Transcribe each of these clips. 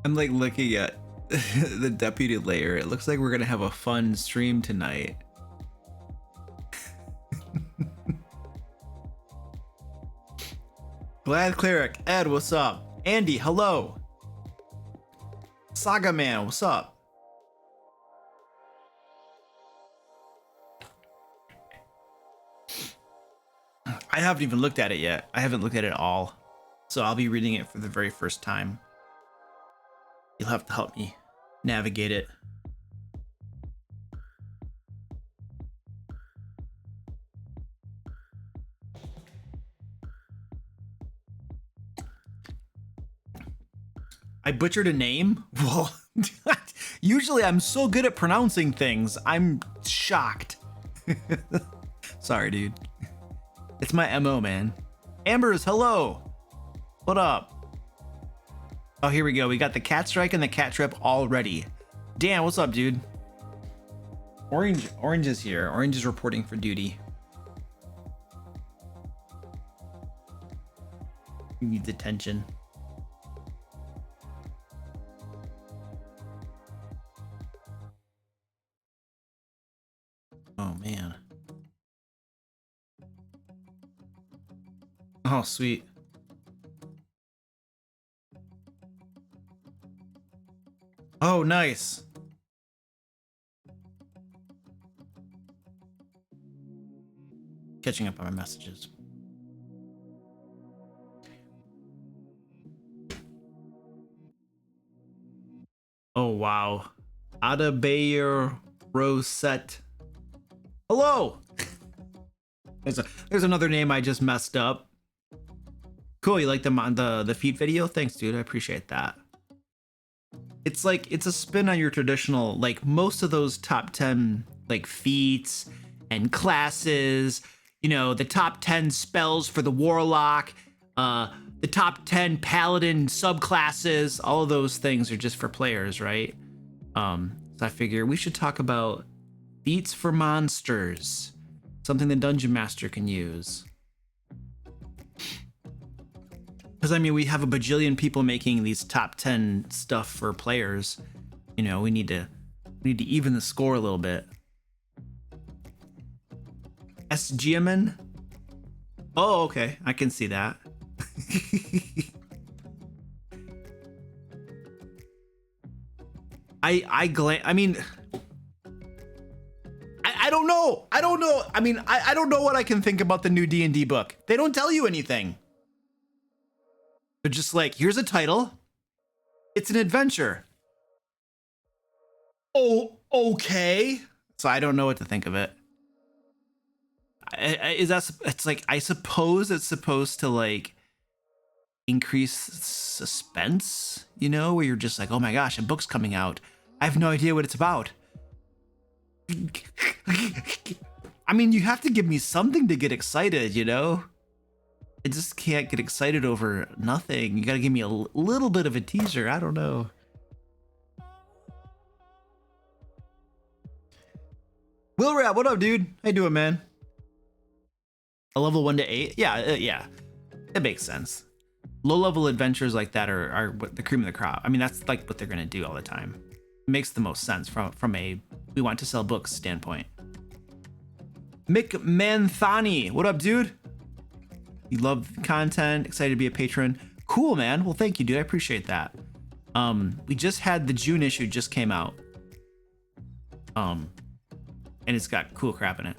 I'm like looking at the deputy layer. It looks like we're gonna have a fun stream tonight. Glad Cleric, Ed, what's up? Andy, hello. Saga Man, what's up? I haven't even looked at it yet. I haven't looked at it all. So I'll be reading it for the very first time. You'll have to help me navigate it. I butchered a name? Well, usually I'm so good at pronouncing things. I'm shocked. Sorry, dude. It's my MO, man. Ambers, hello. What up? Oh, here we go. We got the cat strike and the cat trip already. Dan, what's up, dude? Orange is here. Orange is reporting for duty. He needs attention. Oh, man. Oh, sweet. Oh, nice. Catching up on my messages. Oh, wow. Adobe Rosette. Hello. There's another name I just messed up. Cool, you like the feat video? Thanks, dude. I appreciate that. It's like, it's a spin on your traditional, like most of those top 10 like feats and classes, you know, the top 10 spells for the warlock, the top 10 paladin subclasses, all of those things are just for players, right? So I figure we should talk about feats for monsters, something the dungeon master can use. Because I mean, we have a bajillion people making these top 10 stuff for players. You know, we need to even the score a little bit. SGMN? Oh, okay, I can see that. I mean, I don't know. I don't know. I mean, I don't know what I can think about the new D&D book. They don't tell you anything. They're just like, here's a title. It's an adventure. Oh, okay. So I don't know what to think of it. Is that, it's like, I suppose it's supposed to like increase suspense, you know, where you're just like, oh my gosh, a book's coming out. I have no idea what it's about. I mean, you have to give me something to get excited, you know? I just can't get excited over nothing. You gotta give me a little bit of a teaser. I don't know. Will Rap, what up, dude? How you doing, man? A level 1 to 8? Yeah, yeah. It makes sense. Low-level adventures like that are what the cream of the crop. I mean, that's like what they're gonna do all the time. It makes the most sense from a we want to sell books standpoint. Mick Manthani, what up, dude? You love the content, excited to be a patron. Cool, man. Well, thank you, dude. I appreciate that. We just had the June issue just came out. And it's got cool crap in it.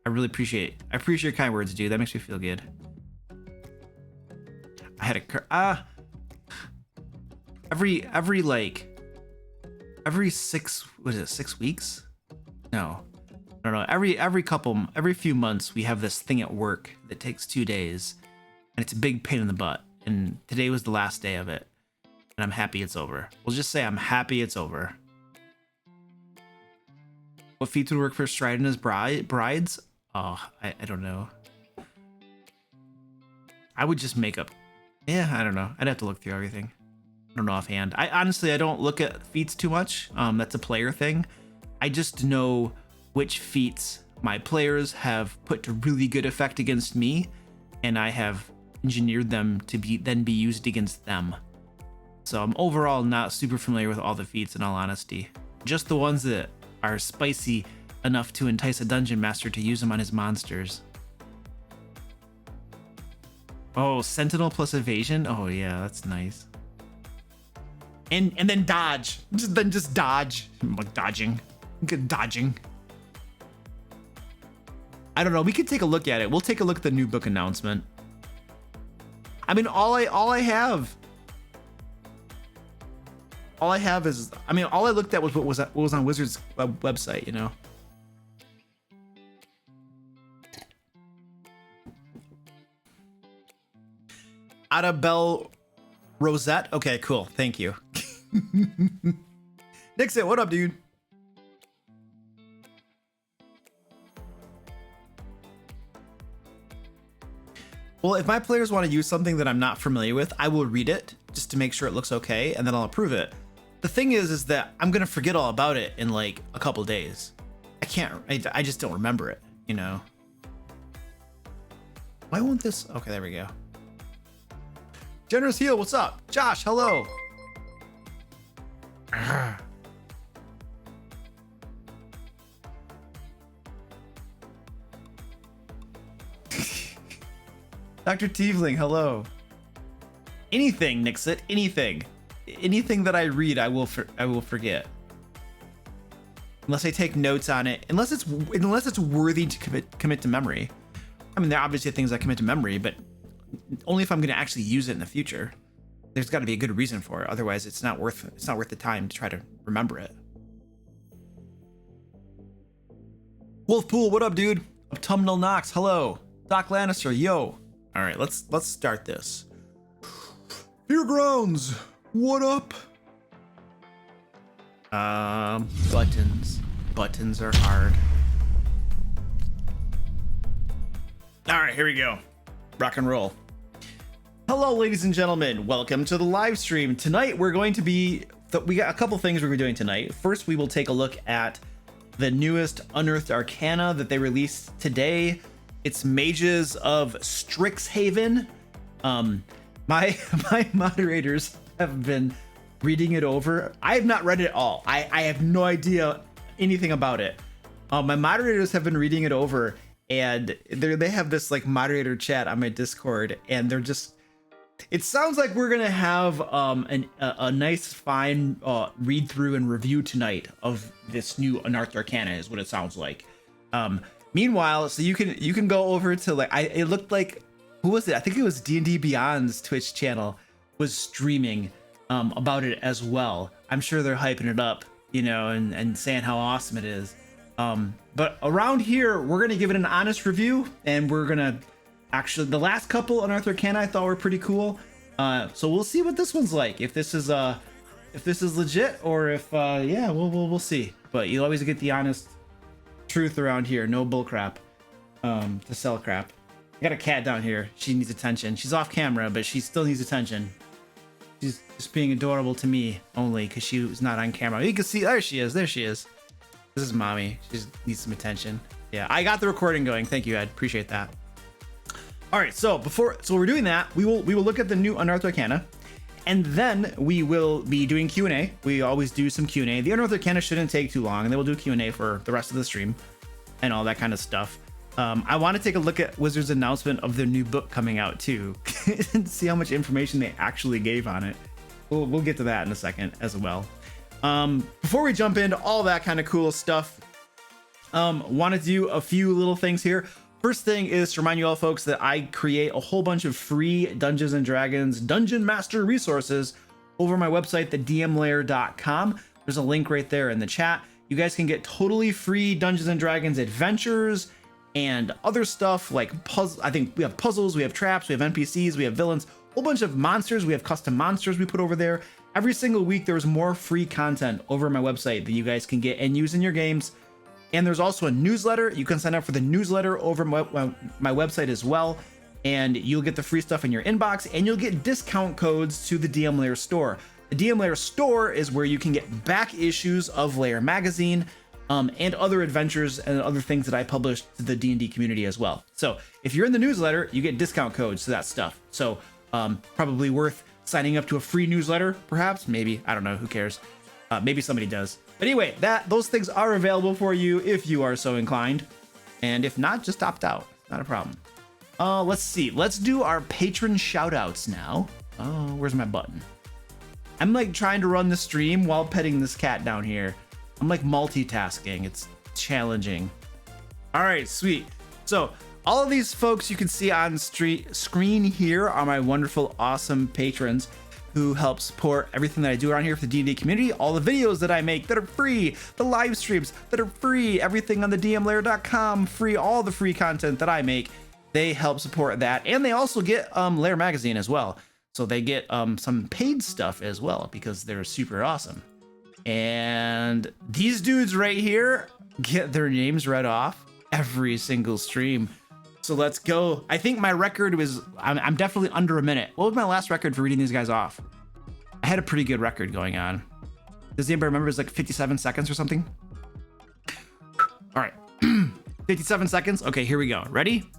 I really appreciate your kind words, dude. That makes me feel good. I had a every 6 weeks? No. I don't know. Every few months we have this thing at work that takes 2 days and it's a big pain in the butt. And today was the last day of it. And I'm happy it's over. We'll just say I'm happy it's over. What feats would work for Stride and his brides? Oh, I don't know. I would just make up. Yeah, I don't know. I'd have to look through everything. I don't know offhand. I don't look at feats too much. That's a player thing. I just know which feats my players have put to really good effect against me, and I have engineered them to then be used against them. So I'm overall not super familiar with all the feats, in all honesty. Just the ones that are spicy enough to entice a dungeon master to use them on his monsters. Oh, Sentinel plus evasion. Oh yeah, that's nice. And then dodge. Just dodge. I'm like dodging. Good dodging. I don't know. We could take a look at it. We'll take a look at the new book announcement. I mean, all I have is, I mean, all I looked at was what was on Wizards website, you know. Adabelle Rosette. Okay, cool. Thank you. Nixon, what up, dude? Well, if my players want to use something that I'm not familiar with, I will read it just to make sure it looks okay, and then I'll approve it. The thing is that I'm gonna forget all about it in like a couple days. I just don't remember it, you know. Why won't this? Okay, there we go. Generous Heal, what's up? Josh, hello. Dr. Tiefling, hello. Anything, Nixit, anything. Anything that I read, I will forget. Unless I take notes on it. Unless it's worthy to commit to memory. I mean, there are obviously things I commit to memory, but only if I'm going to actually use it in the future. There's got to be a good reason for it. Otherwise, it's not worth the time to try to remember it. Wolfpool, what up, dude? Autumnal Knox, hello. Doc Lannister, yo. All right, let's start this. Grounds, what up? Buttons. Buttons are hard. All right, here we go. Rock and roll. Hello, ladies and gentlemen. Welcome to the live stream. Tonight, we're going to be... we got a couple things we're doing tonight. First, we will take a look at the newest Unearthed Arcana that they released today. It's Mages of Strixhaven. My moderators have been reading it over. I have not read it all. I have no idea anything about it. My moderators have been reading it over, and they have this like moderator chat on my Discord, and they're just... It sounds like we're gonna have a nice, fine read through and review tonight of this new Unearthed Arcana, is what it sounds like. Meanwhile, so you can go over to like it looked like, who was it? I think it was D&D Beyond's Twitch channel was streaming about it as well. I'm sure they're hyping it up, you know, and saying how awesome it is. But around here, we're gonna give it an honest review, and we're gonna actually, the last couple Unearthed Arcana I thought were pretty cool. So we'll see what this one's like. If this is legit, or if yeah, we'll see. But you'll always get the honest truth around here. No bullcrap to sell crap. I got a cat down here. She needs attention. She's off camera, but she still needs attention. She's just being adorable to me only because she was not on camera. You can see, there she is. There she is. This is mommy. She just needs some attention. Yeah, I got the recording going. Thank you, Ed. Appreciate that. All right, so we're doing that. We will look at the new Unearthed Arcana, and then we will be doing Q&A. We always do some Q&A. The Unearthed Arcana shouldn't take too long, and then we'll do Q&A for the rest of the stream and all that kind of stuff. I want to take a look at Wizards' announcement of their new book coming out too, and see how much information they actually gave on it. We'll get to that in a second as well. Before we jump into all that kind of cool stuff, want to do a few little things here. First thing is to remind you all folks that I create a whole bunch of free Dungeons and Dragons Dungeon Master resources over my website, thedmlayer.com. There's a link right there in the chat. You guys can get totally free Dungeons and Dragons adventures and other stuff like puzzle. I think we have puzzles, we have traps, we have NPCs, we have villains, a whole bunch of monsters. We have custom monsters we put over there. Every single week there's more free content over my website that you guys can get and use in your games. And there's also a newsletter. You can sign up for the newsletter over my website as well, and you'll get the free stuff in your inbox, and you'll get discount codes to the DM Layer store. The DM Layer store is where you can get back issues of Layer magazine, and other adventures and other things that I publish to the D&D community as well. So if you're in the newsletter, you get discount codes to that stuff. So probably worth signing up to a free newsletter, perhaps, maybe, I don't know, who cares? Maybe somebody does. But anyway, those things are available for you if you are so inclined. And if not, just opt out. Not a problem. Let's see. Let's do our patron shoutouts now. Oh, where's my button? I'm like trying to run the stream while petting this cat down here. I'm like multitasking. It's challenging. All right, sweet. So all of these folks you can see on screen here are my wonderful, awesome patrons who help support everything that I do around here for the D&D community, all the videos that I make that are free, the live streams that are free, everything on the dmlair.com free, all the free content that I make, they help support that. And they also get Lair magazine as well. So they get some paid stuff as well because they're super awesome. And these dudes right here get their names read off every single stream. So let's go. I think my record was, I'm definitely under a minute. What was my last record for reading these guys off? I had a pretty good record going on. Does anybody remember? It was like 57 seconds or something. All right, 57 seconds. Okay, here we go. Ready?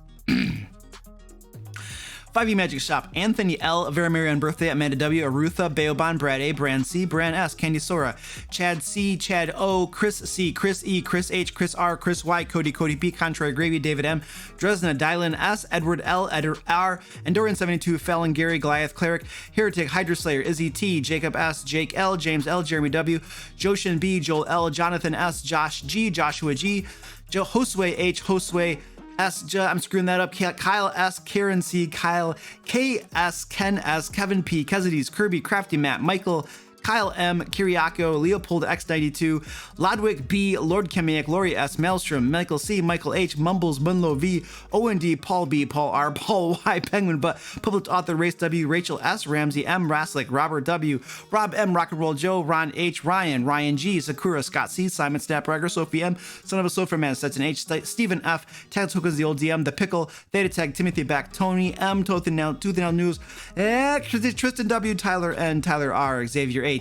5e Magic Shop, Anthony L, Vera Marion Birthday, Amanda W, Arutha, Beoban, Brad A, Brand C, Brand S, Candy Sora, Chad C, Chad O, Chris C, Chris E, Chris H, Chris R, Chris Y, Cody B, Contrary Gravy, David M, Dresden, Dylan S, Edward L, Edward R, Endorian 72, Fallon, Gary, Goliath, Cleric, Heretic, Hydra Slayer, Izzy T, Jacob S, Jake L, James L, Jeremy W, Joshin B, Joel L, Jonathan S, Josh G, Joshua G, Josue H, Josue S, I'm screwing that up. Kyle S, Karen C, Kyle K S, Ken S, Kevin P, Kezides, Kirby, Crafty Matt, Michael, Kyle M, Kiriako, Leopold X92, Lodwick B, Lord Kemiak, Lori S, Maelstrom, Michael C, Michael H, Mumbles, Bunlo V, OND, Paul B, Paul R, Paul Y, Penguin Butt, Public Author, Race W, Rachel S, Ramsey M, Raslick, Robert W, Rob M, Rock and Roll Joe, Ron H, Ryan G, Sakura, Scott C, Simon Snapbragger, Sophie M, Son of a Sofa Man, Stetson H, Stephen F, Tag Tokens, the old DM, The Pickle, Theta Tag, Timothy Back, Tony M, Tooth and Nail News, Tristan W, Tyler N, Tyler R, Xavier H.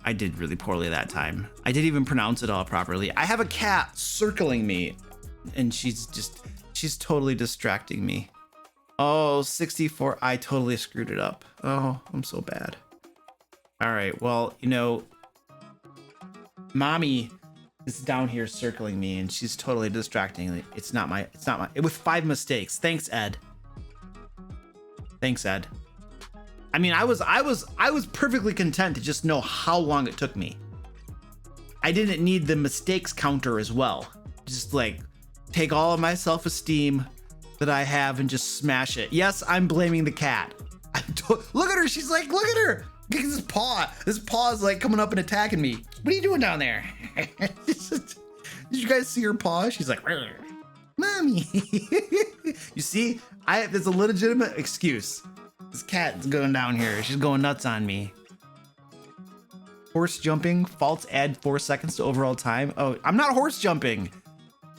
I did really poorly that time. I didn't even pronounce it all properly. I have a cat circling me and she's totally distracting me. Oh, 64. I totally screwed it up. Oh, I'm so bad. All right. Well, you know, mommy is down here circling me and she's totally distracting. It's not my, with 5 mistakes. Thanks, Ed. Thanks, Ed. I mean, I was perfectly content to just know how long it took me. I didn't need the mistakes counter as well. Just like take all of my self-esteem that I have and just smash it. Yes, I'm blaming the cat. Look at her. She's like, look at her. Look at this paw. This paw is like coming up and attacking me. What are you doing down there? Did you guys see her paw? She's like, mommy. You see, there's a legitimate excuse. This cat's going down here. She's going nuts on me. Horse jumping. Faults add 4 seconds to overall time. Oh, I'm not horse jumping.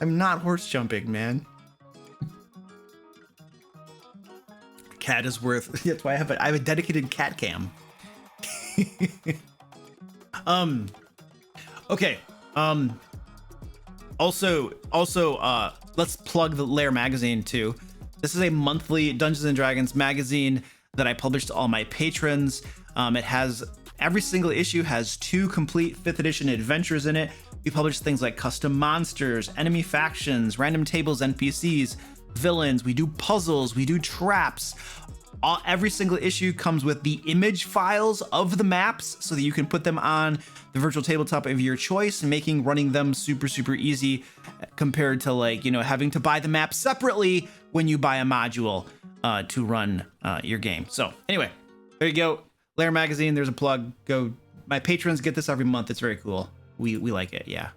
I'm not horse jumping, man. Cat is worth. That's why I have a dedicated cat cam. Okay. Also, let's plug the Lair magazine too. This is a monthly Dungeons and Dragons magazine that I publish to all my patrons. It has every single issue has 2 complete 5th edition adventures in it. We publish things like custom monsters, enemy factions, random tables, NPCs, villains. We do puzzles, we do traps. Every single issue comes with the image files of the maps so that you can put them on the virtual tabletop of your choice, making running them super easy compared to, like, you know, having to buy the map separately when you buy a module to run your game. So anyway, there you go. Lair magazine, there's a plug. Go. My patrons get this every month. It's very cool. We like it. Yeah.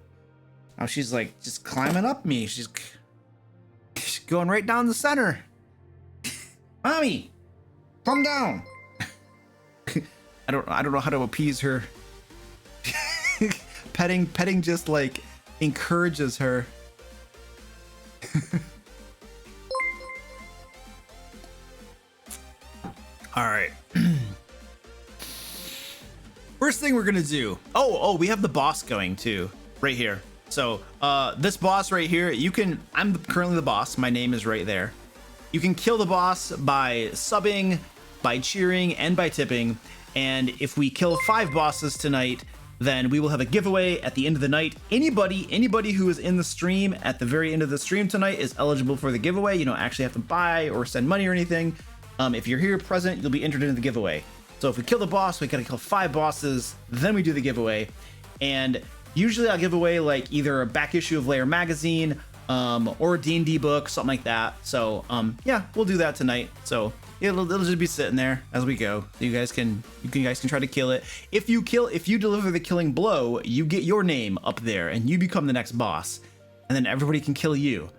Now she's like just climbing up me. She's going right down the center. Mommy, calm down. I don't know how to appease her. petting just like encourages her. All right. First thing we're gonna do. Oh, we have the boss going too, right here. So this boss right here, I'm currently the boss. My name is right there. You can kill the boss by subbing by cheering and by tipping. And if we kill 5 bosses tonight, then we will have a giveaway at the end of the night. Anybody who is in the stream at the very end of the stream tonight is eligible for the giveaway. You don't actually have to buy or send money or anything. If you're here present, you'll be entered into the giveaway. So if we kill the boss, we gotta kill 5 bosses, then we do the giveaway. And usually I'll give away like either a back issue of Layer magazine, or a D&D book, something like that. So yeah, we'll do that tonight. So it'll just be sitting there as we go. So you guys can try to kill it. If you deliver the killing blow, you get your name up there and you become the next boss. And then everybody can kill you.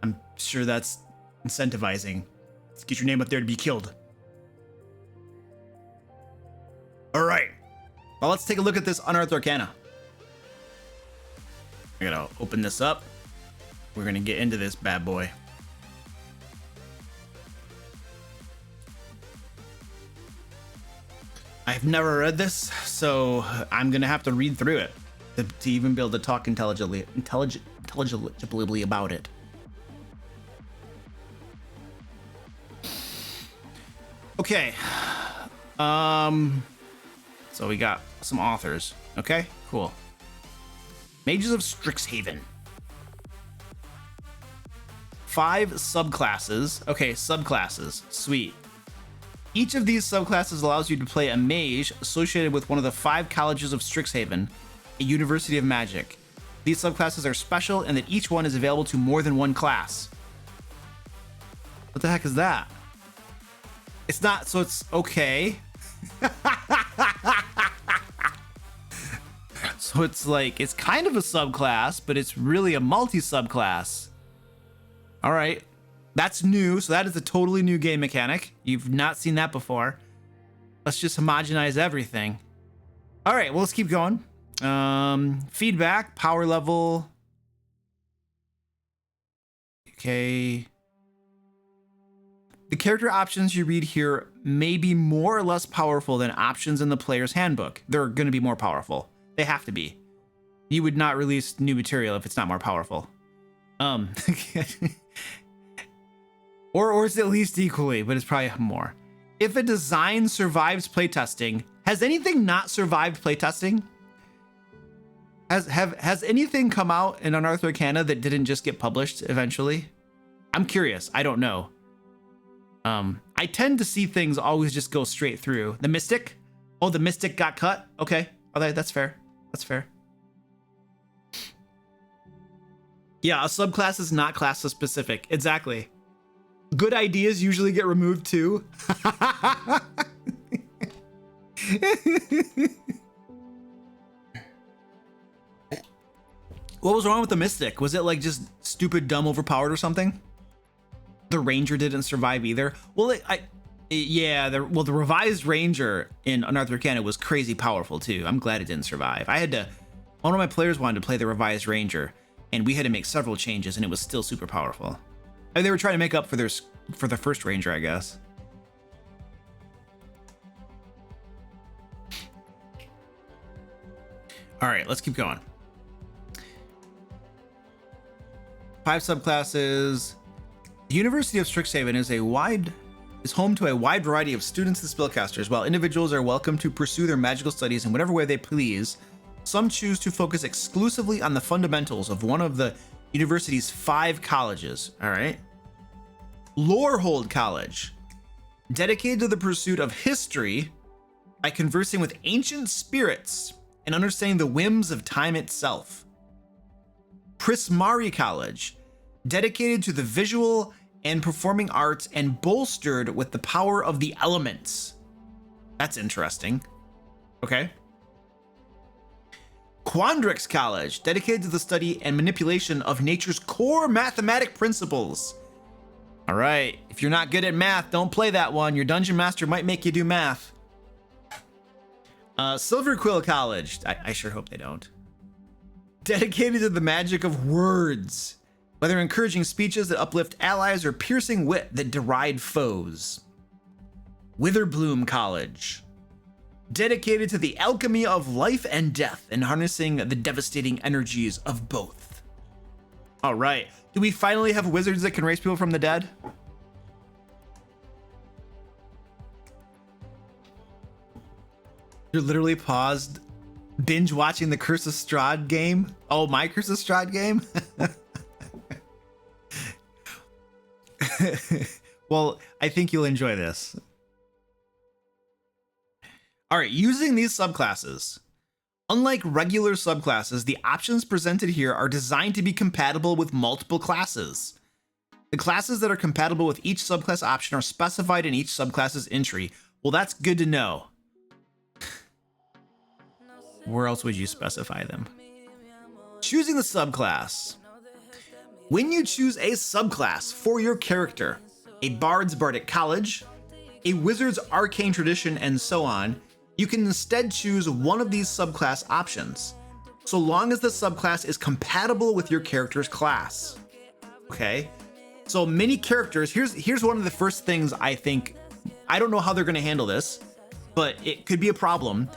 I'm sure that's incentivizing. Let's get your name up there to be killed. All right. Well, let's take a look at this Unearthed Arcana. I gotta open this up. We're gonna get into this bad boy. I've never read this, so I'm gonna have to read through it to even be able to talk intelligibly about it. Okay. So we got some authors. Okay, cool. Mages of Strixhaven. 5 subclasses. Okay, subclasses. Sweet. Each of these subclasses allows you to play a mage associated with one of the 5 colleges of Strixhaven, a university of magic. These subclasses are special and that each one is available to more than one class. What the heck is that? It's not, so it's okay. So it's like, it's kind of a subclass, but it's really a multi-subclass. All right. That's new, so that is a totally new game mechanic. You've not seen that before. Let's just homogenize everything. All right, well, let's keep going. Feedback, power level. Okay. The character options you read here may be more or less powerful than options in the player's handbook. They're going to be more powerful. They have to be. You would not release new material if it's not more powerful. Or it's at least equally, but it's probably more. If a design survives playtesting, has anything not survived playtesting? Has anything come out in Unearthed Arcana that didn't just get published eventually? I'm curious. I don't know. I tend to see things always just go straight through. The Mystic? Oh, the Mystic got cut? Okay. Oh, that's fair. That's fair. Yeah, a subclass is not class specific. Exactly. Good ideas usually get removed too. What was wrong with the Mystic? Was it like just stupid, dumb, overpowered or something? The Ranger didn't survive either. Well, the revised Ranger in Unearthed Arcana was crazy powerful too. I'm glad it didn't survive. One of my players wanted to play the revised Ranger, and we had to make several changes, and it was still super powerful. I mean, they were trying to make up for the first Ranger, I guess. All right, let's keep going. 5 subclasses. The University of Strixhaven is home to a wide variety of students and spellcasters. While individuals are welcome to pursue their magical studies in whatever way they please, some choose to focus exclusively on the fundamentals of one of the university's 5 colleges. All right. Lorehold College, dedicated to the pursuit of history by conversing with ancient spirits and understanding the whims of time itself. Prismari College, dedicated to the visual and performing arts and bolstered with the power of the elements. That's interesting. Okay. Quandrix College, dedicated to the study and manipulation of nature's core mathematic principles. All right, if you're not good at math, don't play that one. Your dungeon master might make you do math. Silverquill College, I sure hope they don't. Dedicated to the magic of words, whether encouraging speeches that uplift allies or piercing wit that deride foes. Witherbloom College, dedicated to the alchemy of life and death and harnessing the devastating energies of both. All right, do we finally have wizards that can raise people from the dead? You're literally paused, binge watching the Curse of Strahd game. Oh, my Curse of Strahd game. Well, I think you'll enjoy this. All right, using these subclasses. Unlike regular subclasses, the options presented here are designed to be compatible with multiple classes. The classes that are compatible with each subclass option are specified in each subclass's entry. Well, that's good to know. Where else would you specify them? Choosing the subclass. When you choose a subclass for your character, a Bard's Bardic College, a Wizard's Arcane Tradition, and so on, you can instead choose one of these subclass options, so long as the subclass is compatible with your character's class. Okay, so many characters, here's one of the first things I think, I don't know how they're gonna handle this, but it could be a problem.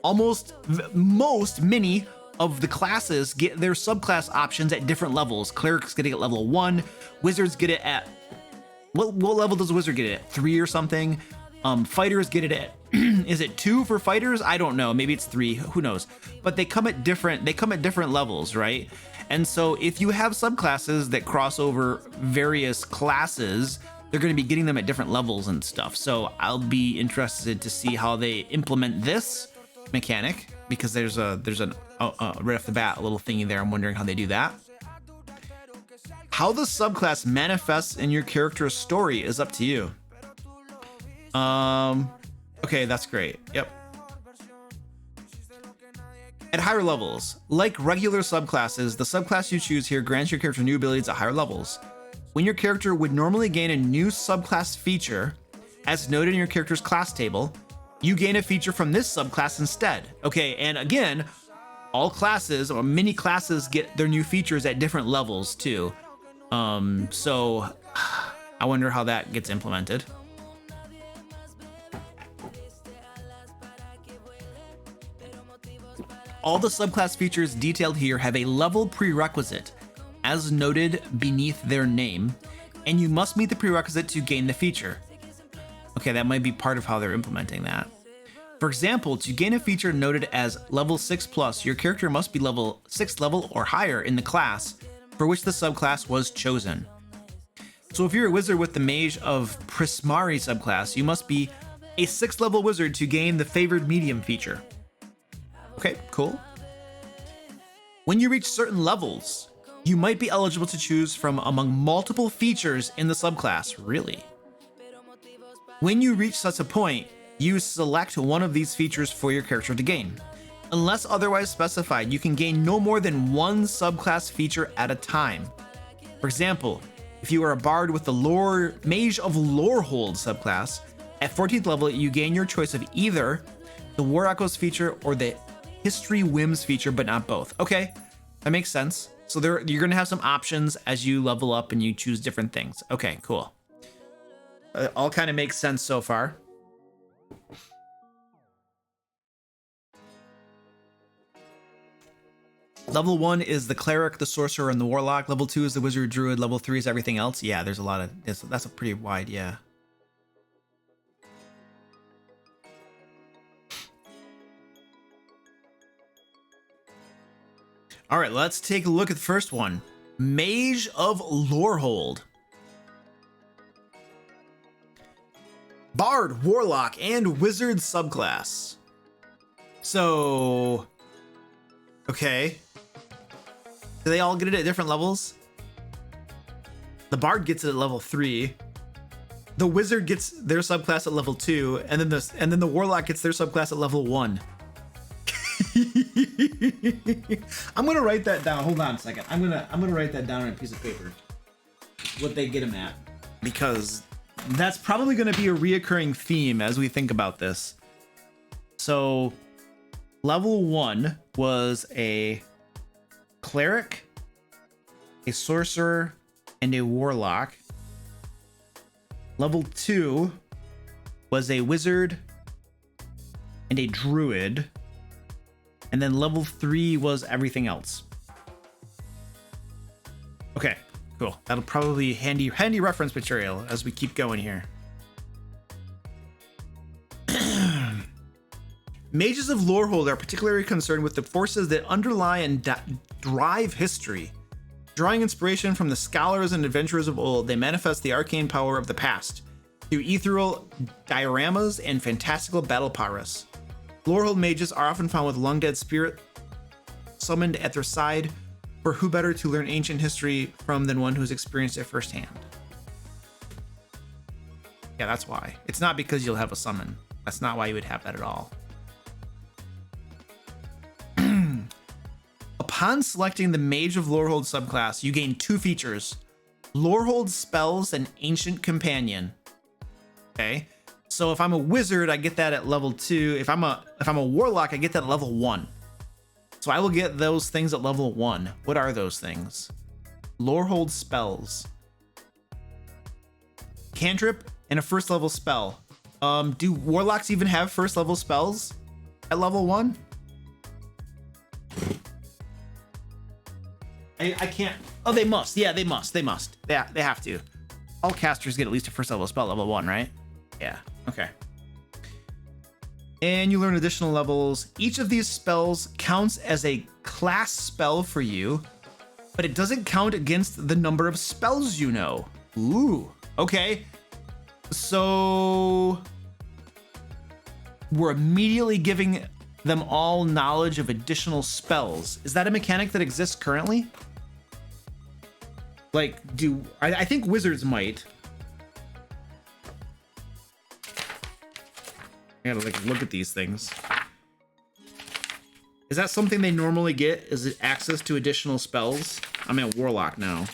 Many of the classes get their subclass options at different levels. Clerics get it at level 1, Wizards get it at, what level does a Wizard get it at? 3 or something? Fighters get it at, is it 2 for fighters? I don't know, maybe it's 3, who knows? But they come at different levels, right? And so if you have subclasses that cross over various classes, they're gonna be getting them at different levels and stuff. So I'll be interested to see how they implement this mechanic, because there's right off the bat, a little thingy there. I'm wondering how they do that. How the subclass manifests in your character's story is up to you. Okay, that's great. Yep. At higher levels, like regular subclasses, the subclass you choose here grants your character new abilities at higher levels. When your character would normally gain a new subclass feature, as noted in your character's class table, you gain a feature from this subclass instead. Okay, and again, all classes or many classes get their new features at different levels too. So I wonder how that gets implemented. All the subclass features detailed here have a level prerequisite, as noted beneath their name, and you must meet the prerequisite to gain the feature. Okay, that might be part of how they're implementing that. For example, to gain a feature noted as level 6+, your character must be level 6 level or higher in the class for which the subclass was chosen. So if you're a wizard with the Mage of Prismari subclass, you must be a 6th level wizard to gain the favored medium feature. Okay, cool. When you reach certain levels, you might be eligible to choose from among multiple features in the subclass. Really? When you reach such a point, you select one of these features for your character to gain. Unless otherwise specified, you can gain no more than one subclass feature at a time. For example, if you are a bard with the Mage of Lorehold subclass, at 14th level, you gain your choice of either the War Echoes feature or the History Whims feature, but not both. Okay, that makes sense. So you're gonna have some options as you level up and you choose different things. Okay, cool. All kind of makes sense so far. Level 1 is the cleric, the sorcerer, and the warlock. Level 2 is the wizard, druid. Level 3 is everything else. Yeah, there's a lot of, that's a pretty wide, yeah. All right, let's take a look at the first one. Mage of Lorehold. Bard, warlock, and wizard subclass. So, okay. Do they all get it at different levels? The bard gets it at level 3. The wizard gets their subclass at level 2, and then the warlock gets their subclass at level 1. I'm gonna write that down. Hold on a second. I'm gonna write that down on a piece of paper. What they get them at, because that's probably gonna be a reoccurring theme as we think about this. So, level 1 was a cleric, a sorcerer, and a warlock. Level 2 was a wizard and a druid. And then level 3 was everything else. Okay, cool. That'll probably be handy reference material as we keep going here. Mages of Lorehold are particularly concerned with the forces that underlie and drive history. Drawing inspiration from the scholars and adventurers of old, they manifest the arcane power of the past through ethereal dioramas and fantastical battle prowess. Lorehold mages are often found with long dead spirit summoned at their side, for who better to learn ancient history from than one who's experienced it firsthand. Yeah, that's why. It's not because you'll have a summon. That's not why you would have that at all. Upon selecting the Mage of Lorehold subclass, you gain 2 features: Lorehold spells and Ancient Companion. Okay, so if I'm a wizard, I get that at level 2. If I'm a warlock, I get that at level 1. So I will get those things at level 1. What are those things? Lorehold spells, cantrip, and a first level spell. Do warlocks even have first level spells at level 1? I can't. Oh, they must. Yeah, they must. They have to. All casters get at least a first level spell level 1, right? Yeah. Okay. And you learn additional levels. Each of these spells counts as a class spell for you, but it doesn't count against the number of spells you know. Ooh. Okay. So we're immediately giving them all knowledge of additional spells. Is that a mechanic that exists currently? Like, I think wizards might. I gotta like look at these things. Is that something they normally get? Is it access to additional spells? I'm at warlock now.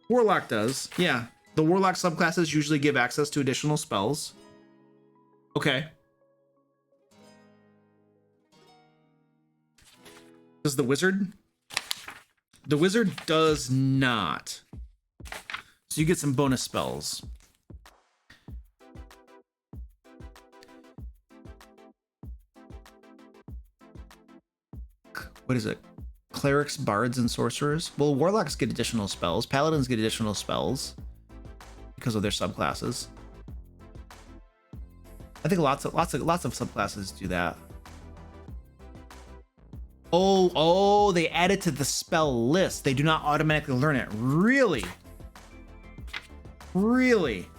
Warlock does, yeah. The warlock subclasses usually give access to additional spells. Okay. Does the wizard? The wizard does not. So you get some bonus spells. What is it? Clerics, bards, and sorcerers? Well, warlocks get additional spells. Paladins get additional spells because of their subclasses. I think lots of subclasses do that. Oh, they add it to the spell list. They do not automatically learn it. Really? Really?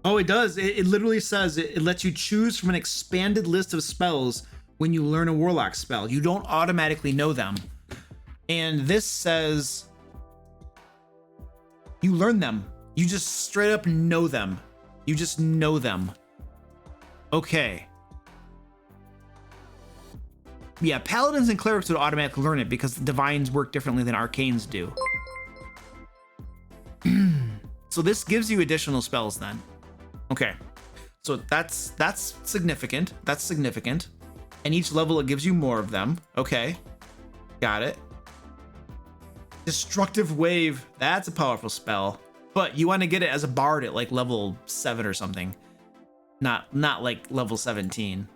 Oh, it does. It literally says it lets you choose from an expanded list of spells when you learn a warlock spell. You don't automatically know them. And this says you learn them. You just straight up know them. You just know them. Okay. Yeah, paladins and clerics would automatically learn it because the divines work differently than arcanes do. So this gives you additional spells then. Okay. So that's significant. That's significant. And each level it gives you more of them. Okay. Got it. Destructive Wave, that's a powerful spell, but you want to get it as a bard at like level 7 or something, not like level 17.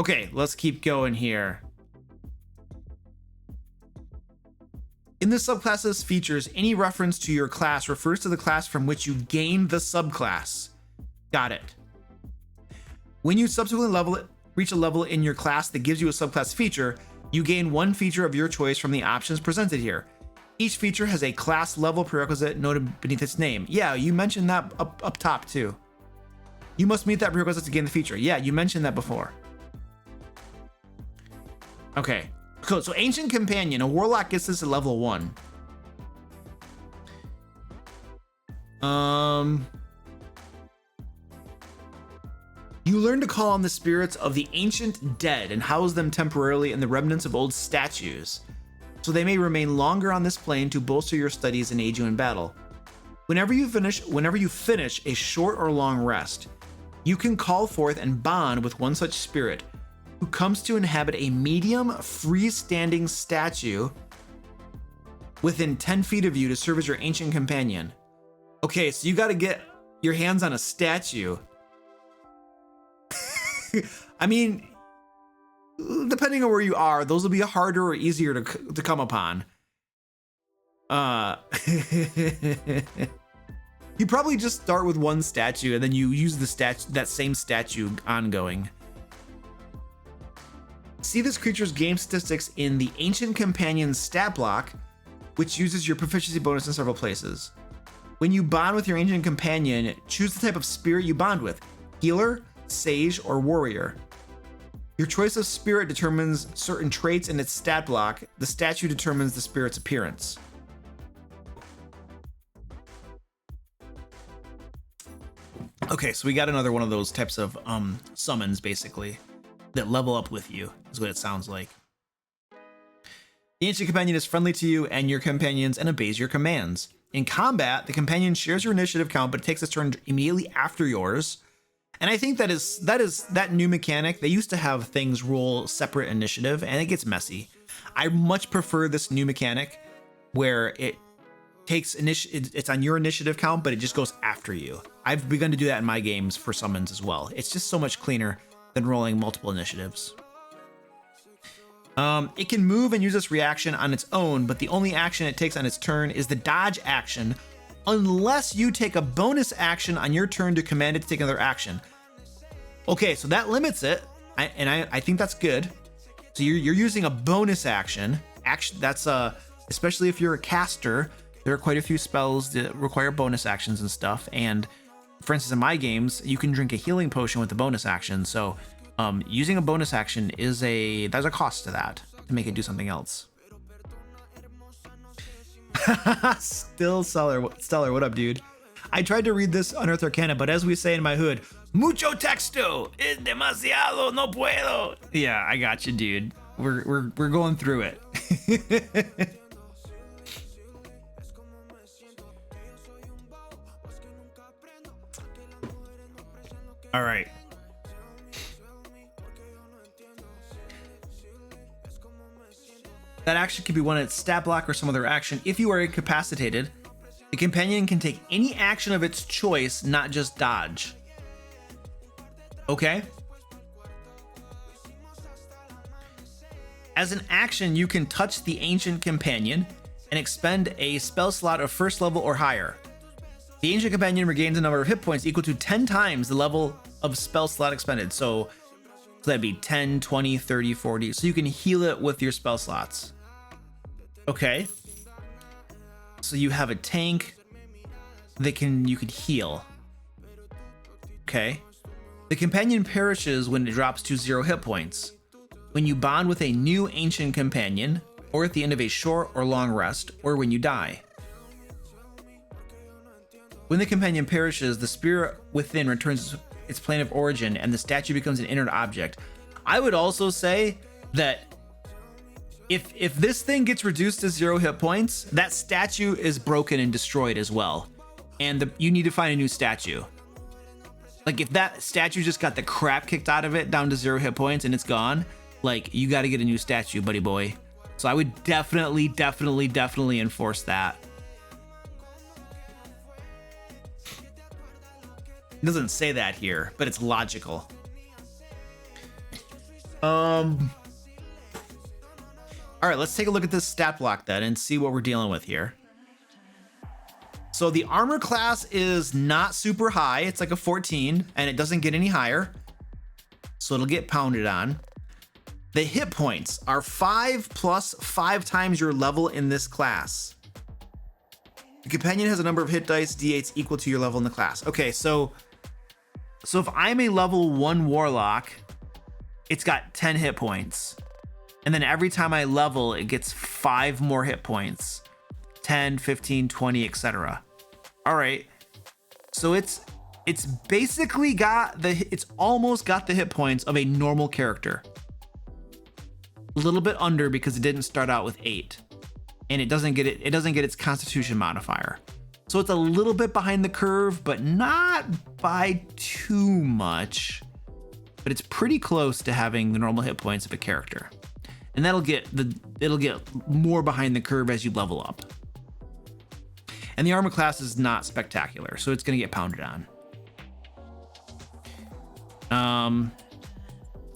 Okay, let's keep going here. In the subclasses features, any reference to your class refers to the class from which you gained the subclass. Got it. When you subsequently reach a level in your class that gives you a subclass feature, you gain one feature of your choice from the options presented here. Each feature has a class level prerequisite noted beneath its name. Yeah, you mentioned that up top too. You must meet that prerequisite to gain the feature. Yeah, you mentioned that before. Okay, cool. So Ancient Companion, a warlock gets this at level 1. You learn to call on the spirits of the ancient dead and house them temporarily in the remnants of old statues, so they may remain longer on this plane to bolster your studies and aid you in battle. Whenever you finish a short or long rest, you can call forth and bond with one such spirit who comes to inhabit a medium freestanding statue within 10 feet of you to serve as your ancient companion. Okay, so you got to get your hands on a statue. I mean, depending on where you are, those will be harder or easier to come upon. You probably just start with one statue and then you use that same statue ongoing. See this creature's game statistics in the Ancient Companion stat block, which uses your proficiency bonus in several places. When you bond with your Ancient Companion, choose the type of spirit you bond with: healer, sage, or warrior. Your choice of spirit determines certain traits in its stat block. The statue determines the spirit's appearance. Okay, so we got another one of those types of summons, basically, that level up with you, is what it sounds like. The Ancient Companion is friendly to you and your companions and obeys your commands. In combat, the companion shares your initiative count, but it takes its turn immediately after yours. And I think that new mechanic. They used to have things roll separate initiative, and it gets messy. I much prefer this new mechanic where it takes it's on your initiative count, but it just goes after you. I've begun to do that in my games for summons as well. It's just so much cleaner than rolling multiple initiatives. It can move and use this reaction on its own, but the only action it takes on its turn is the dodge action, unless you take a bonus action on your turn to command it to take another action. Okay, so that limits it, and I think that's good. So you're using a bonus action. That's especially if you're a caster. There are quite a few spells that require bonus actions and stuff. And for instance, in my games, you can drink a healing potion with the bonus action. So using a bonus action there's a cost to that to make it do something else. Still Stellar, what up, dude? I tried to read this Unearthed Arcana, but as we say in my hood, mucho texto, es demasiado, no puedo. Yeah, I got you, dude. We're going through it. All right. That action can be one at stat block or some other action. If you are incapacitated, the companion can take any action of its choice, not just dodge. Okay. As an action, you can touch the Ancient Companion and expend a spell slot of first level or higher. The Ancient Companion regains a number of hit points equal to 10 times the level of spell slot expended. So that'd be 10, 20, 30, 40. So you can heal it with your spell slots. Okay. So you have a tank that you can heal. Okay. The companion perishes when it drops to 0 hit points. When you bond with a new Ancient Companion, or at the end of a short or long rest, or when you die. When the companion perishes, the spirit within returns its plane of origin and the statue becomes an inert object. I would also say that if this thing gets reduced to 0 hit points, that statue is broken and destroyed as well. And you need to find a new statue. Like if that statue just got the crap kicked out of it down to 0 hit points and it's gone, like you got to get a new statue, buddy boy. So I would definitely enforce that. It doesn't say that here, but it's logical. All right, let's take a look at this stat block then and see what we're dealing with here. So the armor class is not super high. It's like a 14 and it doesn't get any higher. So it'll get pounded on. The hit points are 5 plus 5 times your level in this class. The companion has a number of hit dice, d8s equal to your level in the class. Okay, so if I'm a level 1 warlock, it's got 10 hit points. And then every time I level, it gets 5 more hit points. 10, 15, 20, etc. All right. So it's basically it's almost got the hit points of a normal character. A little bit under because it didn't start out with 8. And it doesn't get its constitution modifier. So it's a little bit behind the curve, but not by too much. But it's pretty close to having the normal hit points of a character. And it'll get more behind the curve as you level up. And the armor class is not spectacular, so it's gonna get pounded on.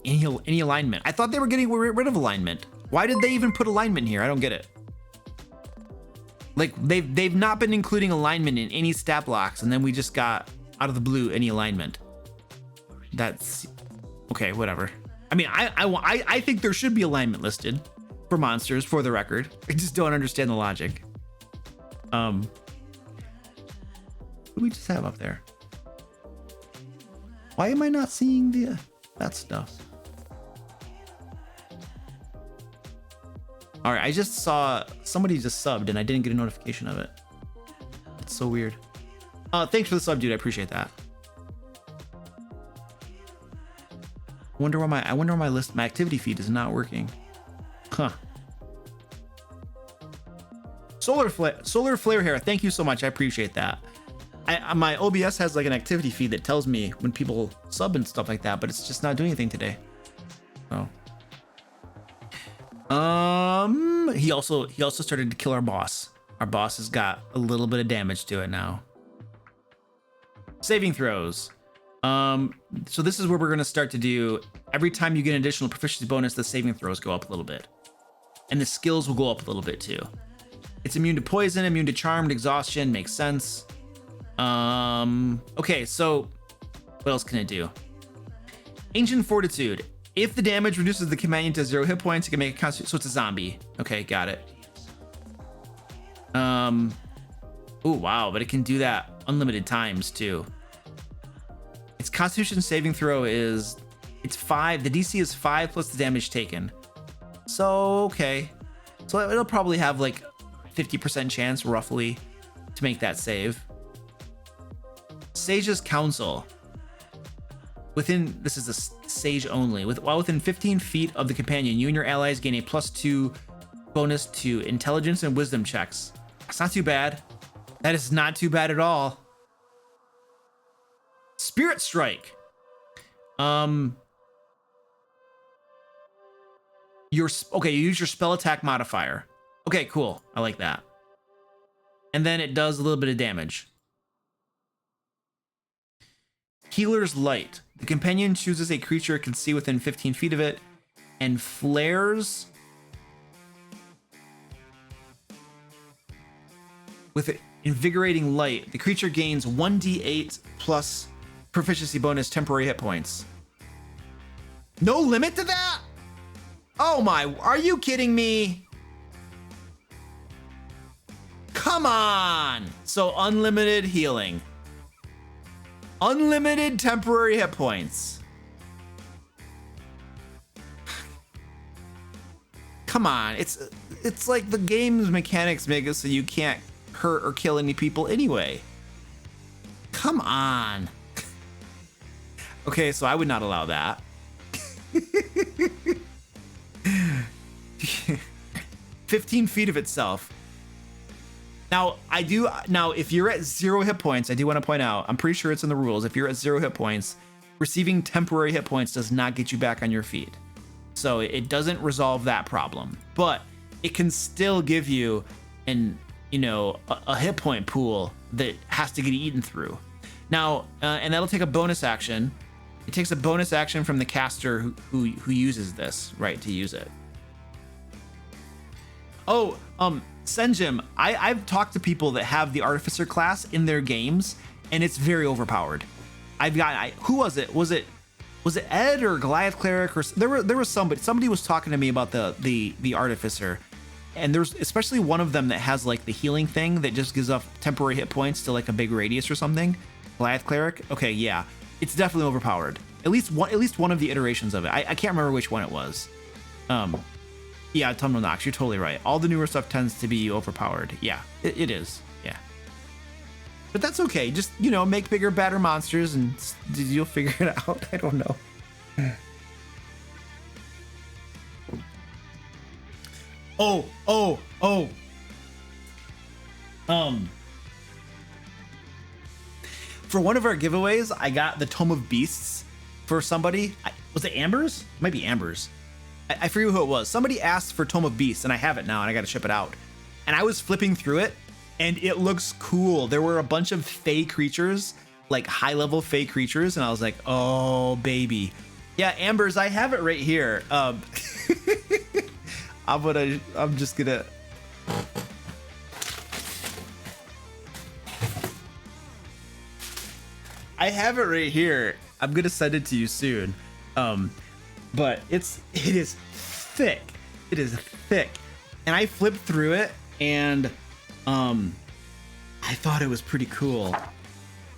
any alignment. I thought they were getting rid of alignment. Why did they even put alignment here? I don't get it. Like they've not been including alignment in any stat blocks, and then we just got out of the blue any alignment. That's okay, whatever. I mean, I think there should be alignment listed for monsters, for the record. I just don't understand the logic. What do we just have up there? Why am I not seeing that stuff? All right, I just saw somebody just subbed and I didn't get a notification of it. It's so weird. Thanks for the sub, dude. I appreciate that. I wonder why my activity feed is not working. Huh. Solar flare hair. Thank you so much. I appreciate that. My OBS has like an activity feed that tells me when people sub and stuff like that, but it's just not doing anything today. So. He also started to kill our boss. Our boss has got a little bit of damage to it now. Saving throws. So this is where we're going to start to do, every time you get an additional proficiency bonus, the saving throws go up a little bit. And the skills will go up a little bit too. It's immune to poison, immune to charmed, exhaustion, makes sense. Okay, so what else can it do? Ancient Fortitude. If the damage reduces the companion to 0 hit points, it can make a constitution. So it's a zombie. Okay, got it. Oh wow, but it can do that unlimited times too. Its Constitution saving throw it's 5. The DC is 5 plus the damage taken. So okay, so it'll probably have like 50% chance roughly to make that save. Sage's Counsel. This is a sage only. While within 15 feet of the companion, you and your allies gain a +2 bonus to intelligence and wisdom checks. That's not too bad. That is not too bad at all. Spirit Strike. You use your spell attack modifier. Okay, cool. I like that. And then it does a little bit of damage. Healer's Light. The companion chooses a creature it can see within 15 feet of it and flares with an invigorating light. The creature gains 1d8 plus proficiency bonus temporary hit points. No limit to that? Oh my, are you kidding me? Come on. So unlimited healing. Unlimited temporary hit points. Come on, it's like the game's mechanics make it so you can't hurt or kill any people anyway. Come on. Okay, so I would not allow that. 15 feet of itself. Now, if you're at 0 hit points, I do want to point out, I'm pretty sure it's in the rules, if you're at 0 hit points, receiving temporary hit points does not get you back on your feet. So it doesn't resolve that problem, but it can still give you a hit point pool that has to get eaten through. Now, and that'll take a bonus action. It takes a bonus action from the caster who uses this, right, to use it. Oh, Senjim, I've talked to people that have the Artificer class in their games, and it's very overpowered. Who was it? Was it Ed or Goliath Cleric, or there was somebody was talking to me about the Artificer, and there's especially one of them that has like the healing thing that just gives off temporary hit points to like a big radius or something. Goliath Cleric. Okay, yeah, it's definitely overpowered. At least one of the iterations of it. I can't remember which one it was. Yeah, Autumnal Nox, you're totally right. All the newer stuff tends to be overpowered. Yeah, it is. Yeah. But that's okay. Just, make bigger, badder monsters and you'll figure it out. I don't know. For one of our giveaways, I got the Tome of Beasts for somebody. Was it Ambers? It might be Ambers. I forget who it was. Somebody asked for Tome of Beasts, and I have it now, and I got to ship it out. And I was flipping through it, and it looks cool. There were a bunch of fey creatures, like high-level fey creatures, and I was like, oh, baby. Yeah, Ambers, I have it right here. I'm just gonna. I have it right here. I'm gonna send it to you soon. But it is thick. It is thick. And I flipped through it and I thought it was pretty cool.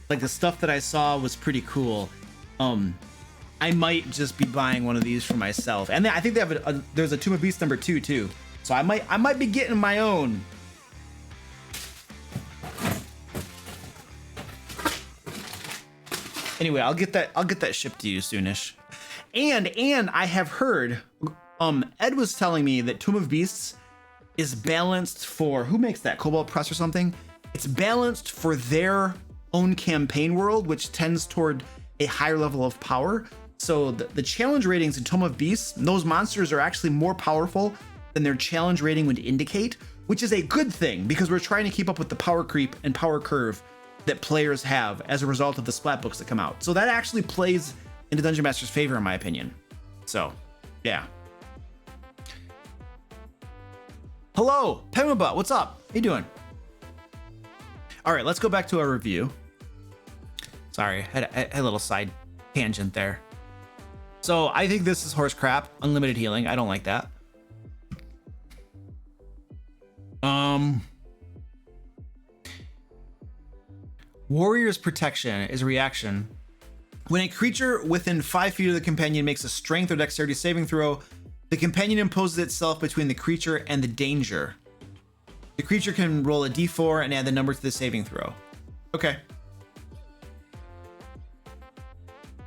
Like the stuff that I saw was pretty cool. I might just be buying one of these for myself. And I think they have there's a Tomb of Beasts #2 too. So I might be getting my own. Anyway, I'll get that shipped to you soonish. And I have heard Ed was telling me that Tomb of Beasts is balanced for, who makes that? Cobalt Press or something? It's balanced for their own campaign world, which tends toward a higher level of power. So the challenge ratings in Tomb of Beasts, those monsters are actually more powerful than their challenge rating would indicate, which is a good thing because we're trying to keep up with the power creep and power curve that players have as a result of the splat books that come out. So that actually plays into Dungeon Master's favor, in my opinion. So, yeah. Hello, Pemabut, what's up? How you doing? All right, let's go back to our review. Sorry, I had a little side tangent there. So I think this is horse crap. Unlimited healing. I don't like that. Warrior's Protection is a reaction. When a creature within 5 feet of the companion makes a strength or dexterity saving throw, the companion imposes itself between the creature and the danger. The creature can roll a d4 and add the number to the saving throw. Okay.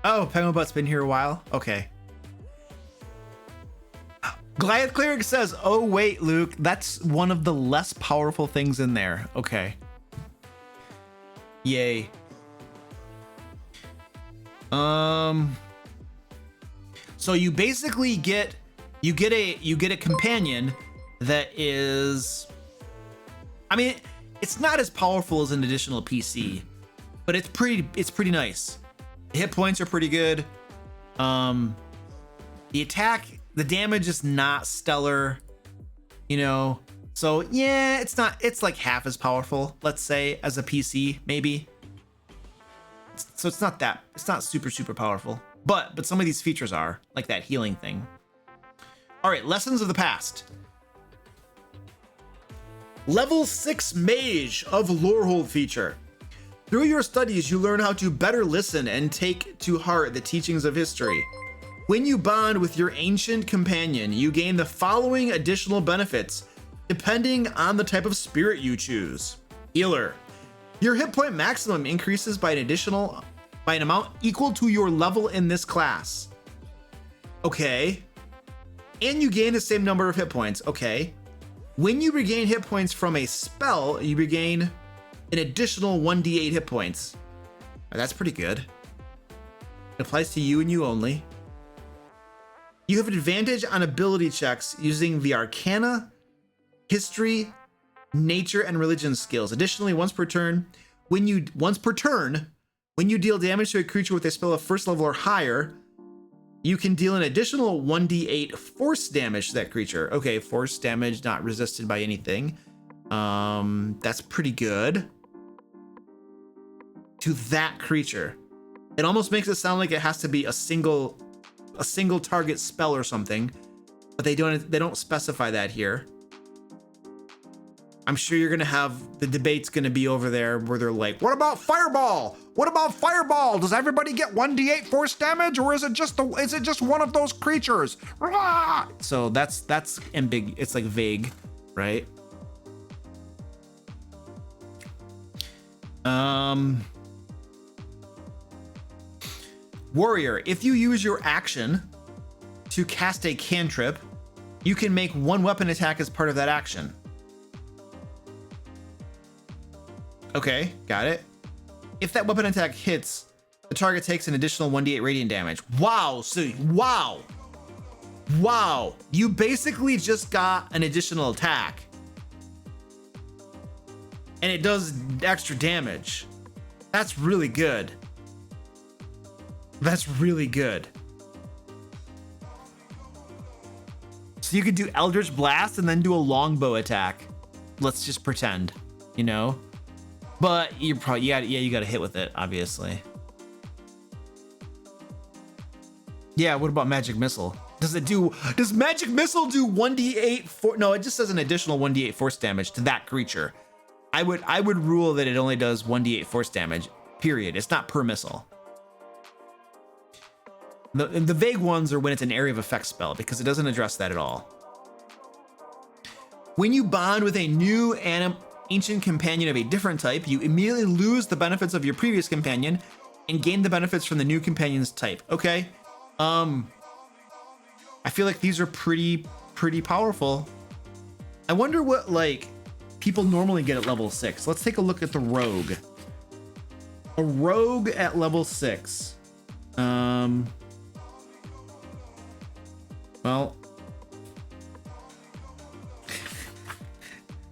Oh, Pemabut's been here a while? Okay. Goliath Cleric says, oh wait, Luke, that's one of the less powerful things in there. Okay. Yay. So you basically get a companion that is, I mean, it's not as powerful as an additional PC, but it's pretty nice. The hit points are pretty good. The attack, the damage is not stellar, you know. So yeah, it's like half as powerful, let's say, as a PC, maybe. So it's not super powerful, but some of these features are, like that healing thing. All right, lessons of the past. Level 6 Mage of Lorehold feature. Through your studies, you learn how to better listen and take to heart the teachings of history. When you bond with your ancient companion, you gain the following additional benefits, depending on the type of spirit you choose. Healer. Your hit point maximum increases by an amount equal to your level in this class. Okay. And you gain the same number of hit points. Okay. When you regain hit points from a spell, you regain an additional 1d8 hit points. That's pretty good. It applies to you and you only. You have an advantage on ability checks using the Arcana, History, Nature, and Religion skills. Additionally, once per turn, when you deal damage to a creature with a spell of first level or higher, you can deal an additional 1d8 force damage to that creature. Okay, force damage not resisted by anything. That's pretty good. To that creature. It almost makes it sound like it has to be a single target spell or something, but they don't specify that here. I'm sure you're gonna have the debate's gonna be over there where they're like, what about Fireball? What about Fireball? Does everybody get 1d8 force damage, or is it just one of those creatures? Rah! So that's ambiguous. It's like vague, right? Warrior, if you use your action to cast a cantrip, you can make one weapon attack as part of that action. Okay, got it. If that weapon attack hits, the target takes an additional 1d8 radiant damage. Wow, so wow. You basically just got an additional attack. And it does extra damage. That's really good. That's really good. So you could do Eldritch Blast and then do a longbow attack. Let's just pretend, you know? But you're probably, you gotta hit with it, obviously. Yeah, what about Magic Missile? Does Magic Missile do 1d8 no, it just says an additional 1d8 force damage to that creature. I would rule that it only does 1d8 force damage, period. It's not per missile. The vague ones are when it's an area of effect spell, because it doesn't address that at all. When you bond with a new ancient companion of a different type, you immediately lose the benefits of your previous companion and gain the benefits from the new companion's type. Okay. I feel like these are pretty powerful. I wonder what like people normally get at level 6. Let's take a look at the rogue. A rogue at level 6. Well,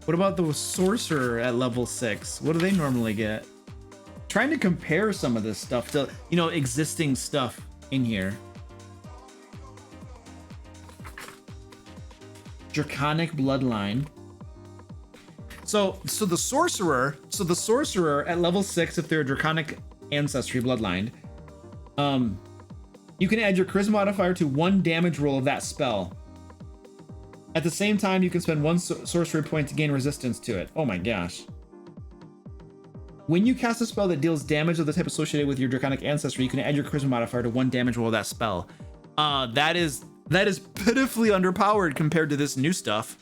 what about the sorcerer at level 6? What do they normally get? Trying to compare some of this stuff to, you know, existing stuff in here. Draconic bloodline. So the sorcerer at level 6, if they're a draconic ancestry bloodline, you can add your charisma modifier to 1 damage roll of that spell. At the same time, you can spend 1 sorcery point to gain resistance to it. Oh my gosh. When you cast a spell that deals damage of the type associated with your draconic ancestry, you can add your charisma modifier to 1 damage roll of that spell. That is pitifully underpowered compared to this new stuff.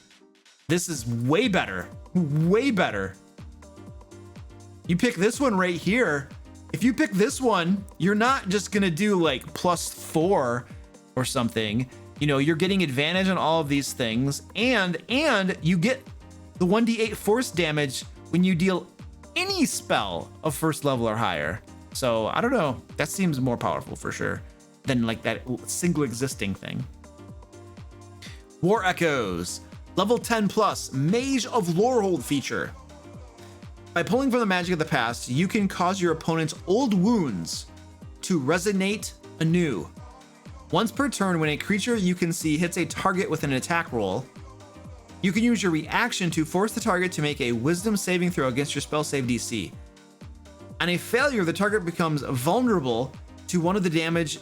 This is way better. Way better. You pick this one right here. If you pick this one, you're not just gonna do like +4 or something. You know, you're getting advantage on all of these things, and you get the 1d8 force damage when you deal any spell of 1st level or higher. So I don't know. That seems more powerful for sure than like that single existing thing. War Echoes, level 10+, Mage of Lorehold feature. By pulling from the magic of the past, you can cause your opponent's old wounds to resonate anew. Once per turn, when a creature you can see hits a target with an attack roll, you can use your reaction to force the target to make a wisdom saving throw against your spell save DC. On a failure, the target becomes vulnerable to one of the damage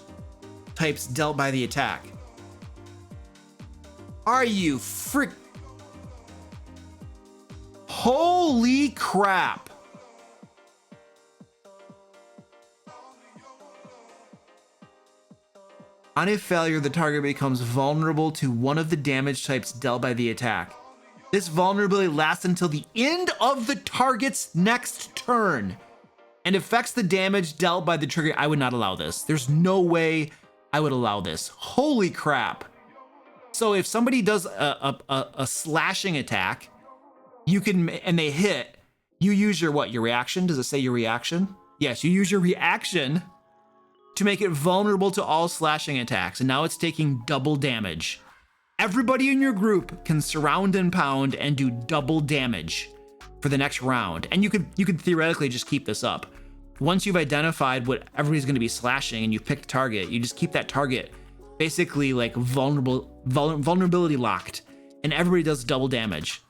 types dealt by the attack. Are you frick? Holy crap. On a failure, the target becomes vulnerable to one of the damage types dealt by the attack. This vulnerability lasts until the end of the target's next turn and affects the damage dealt by the trigger. I would not allow this. There's no way I would allow this. Holy crap. So if somebody does a slashing attack, you can, and they hit, you use your what? Your reaction? Does it say your reaction? Yes, you use your reaction to make it vulnerable to all slashing attacks, and now it's taking double damage. Everybody in your group can surround and pound and do double damage for the next round, and you could theoretically just keep this up. Once you've identified what everybody's going to be slashing and you've picked a target, you just keep that target basically like vulnerability locked, and everybody does double damage.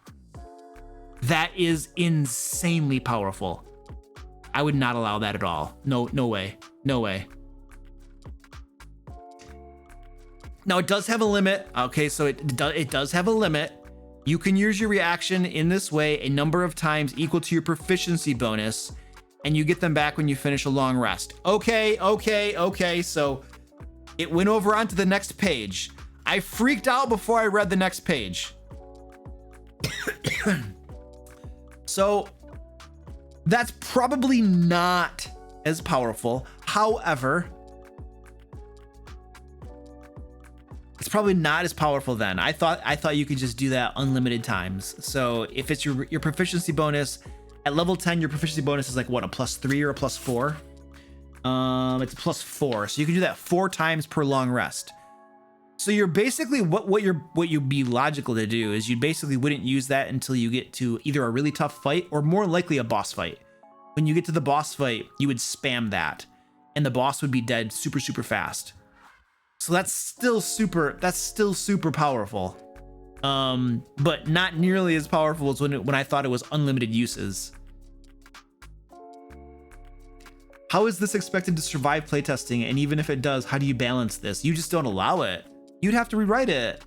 That is insanely powerful. I would not allow that at all. No way. No way. Now it does have a limit. Okay, so it does have a limit. You can use your reaction in this way a number of times equal to your proficiency bonus, and you get them back when you finish a long rest. Okay. So it went over onto the next page. I freaked out before I read the next page. So that's probably not as powerful. However, it's probably not as powerful then. I thought you could just do that unlimited times. So if it's your proficiency bonus at level 10, your proficiency bonus is like what, a +3 or a +4? It's a +4. So you can do that 4 times per long rest. So you're basically what you'd be logical to do is you basically wouldn't use that until you get to either a really tough fight or more likely a boss fight. When you get to the boss fight, you would spam that, and the boss would be dead super fast. So that's still super powerful. but not nearly as powerful as when I thought it was unlimited uses. How is this expected to survive playtesting? And even if it does, how do you balance this? You just don't allow it. You'd have to rewrite it.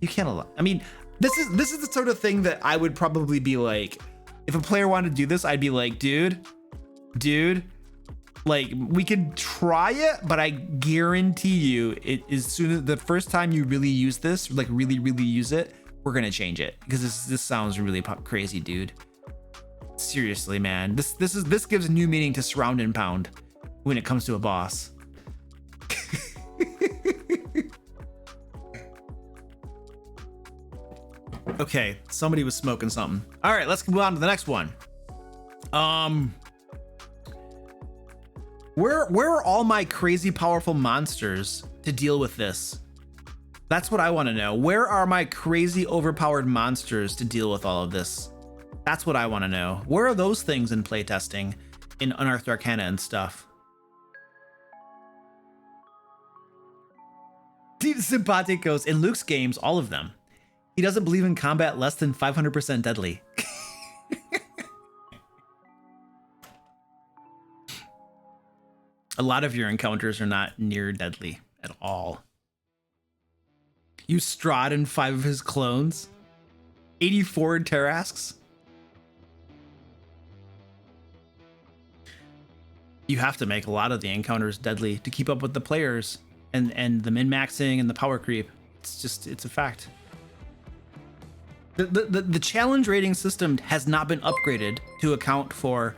You can't allow. I mean, this is the sort of thing that I would probably be like, if a player wanted to do this, I'd be like, dude, like we could try it, but I guarantee you, it as soon as the first time you really use this, like really use it, we're gonna change it because this sounds really crazy, dude. Seriously, man, this gives new meaning to surround and pound when it comes to a boss. Okay, somebody was smoking something. All right, let's move on to the next one. Where are all my crazy powerful monsters to deal with this? That's what I want to know. Where are my crazy overpowered monsters to deal with all of this? That's what I want to know. Where are those things in playtesting, in Unearthed Arcana and stuff? Deep Simpaticos, in Luke's games, all of them. He doesn't believe in combat less than 500% deadly. A lot of your encounters are not near deadly at all. You Strahd in 5 of his clones. 84 Terrasks. You have to make a lot of the encounters deadly to keep up with the players and the min-maxing and the power creep. It's a fact. The challenge rating system has not been upgraded to account for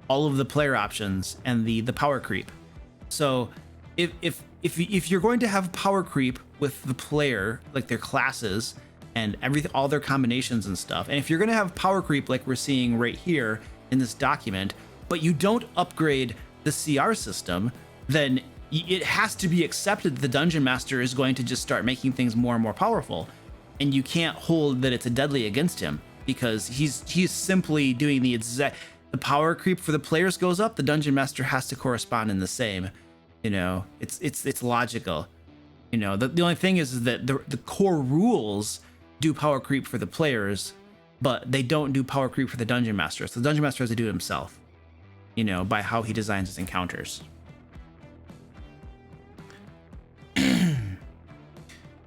all of the player options and the power creep. So if you're going to have power creep with the player, like their classes and all their combinations and stuff, and if you're going to have power creep like we're seeing right here in this document, but you don't upgrade the CR system, then it has to be accepted that the dungeon master is going to just start making things more and more powerful, and you can't hold that it's a deadly against him because he's simply doing the power creep for the players goes up, the dungeon master has to correspond in the same. You know, it's logical. You know, the only thing is that the core rules do power creep for the players, but they don't do power creep for the dungeon master. So the dungeon master has to do it himself, you know, by how he designs his encounters.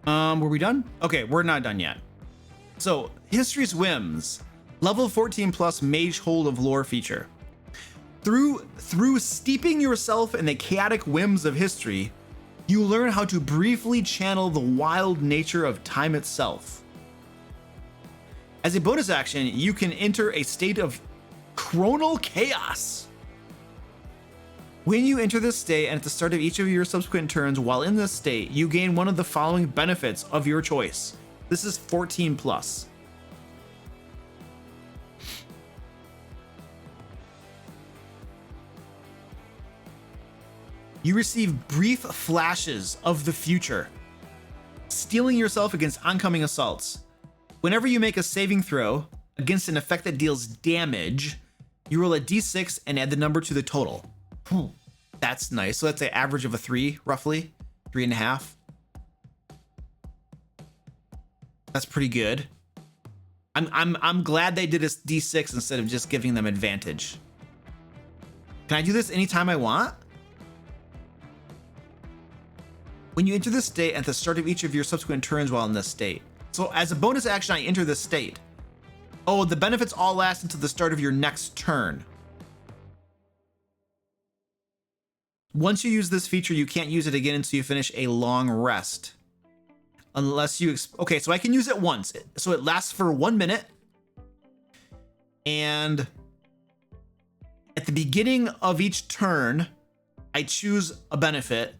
Were we done? Okay, we're not done yet. So, History's Whims, level 14 plus Mage Hold of Lore feature. Through steeping yourself in the chaotic whims of history, you learn how to briefly channel the wild nature of time itself. As a bonus action, you can enter a state of chronal chaos. When you enter this state and at the start of each of your subsequent turns while in this state, you gain one of the following benefits of your choice. This is 14 plus. You receive brief flashes of the future, steeling yourself against oncoming assaults. Whenever you make a saving throw against an effect that deals damage, you roll a d6 and add the number to the total. That's nice. So that's an average of a 3, roughly 3.5. That's pretty good. I'm glad they did a d6 instead of just giving them advantage. Can I do this anytime I want? When you enter this state at the start of each of your subsequent turns while in this state. So as a bonus action, I enter this state. Oh, the benefits all last until the start of your next turn. Once you use this feature, you can't use it again until you finish a long rest. Unless you... Okay, so I can use it once. So it lasts for 1 minute. And at the beginning of each turn, I choose a benefit.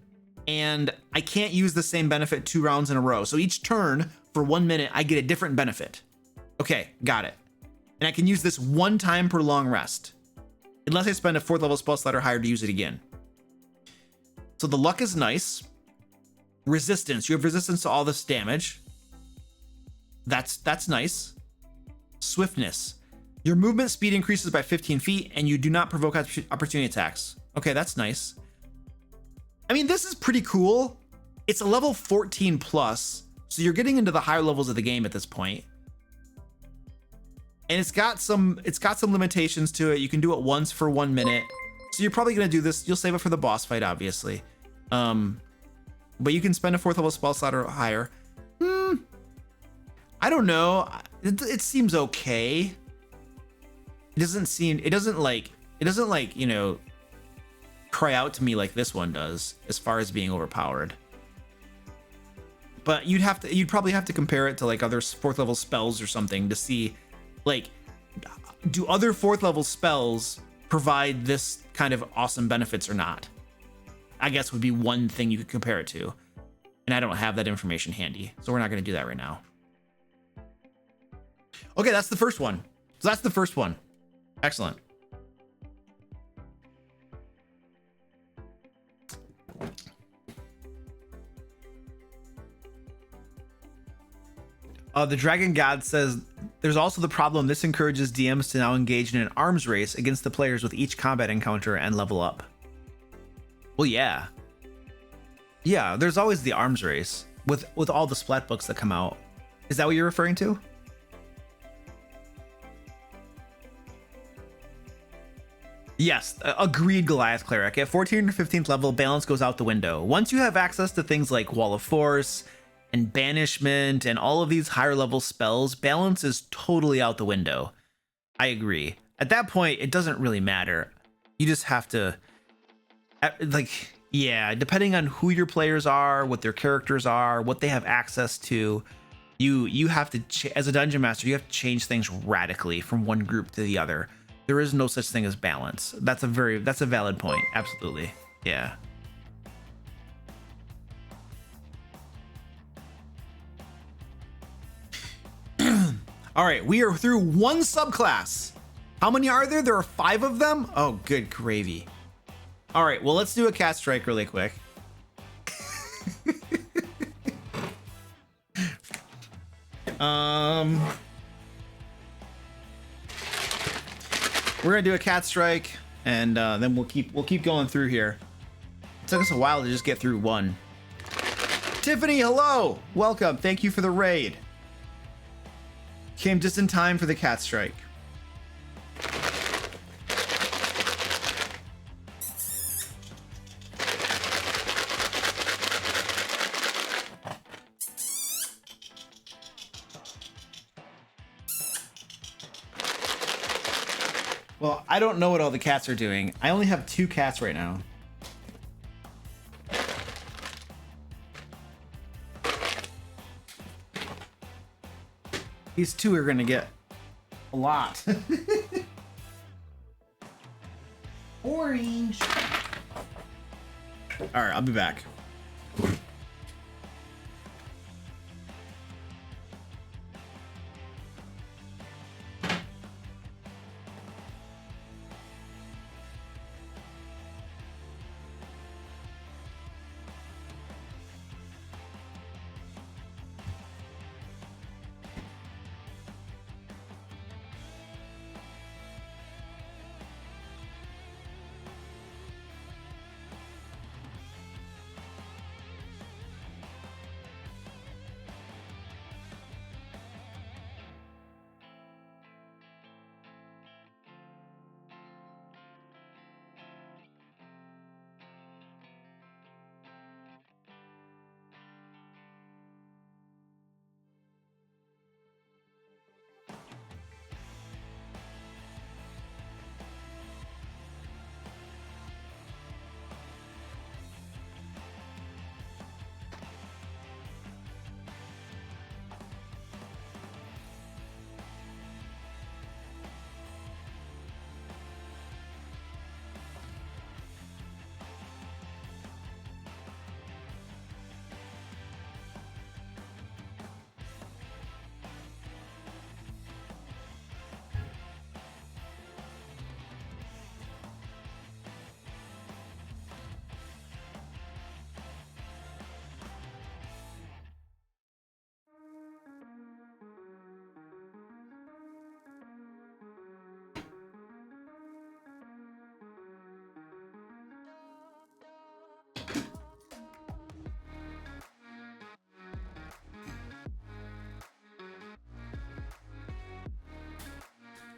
And I can't use the same benefit 2 rounds in a row. So each turn, for 1 minute, I get a different benefit. Okay, got it. And I can use this 1 time per long rest. Unless I spend a 4th level spell slot or higher to use it again. So the luck is nice. Resistance. You have resistance to all this damage. That's nice. Swiftness. Your movement speed increases by 15 feet and you do not provoke opportunity attacks. Okay, that's nice. I mean, this is pretty cool. It's a level 14 plus So you're getting into the higher levels of the game at this point. And it's got some limitations to it. You can do it once for 1 minute. So you're probably gonna do this. You'll save it for the boss fight, obviously. But you can spend a 4th level spell slot or higher. I don't know. It seems okay. It doesn't like, you know, cry out to me like this one does as far as being overpowered. But you'd probably have to compare it to like other 4th level spells or something to see, like, do other 4th level spells provide this kind of awesome benefits or not? I guess would be one thing you could compare it to. And I don't have that information handy, so we're not going to do that right now. Okay, that's the first one. So that's the first one. Excellent. The Dragon God says, there's also the problem this encourages DMs to now engage in an arms race against the players with each combat encounter and level up. Well, yeah. Yeah, there's always the arms race with all the splat books that come out. Is that what you're referring to? Yes, agreed, Goliath Cleric. At 14th or 15th level, balance goes out the window. Once you have access to things like Wall of Force and Banishment and all of these higher level spells, balance is totally out the window. I agree. At that point, it doesn't really matter. You just have to, like, yeah, depending on who your players are, what their characters are, what they have access to, you have to, as a dungeon master, you have to change things radically from one group to the other. There is no such thing as balance. That's a valid point. Absolutely. Yeah. All right, we are through one subclass. How many are there? There are 5 of them? Oh, good gravy. All right, well, let's do a cat strike really quick. We're gonna do a cat strike, and then we'll keep going through here. It took us a while to just get through one. Tiffany, hello, welcome. Thank you for the raid. Came just in time for the cat strike. Well, I don't know what all the cats are doing. I only have 2 cats right now. These 2 are gonna get a lot. Orange. All right, I'll be back.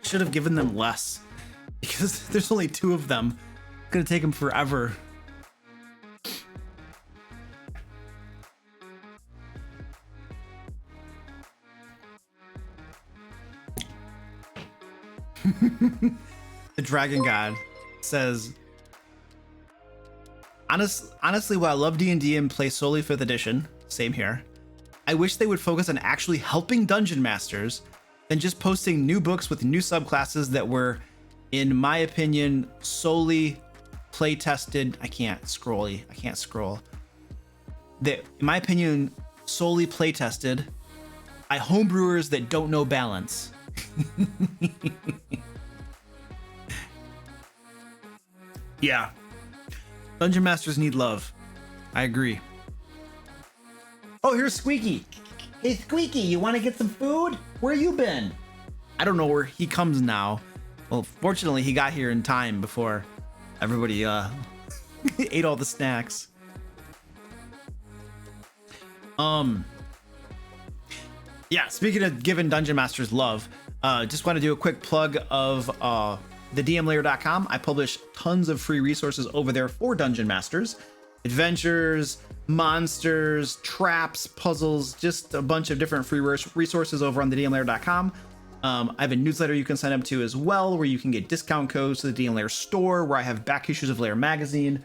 should have given them less because there's only 2 of them. It's gonna take them forever. The Dragon God says, honestly, while I love D&D and play solely 5th edition, same here, I wish they would focus on actually helping dungeon masters than just posting new books with new subclasses that were, in my opinion, solely play tested. I can't scroll. That, in my opinion, solely play tested by homebrewers that don't know balance. Yeah. Dungeon masters need love. I agree. Oh, here's Squeaky. Hey, Squeaky, you want to get some food? Where you been? I don't know where he comes now. Well, fortunately, he got here in time before everybody ate all the snacks. Yeah, speaking of giving dungeon masters love, just want to do a quick plug of thedmlayer.com. I publish tons of free resources over there for dungeon masters, adventures, monsters, traps, puzzles, just a bunch of different free resources over on thedmlayer.com. I have a newsletter you can sign up to as well, where you can get discount codes to the DM Layer store, where I have back issues of Layer magazine.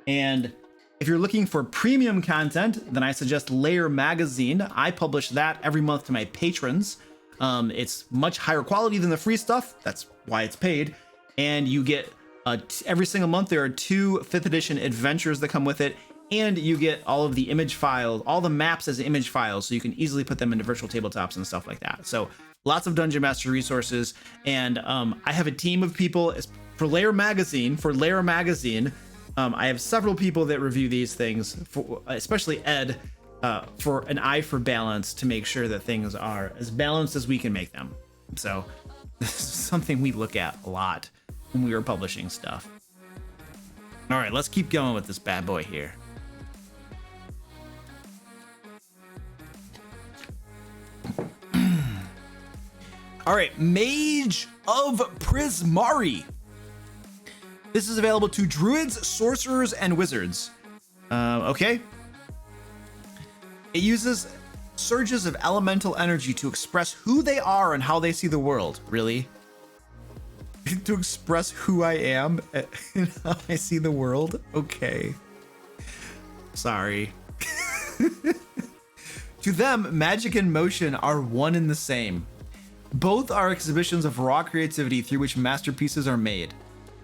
And if you're looking for premium content, then I suggest Layer magazine. I publish that every month to my patrons. It's much higher quality than the free stuff. That's why it's paid. And you get every single month, there are 2 5th edition adventures that come with it. And you get all of the image files, all the maps as image files, so you can easily put them into virtual tabletops and stuff like that. So lots of Dungeon Master resources. And I have a team of people for Layer magazine. I have several people that review these things, especially Ed, for an eye for balance, to make sure that things are as balanced as we can make them. So this is something we look at a lot when we were publishing stuff. All right, let's keep going with this bad boy here. All right, Mage of Prismari. This is available to druids, sorcerers, and wizards. Okay. It uses surges of elemental energy to express who they are and how they see the world. Really? To express who I am and how I see the world? Okay. Sorry. To them, magic and motion are one and the same. Both are exhibitions of raw creativity through which masterpieces are made.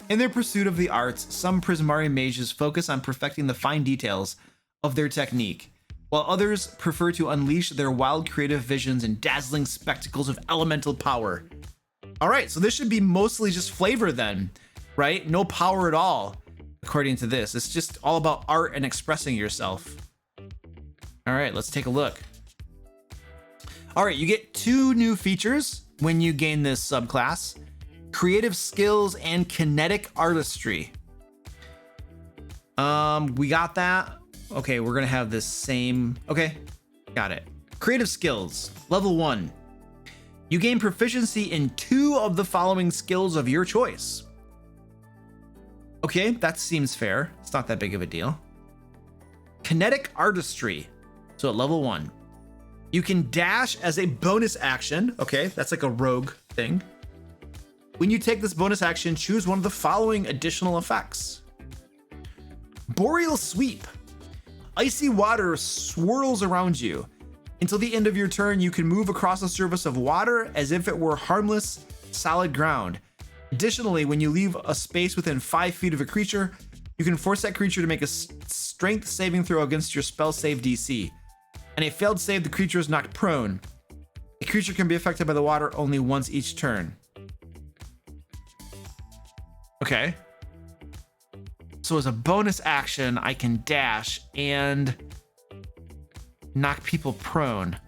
In their pursuit of the arts, some Prismari mages focus on perfecting the fine details of their technique, while others prefer to unleash their wild creative visions and dazzling spectacles of elemental power. All right, so this should be mostly just flavor then, right? No power at all, according to this. It's just all about art and expressing yourself. All right, let's take a look. All right, you get 2 new features when you gain this subclass: creative skills and kinetic artistry. We got that. Okay, we're gonna have this same. Okay, got it. Creative skills, level 1. You gain proficiency in 2 of the following skills of your choice. Okay, that seems fair. It's not that big of a deal. Kinetic artistry. So at level 1, you can dash as a bonus action. Okay, that's like a rogue thing. When you take this bonus action, choose one of the following additional effects. Boreal Sweep. Icy water swirls around you. Until the end of your turn, you can move across the surface of water as if it were harmless, solid ground. Additionally, when you leave a space within 5 feet of a creature, you can force that creature to make a strength saving throw against your spell save DC. On a failed save, the creature is knocked prone. A creature can be affected by the water only once each turn. Okay. So as a bonus action, I can dash and knock people prone.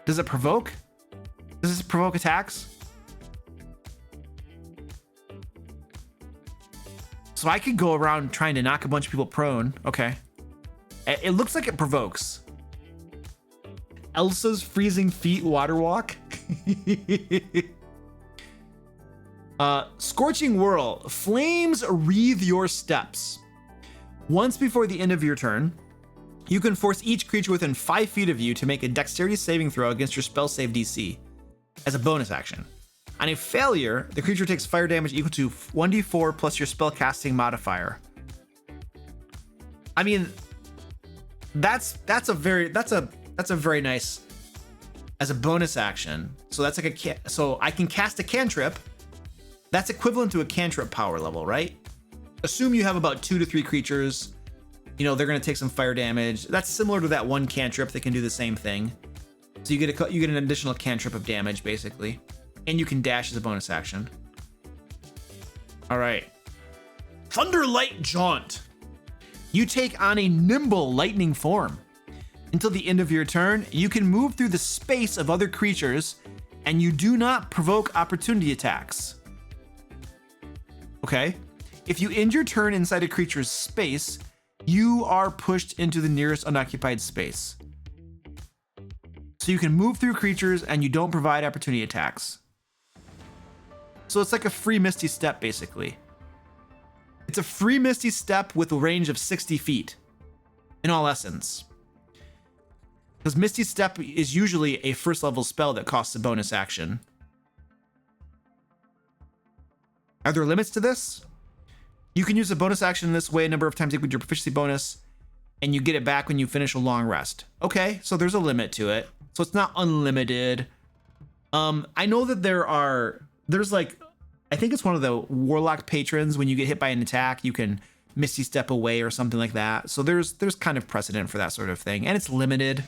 Does it provoke? Does this provoke attacks? So I could go around trying to knock a bunch of people prone. Okay. It looks like it provokes. Elsa's freezing feet water walk. Scorching Whirl. Flames wreathe your steps. Once before the end of your turn, you can force each creature within 5 feet of you to make a dexterity saving throw against your spell save DC as a bonus action. On a failure, the creature takes fire damage equal to 1d4 plus your spellcasting modifier. I mean, that's a very nice as a bonus action. So that's like so I can cast a cantrip. That's equivalent to a cantrip power level, right? Assume you have about 2 to 3 creatures. You know, they're going to take some fire damage. That's similar to that one cantrip that can do the same thing. So you get an additional cantrip of damage, basically. And you can dash as a bonus action. All right. Thunderlight Jaunt. You take on a nimble lightning form. Until the end of your turn, you can move through the space of other creatures, and you do not provoke opportunity attacks. Okay? If you end your turn inside a creature's space, you are pushed into the nearest unoccupied space. So you can move through creatures and you don't provide opportunity attacks. So it's like a free Misty Step, basically. It's a free Misty Step with a range of 60 feet, in all essence. Because Misty Step is usually a first level spell that costs a bonus action. Are there limits to this? You can use a bonus action in this way a number of times equal to your proficiency bonus, and you get it back when you finish a long rest. Okay, so there's a limit to it. So it's not unlimited. I know that there's like, I think it's one of the Warlock patrons, when you get hit by an attack, you can Misty Step away or something like that. So there's kind of precedent for that sort of thing, and it's limited.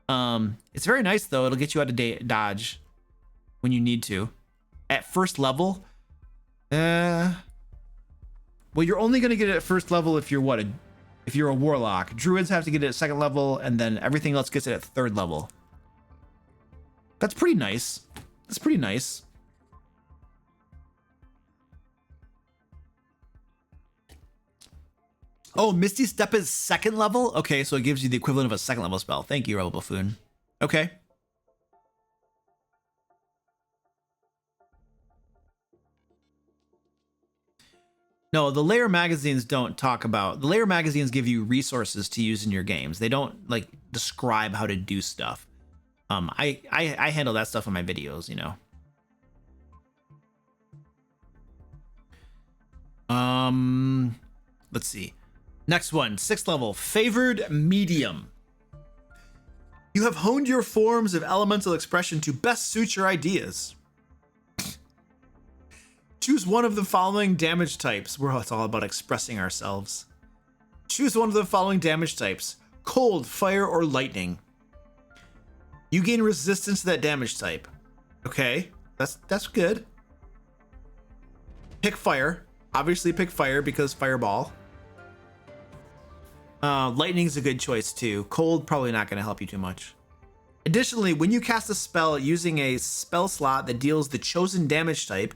It's very nice though. It'll get you out of dodge when you need to. At first level, well, you're only gonna get it at first level if you're if you're a Warlock. Druids have to get it at second level, and then everything else gets it at third level. That's pretty nice. That's pretty nice. Oh, Misty Step is second level? Okay, so it gives you the equivalent of a second level spell. Thank you, Rebel Buffoon. Okay. No, the layer magazines don't talk about... The layer magazines give you resources to use in your games. They don't, like, describe how to do stuff. I handle that stuff in my videos, you know. Let's see. Next one, 6th level, Favored Medium. You have honed your forms of elemental expression to best suit your ideas. Choose one of the following damage types. It's all about expressing ourselves. Choose one of the following damage types: cold, fire, or lightning. You gain resistance to that damage type. Okay, that's good. Pick fire. Obviously pick fire because fireball. Lightning is a good choice too. Cold, probably not going to help you too much. Additionally, when you cast a spell using a spell slot that deals the chosen damage type,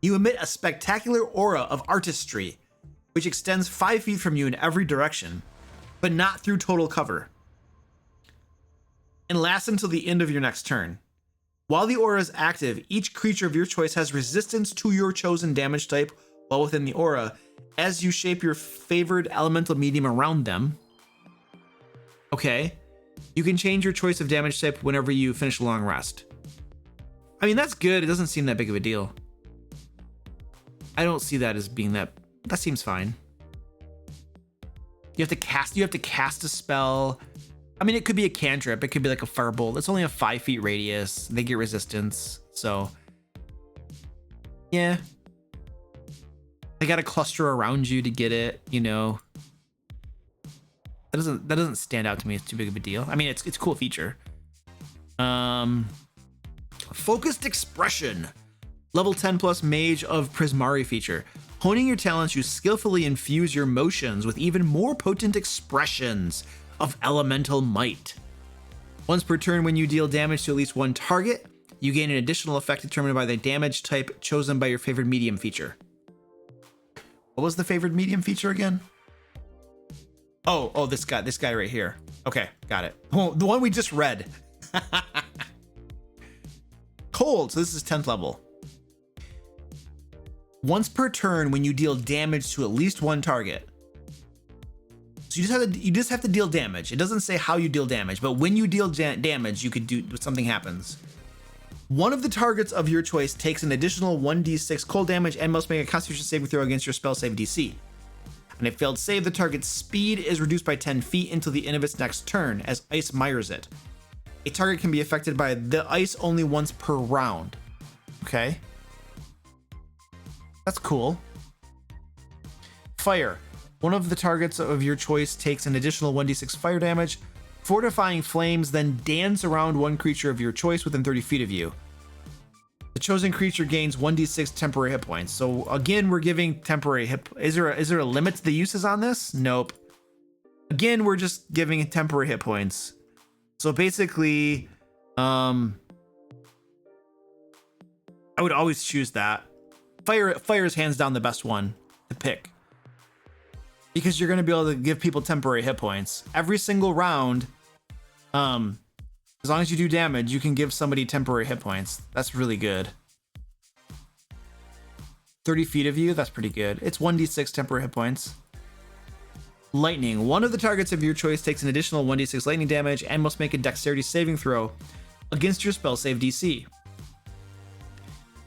you emit a spectacular aura of artistry, which extends 5 feet from you in every direction, but not through total cover, and lasts until the end of your next turn. While the aura is active, each creature of your choice has resistance to your chosen damage type while within the aura, as you shape your favored elemental medium around them. Okay. You can change your choice of damage type whenever you finish a long rest. I mean, that's good. It doesn't seem that big of a deal. I don't see that as being that seems fine. You have to cast a spell. I mean, it could be a cantrip. It could be like a firebolt. It's only a 5 feet radius. They get resistance. So yeah. They got to cluster around you to get it, you know. That doesn't stand out to me as too big of a deal. I mean, it's a cool feature. Focused Expression. Level 10 plus Mage of Prismari feature. Honing your talents, you skillfully infuse your motions with even more potent expressions of elemental might. Once per turn, when you deal damage to at least one target, you gain an additional effect determined by the damage type chosen by your favored medium feature. What was the favored medium feature again? Oh, this guy right here. Okay, got it. Oh, the one we just read. Cold, so this is 10th level. once per turn when you deal damage to at least one target. So you just have to deal damage. It doesn't say how you deal damage, but when you deal damage, you could do something happens. One of the targets of your choice takes an additional 1d6 cold damage and must make a Constitution saving throw against your spell save DC. On a failed save, the target's speed is reduced by 10 feet until the end of its next turn, as ice mires it. A target can be affected by the ice only once per round. Okay. That's cool. Fire. One of the targets of your choice takes an additional 1d6 fire damage. Fortifying flames then dance around one creature of your choice within 30 feet of you. The chosen creature gains 1d6 temporary hit points. So again, we're giving temporary hit. Is there a limit to the uses on this? Nope. Again, we're just giving temporary hit points. So basically, I would always choose that. Fire is hands down the best one to pick, because you're going to be able to give people temporary hit points every single round. As long as you do damage, you can give somebody temporary hit points. That's really good. 30 feet of you, that's pretty good. It's 1d6 temporary hit points. Lightning. One of the targets of your choice takes an additional 1d6 lightning damage and must make a dexterity saving throw against your spell save DC.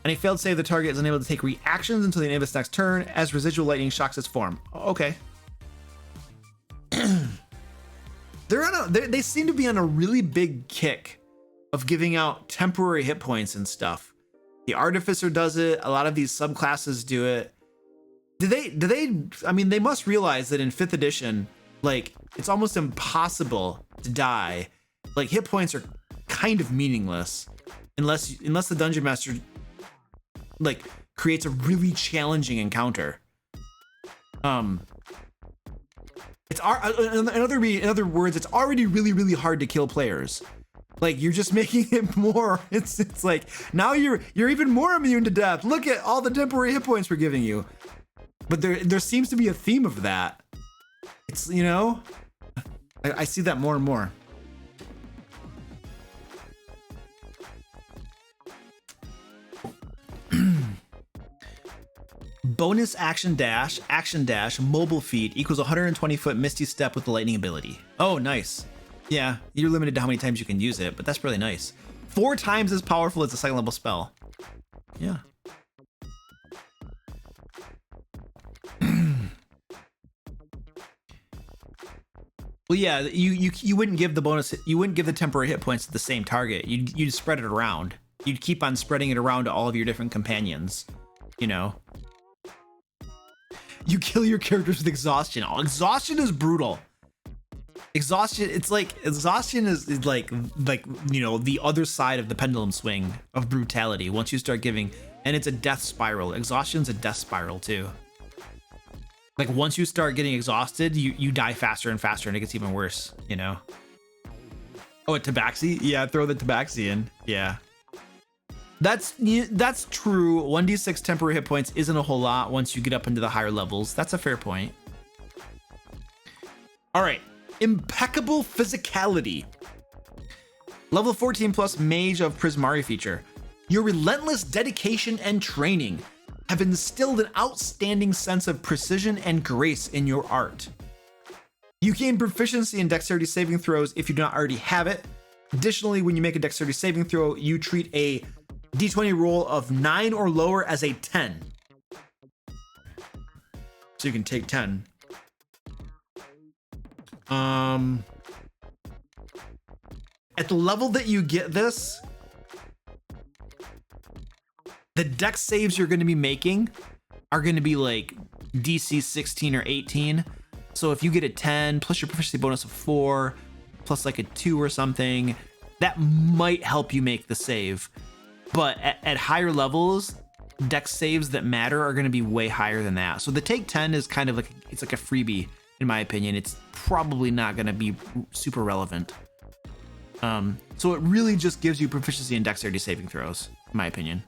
On a failed save, the target is unable to take reactions until the end of its next turn as residual lightning shocks its form. Okay. They seem to be on a really big kick of giving out temporary hit points and stuff. The Artificer does it. A lot of these subclasses do it. I mean, they must realize that in 5th edition, like, it's almost impossible to die. Like, hit points are kind of meaningless unless the Dungeon Master, like, creates a really challenging encounter. It's in other words, it's already really, really hard to kill players. Like, you're just making it more. It's like now you're even more immune to death. Look at all the temporary hit points we're giving you. But there seems to be a theme of that. It's, you know, I see that more and more. Bonus action dash, mobile feat equals 120 foot Misty Step with the lightning ability. Oh, nice. Yeah, you're limited to how many times you can use it, but that's really nice. 4 times as powerful as a 2nd level spell. Yeah. Well, yeah, you wouldn't give the bonus, you wouldn't give the temporary hit points to the same target. You'd spread it around. You'd keep on spreading it around to all of your different companions, you know. You kill your characters with exhaustion. Oh, exhaustion is brutal. Exhaustion, it's like, exhaustion is like, you know, the other side of the pendulum swing of brutality once you start giving, and it's a death spiral. Exhaustion's a death spiral too. Like, once you start getting exhausted, you die faster and faster, and it gets even worse, you know? Oh, a tabaxi? Yeah, throw the tabaxi in. Yeah. That's true. 1d6 temporary hit points isn't a whole lot once you get up into the higher levels. That's a fair point. All right. Impeccable physicality. Level 14 plus Mage of Prismari feature. Your relentless dedication and training have instilled an outstanding sense of precision and grace in your art. You gain proficiency in dexterity saving throws if you do not already have it. Additionally, when you make a dexterity saving throw, you treat a d20 roll of 9 or lower as a 10. So you can take 10. At the level that you get this, the dex saves you're going to be making are going to be like DC 16 or 18. So if you get a 10 plus your proficiency bonus of 4 plus like a 2 or something, that might help you make the save. But at higher levels, dex saves that matter are going to be way higher than that. So the take 10 is kind of like, it's like a freebie in my opinion. It's probably not going to be super relevant. So it really just gives you proficiency in dexterity saving throws, in my opinion.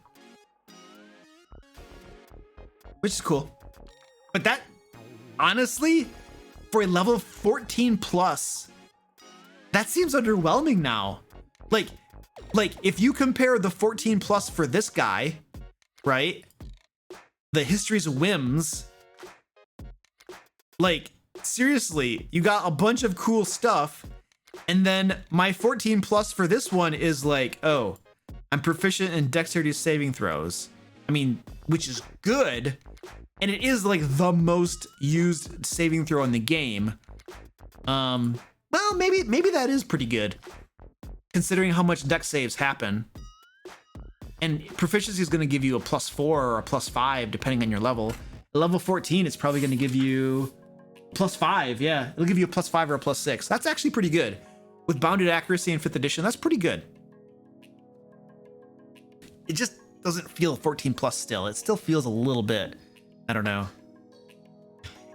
Which is cool. But that, honestly, for a level 14 plus, that seems underwhelming now. Like if you compare the 14 plus for this guy, right? the History's Whims. Like, seriously, you got a bunch of cool stuff. And then my 14 plus for this one is like, oh, I'm proficient in dexterity saving throws. I mean, which is good. And it is like the most used saving throw in the game. Well, maybe that is pretty good, considering how much dex saves happen. And proficiency is going to give you a +4 or a +5, depending on your level. Level 14, it's probably going to give you +5. Yeah, it'll give you a +5 or a +6. That's actually pretty good. With bounded accuracy in 5th edition, that's pretty good. It just doesn't feel 14 plus still. It still feels a little bit, I don't know.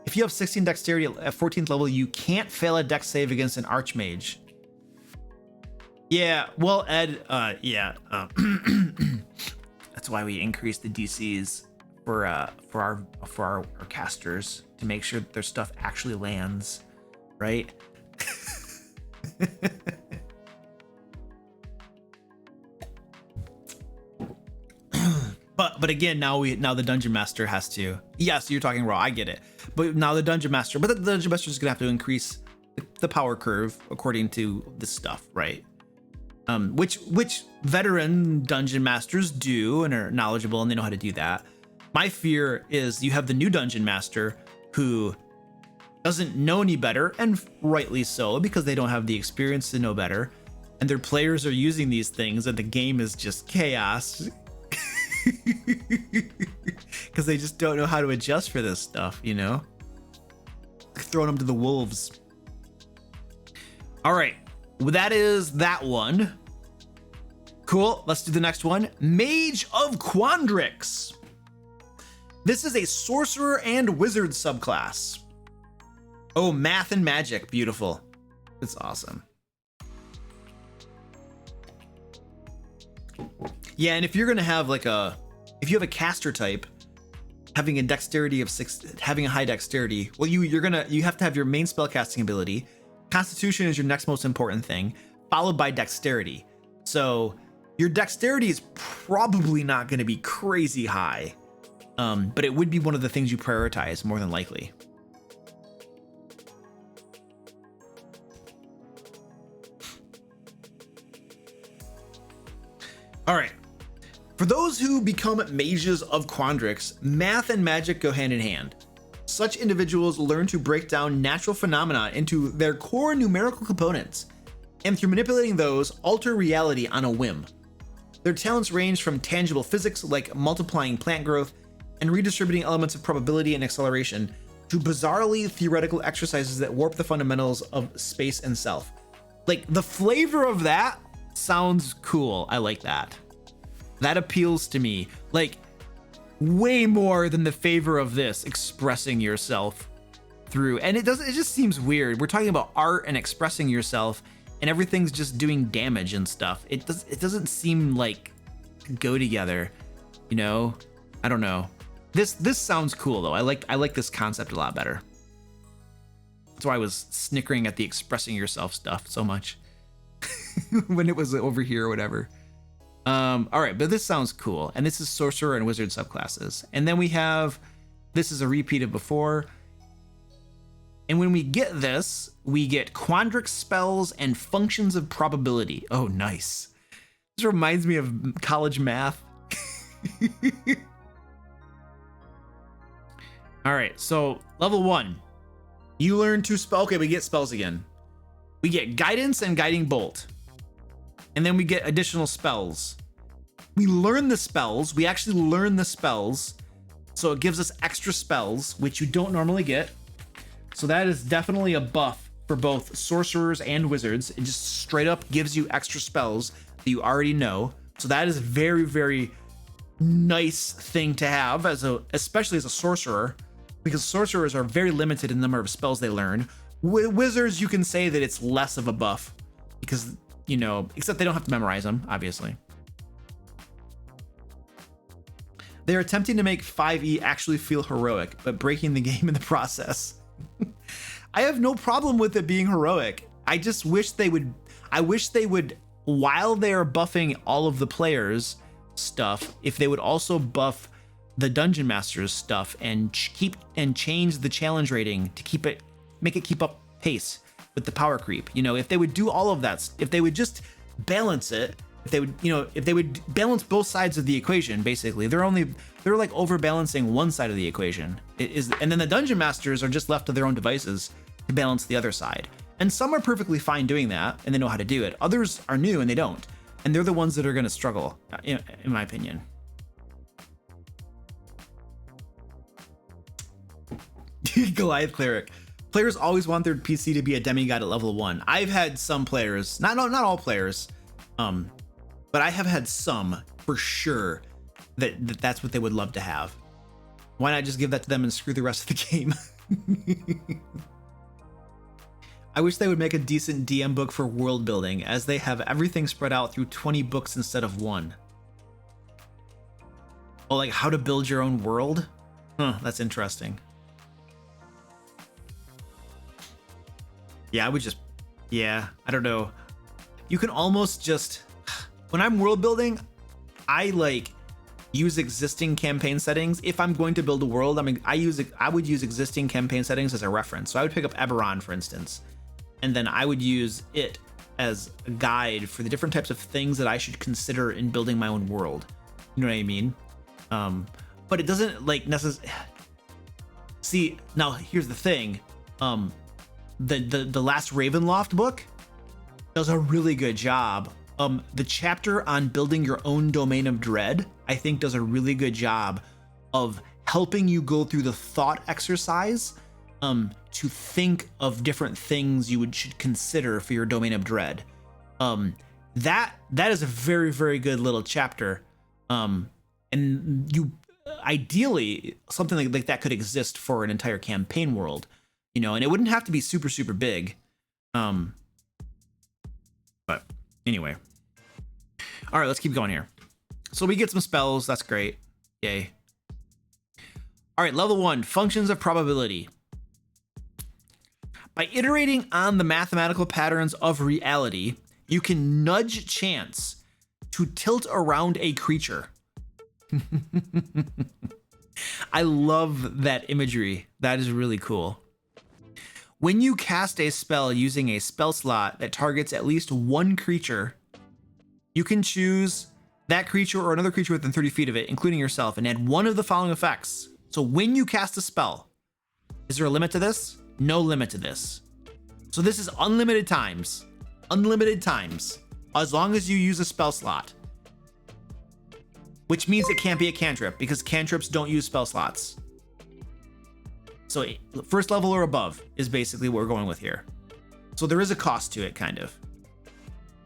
If you have 16 dexterity at 14th level, you can't fail a dex save against an archmage. Yeah, well, Ed, that's why we increased the DCs for our casters, to make sure that their stuff actually lands, right? But again, now the dungeon master has to. Yes, you're talking raw. I get it. But now the dungeon master. But the dungeon master is gonna have to increase the power curve according to this stuff, right? Which veteran dungeon masters do and are knowledgeable and they know how to do that. My fear is you have the new dungeon master who doesn't know any better, and rightly so, because they don't have the experience to know better, and their players are using these things and the game is just chaos. Because they just don't know how to adjust for this stuff, you know? Throwing them to the wolves. All right, well, that is that one. Cool, let's do the next one. Mage of 𝐑𝐄𝐒𝐿. This is a sorcerer and wizard subclass. Oh, math and magic, beautiful. It's awesome. Yeah, and if you're gonna have like if you have a caster type, having a dexterity of 6, having a high dexterity, well, you have to have your main spell casting ability. Constitution is your next most important thing, followed by dexterity. So your dexterity is probably not going to be crazy high, but it would be one of the things you prioritize more than likely. All right. For those who become mages of 𝐑𝐄𝐿, math and magic go hand in hand. Such individuals learn to break down natural phenomena into their core numerical components, and through manipulating those, alter reality on a whim. Their talents range from tangible physics like multiplying plant growth and redistributing elements of probability and acceleration, to bizarrely theoretical exercises that warp the fundamentals of space and self. Like, the flavor of that sounds cool. I like that. That appeals to me, like, way more than the favor of this, expressing yourself through. And it just seems weird. We're talking about art and expressing yourself, and everything's just doing damage and stuff. It doesn't seem like go together, you know? I don't know. This sounds cool though. I like this concept a lot better. That's why I was snickering at the expressing yourself stuff so much when it was over here or whatever. All right, but this sounds cool. And this is sorcerer and wizard subclasses. And then we have, this is a repeat of before. And when we get this, we get 𝐷𝐿 spells and functions of probability. Oh, nice. This reminds me of college math. All right, so level 1, you learn to spell. Okay, we get spells again. We get guidance and guiding bolt. And then we get additional spells. We learn the spells. We actually learn the spells. So it gives us extra spells, which you don't normally get. So that is definitely a buff for both sorcerers and wizards. It just straight up gives you extra spells that you already know. So that is a very, very nice thing to have, especially as a sorcerer, because sorcerers are very limited in the number of spells they learn. Wizards, you can say that it's less of a buff because, you know, except they don't have to memorize them, obviously. They're attempting to make 5e actually feel heroic, but breaking the game in the process. I have no problem with it being heroic. I just wish they would, while they are buffing all of the players' stuff, if they would also buff the dungeon master's stuff and change the challenge rating to make it keep up pace with the power creep. You know, if they would do all of that, if they would just balance it, if they would balance both sides of the equation, basically, they're like overbalancing one side of the equation. And then the dungeon masters are just left to their own devices to balance the other side. And some are perfectly fine doing that and they know how to do it. Others are new and they don't. And they're the ones that are going to struggle, in my opinion. Goliath Cleric. Players always want their PC to be a demigod at level 1. I've had some players, not all players, but I have had some for sure that's what they would love to have. Why not just give that to them and screw the rest of the game? I wish they would make a decent DM book for world building, as they have everything spread out through 20 books instead of 1. Oh, like how to build your own world? Huh, that's interesting. Yeah, I don't know. You can almost just, when I'm world building, I like use existing campaign settings. If I'm going to build a world, I would use existing campaign settings as a reference. So I would pick up Eberron, for instance, and then I would use it as a guide for the different types of things that I should consider in building my own world. You know what I mean? But it doesn't like necessarily. See, now here's the thing. The last Ravenloft book does a really good job. The chapter on building your own domain of dread, I think, does a really good job of helping you go through the thought exercise to think of different things you should consider for your domain of dread. That is a very, very good little chapter. And you ideally something like that could exist for an entire campaign world, you know, and it wouldn't have to be super, super big. But anyway. All right, let's keep going here. So we get some spells. That's great. Yay. All right, level 1, functions of probability. By iterating on the mathematical patterns of reality, you can nudge chance to tilt around a creature. I love that imagery. That is really cool. When you cast a spell using a spell slot that targets at least one creature, you can choose that creature or another creature within 30 feet of it, including yourself, and add one of the following effects. So when you cast a spell, is there a limit to this? No limit to this. So this is unlimited times, as long as you use a spell slot, which means it can't be a cantrip because cantrips don't use spell slots. So first level or above is basically what we're going with here. So there is a cost to it, kind of.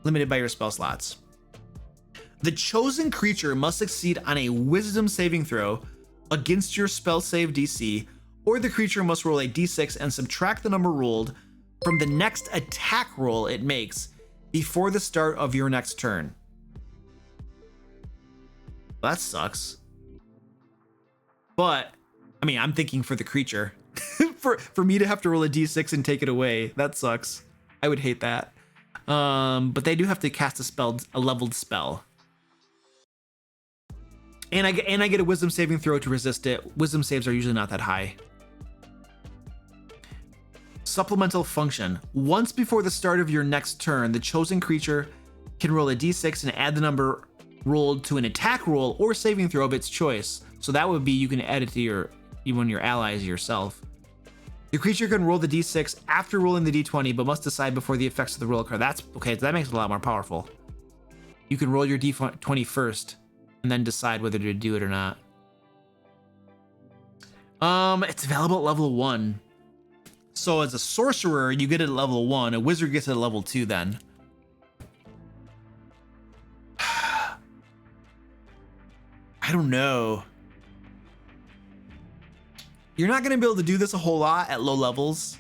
Limited by your spell slots. The chosen creature must succeed on a wisdom saving throw against your spell save DC, or the creature must roll a d6 and subtract the number rolled from the next attack roll it makes before the start of your next turn. That sucks. But, I mean, I'm thinking for the creature. for me to have to roll a d6 and take it away, that sucks. I would hate that. But they do have to cast a leveled spell. And I get a wisdom saving throw to resist it. Wisdom saves are usually not that high. Supplemental function. Once before the start of your next turn, the chosen creature can roll a d6 and add the number rolled to an attack roll or saving throw of its choice. So that would be, you can add it to even your allies yourself. The creature can roll the d6 after rolling the d20, but must decide before the effects of the roll occur. That's okay. That makes it a lot more powerful. You can roll your d20 first and then decide whether to do it or not. It's available at level 1. So as a sorcerer, you get it at level 1. A wizard gets it at level 2 then. I don't know. You're not going to be able to do this a whole lot at low levels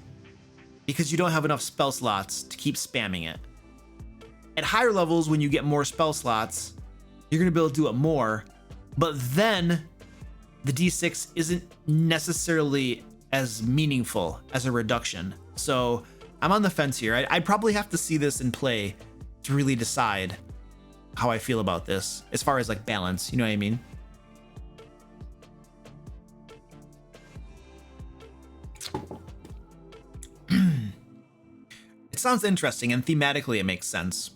because you don't have enough spell slots to keep spamming it. At higher levels, when you get more spell slots, you're going to be able to do it more, but then the d6 isn't necessarily as meaningful as a reduction. So I'm on the fence here. I'd probably have to see this in play to really decide how I feel about this as far as like balance, you know what I mean? sounds interesting, and thematically it makes sense.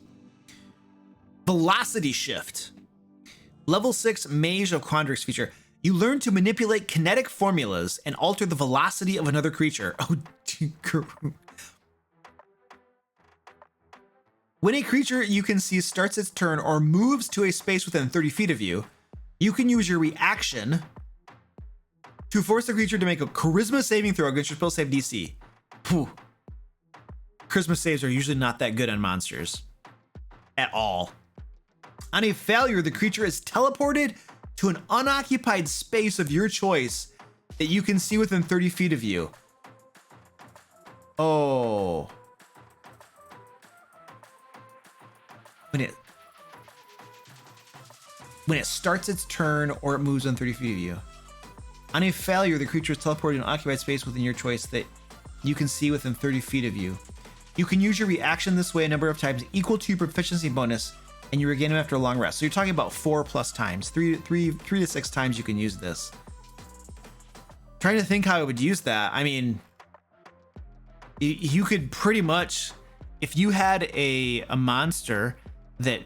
Velocity shift. Level 6 Mages of Strixhaven feature. You learn to manipulate kinetic formulas and alter the velocity of another creature. Oh, when a creature you can see starts its turn or moves to a space within 30 feet of you, you can use your reaction to force the creature to make a charisma saving throw against your spell save DC. Whew. Charisma saves are usually not that good on monsters. At all. On a failure, the creature is teleported to an unoccupied space of your choice that you can see within 30 feet of you. Oh. When it starts its turn or it moves within 30 feet of you. On a failure, the creature is teleported to an occupied space within your choice that you can see within 30 feet of you. You can use your reaction this way a number of times equal to your proficiency bonus, and you regain them after a long rest. So you're talking about 4+ times, three to 6 times you can use this. Trying to think how I would use that. I mean, you could pretty much, if you had a monster that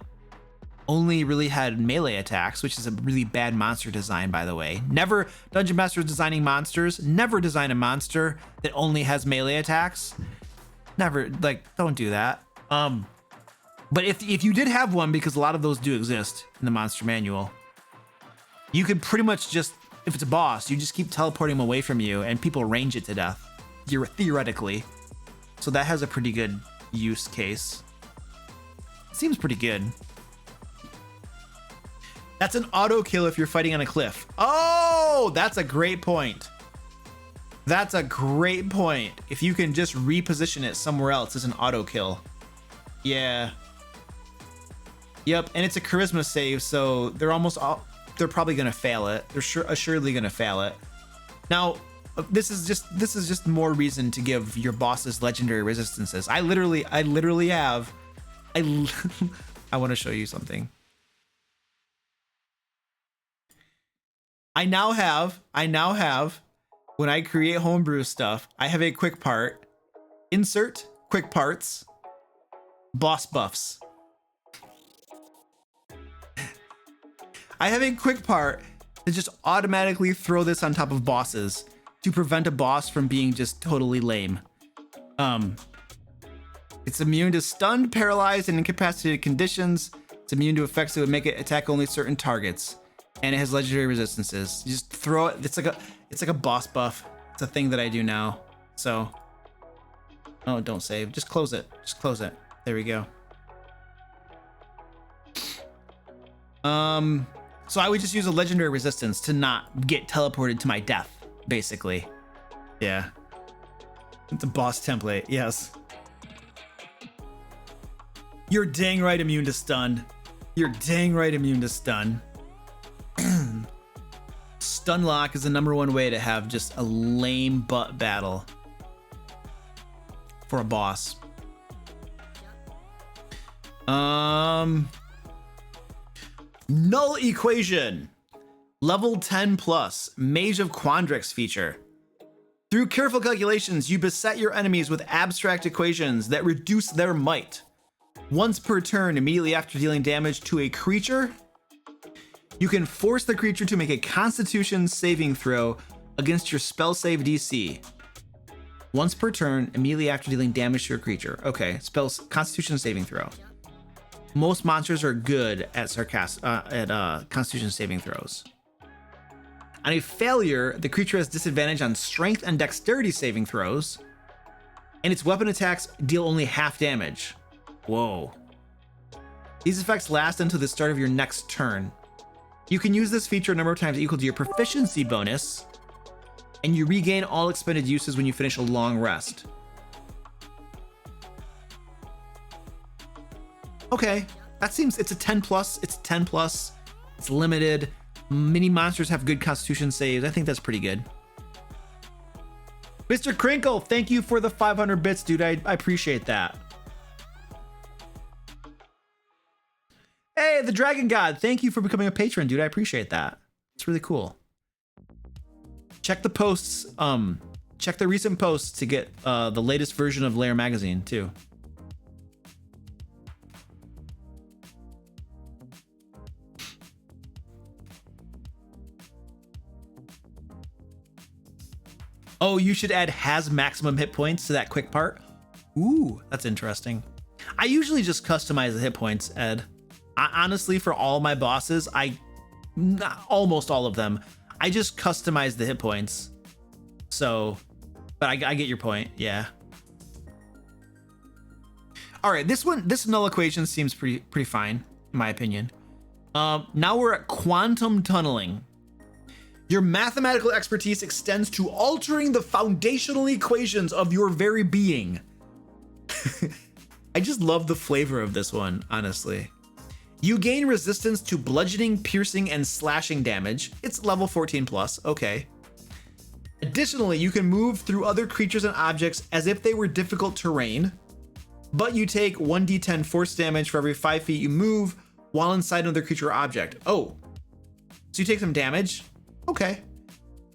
only really had melee attacks, which is a really bad monster design, by the way. Never, Dungeon Masters designing monsters, never design a monster that only has melee attacks. Never, like, don't do that. But if you did have one, because a lot of those do exist in the monster manual, you could pretty much just, if it's a boss, you just keep teleporting them away from you and people range it to death, theoretically. So that has a pretty good use case. It seems pretty good. That's an auto kill if you're fighting on a cliff. Oh, that's a great point. That's a great point. If you can just reposition it somewhere else, it's an auto kill. Yeah. Yep, and it's a charisma save, so they're probably gonna fail it. They're assuredly gonna fail it. Now, this is just more reason to give your bosses legendary resistances. I literally have. I want to show you something. I now have, when I create homebrew stuff, I have a quick part, insert quick parts, boss buffs. I have a quick part to just automatically throw this on top of bosses to prevent a boss from being just totally lame. It's immune to stunned, paralyzed, and incapacitated conditions. It's immune to effects that would make it attack only certain targets. And it has legendary resistances. You just throw it. It's like a boss buff. It's a thing that I do now. So, oh, don't save. Just close it. Just close it. There we go. So I would just use a legendary resistance to not get teleported to my death, basically. Yeah. It's a boss template. Yes. You're dang right immune to stun. You're dang right immune to stun. Stun lock is the #1 way to have just a lame butt battle for a boss. Null equation, level 10+, Mage of Strixhaven feature. Through careful calculations, you beset your enemies with abstract equations that reduce their might. Once per turn, immediately after dealing damage to a creature, you can force the creature to make a Constitution saving throw against your spell save DC. Once per turn, immediately after dealing damage to a creature. Okay, Constitution saving throw. Most monsters are good at Constitution saving throws. On a failure, the creature has disadvantage on Strength and Dexterity saving throws, and its weapon attacks deal only half damage. Whoa. These effects last until the start of your next turn. You can use this feature a number of times equal to your proficiency bonus, and you regain all expended uses when you finish a long rest. Okay, that seems, it's a 10+, it's 10+, it's limited. Mini monsters have good Constitution saves. I think that's pretty good. Mr. Crinkle, thank you for the 500 bits, dude. I appreciate that. Hey, the Dragon God, thank you for becoming a patron, dude. I appreciate that. It's really cool. Check the posts, check the recent posts to get the latest version of Lair magazine too. Oh, you should add has maximum hit points to that quick part. Ooh, that's interesting. I usually just customize the hit points, Ed. Honestly, for all my bosses, almost all of them, I just customize the hit points. So, but I get your point. Yeah. All right, this null equation seems pretty fine, in my opinion. Now we're at quantum tunneling. Your mathematical expertise extends to altering the foundational equations of your very being. I just love the flavor of this one, honestly. You gain resistance to bludgeoning, piercing, and slashing damage. It's level 14 plus, okay. Additionally, you can move through other creatures and objects as if they were difficult terrain, but you take 1d10 force damage for every 5 feet you move while inside another creature or object. Oh, so you take some damage? Okay.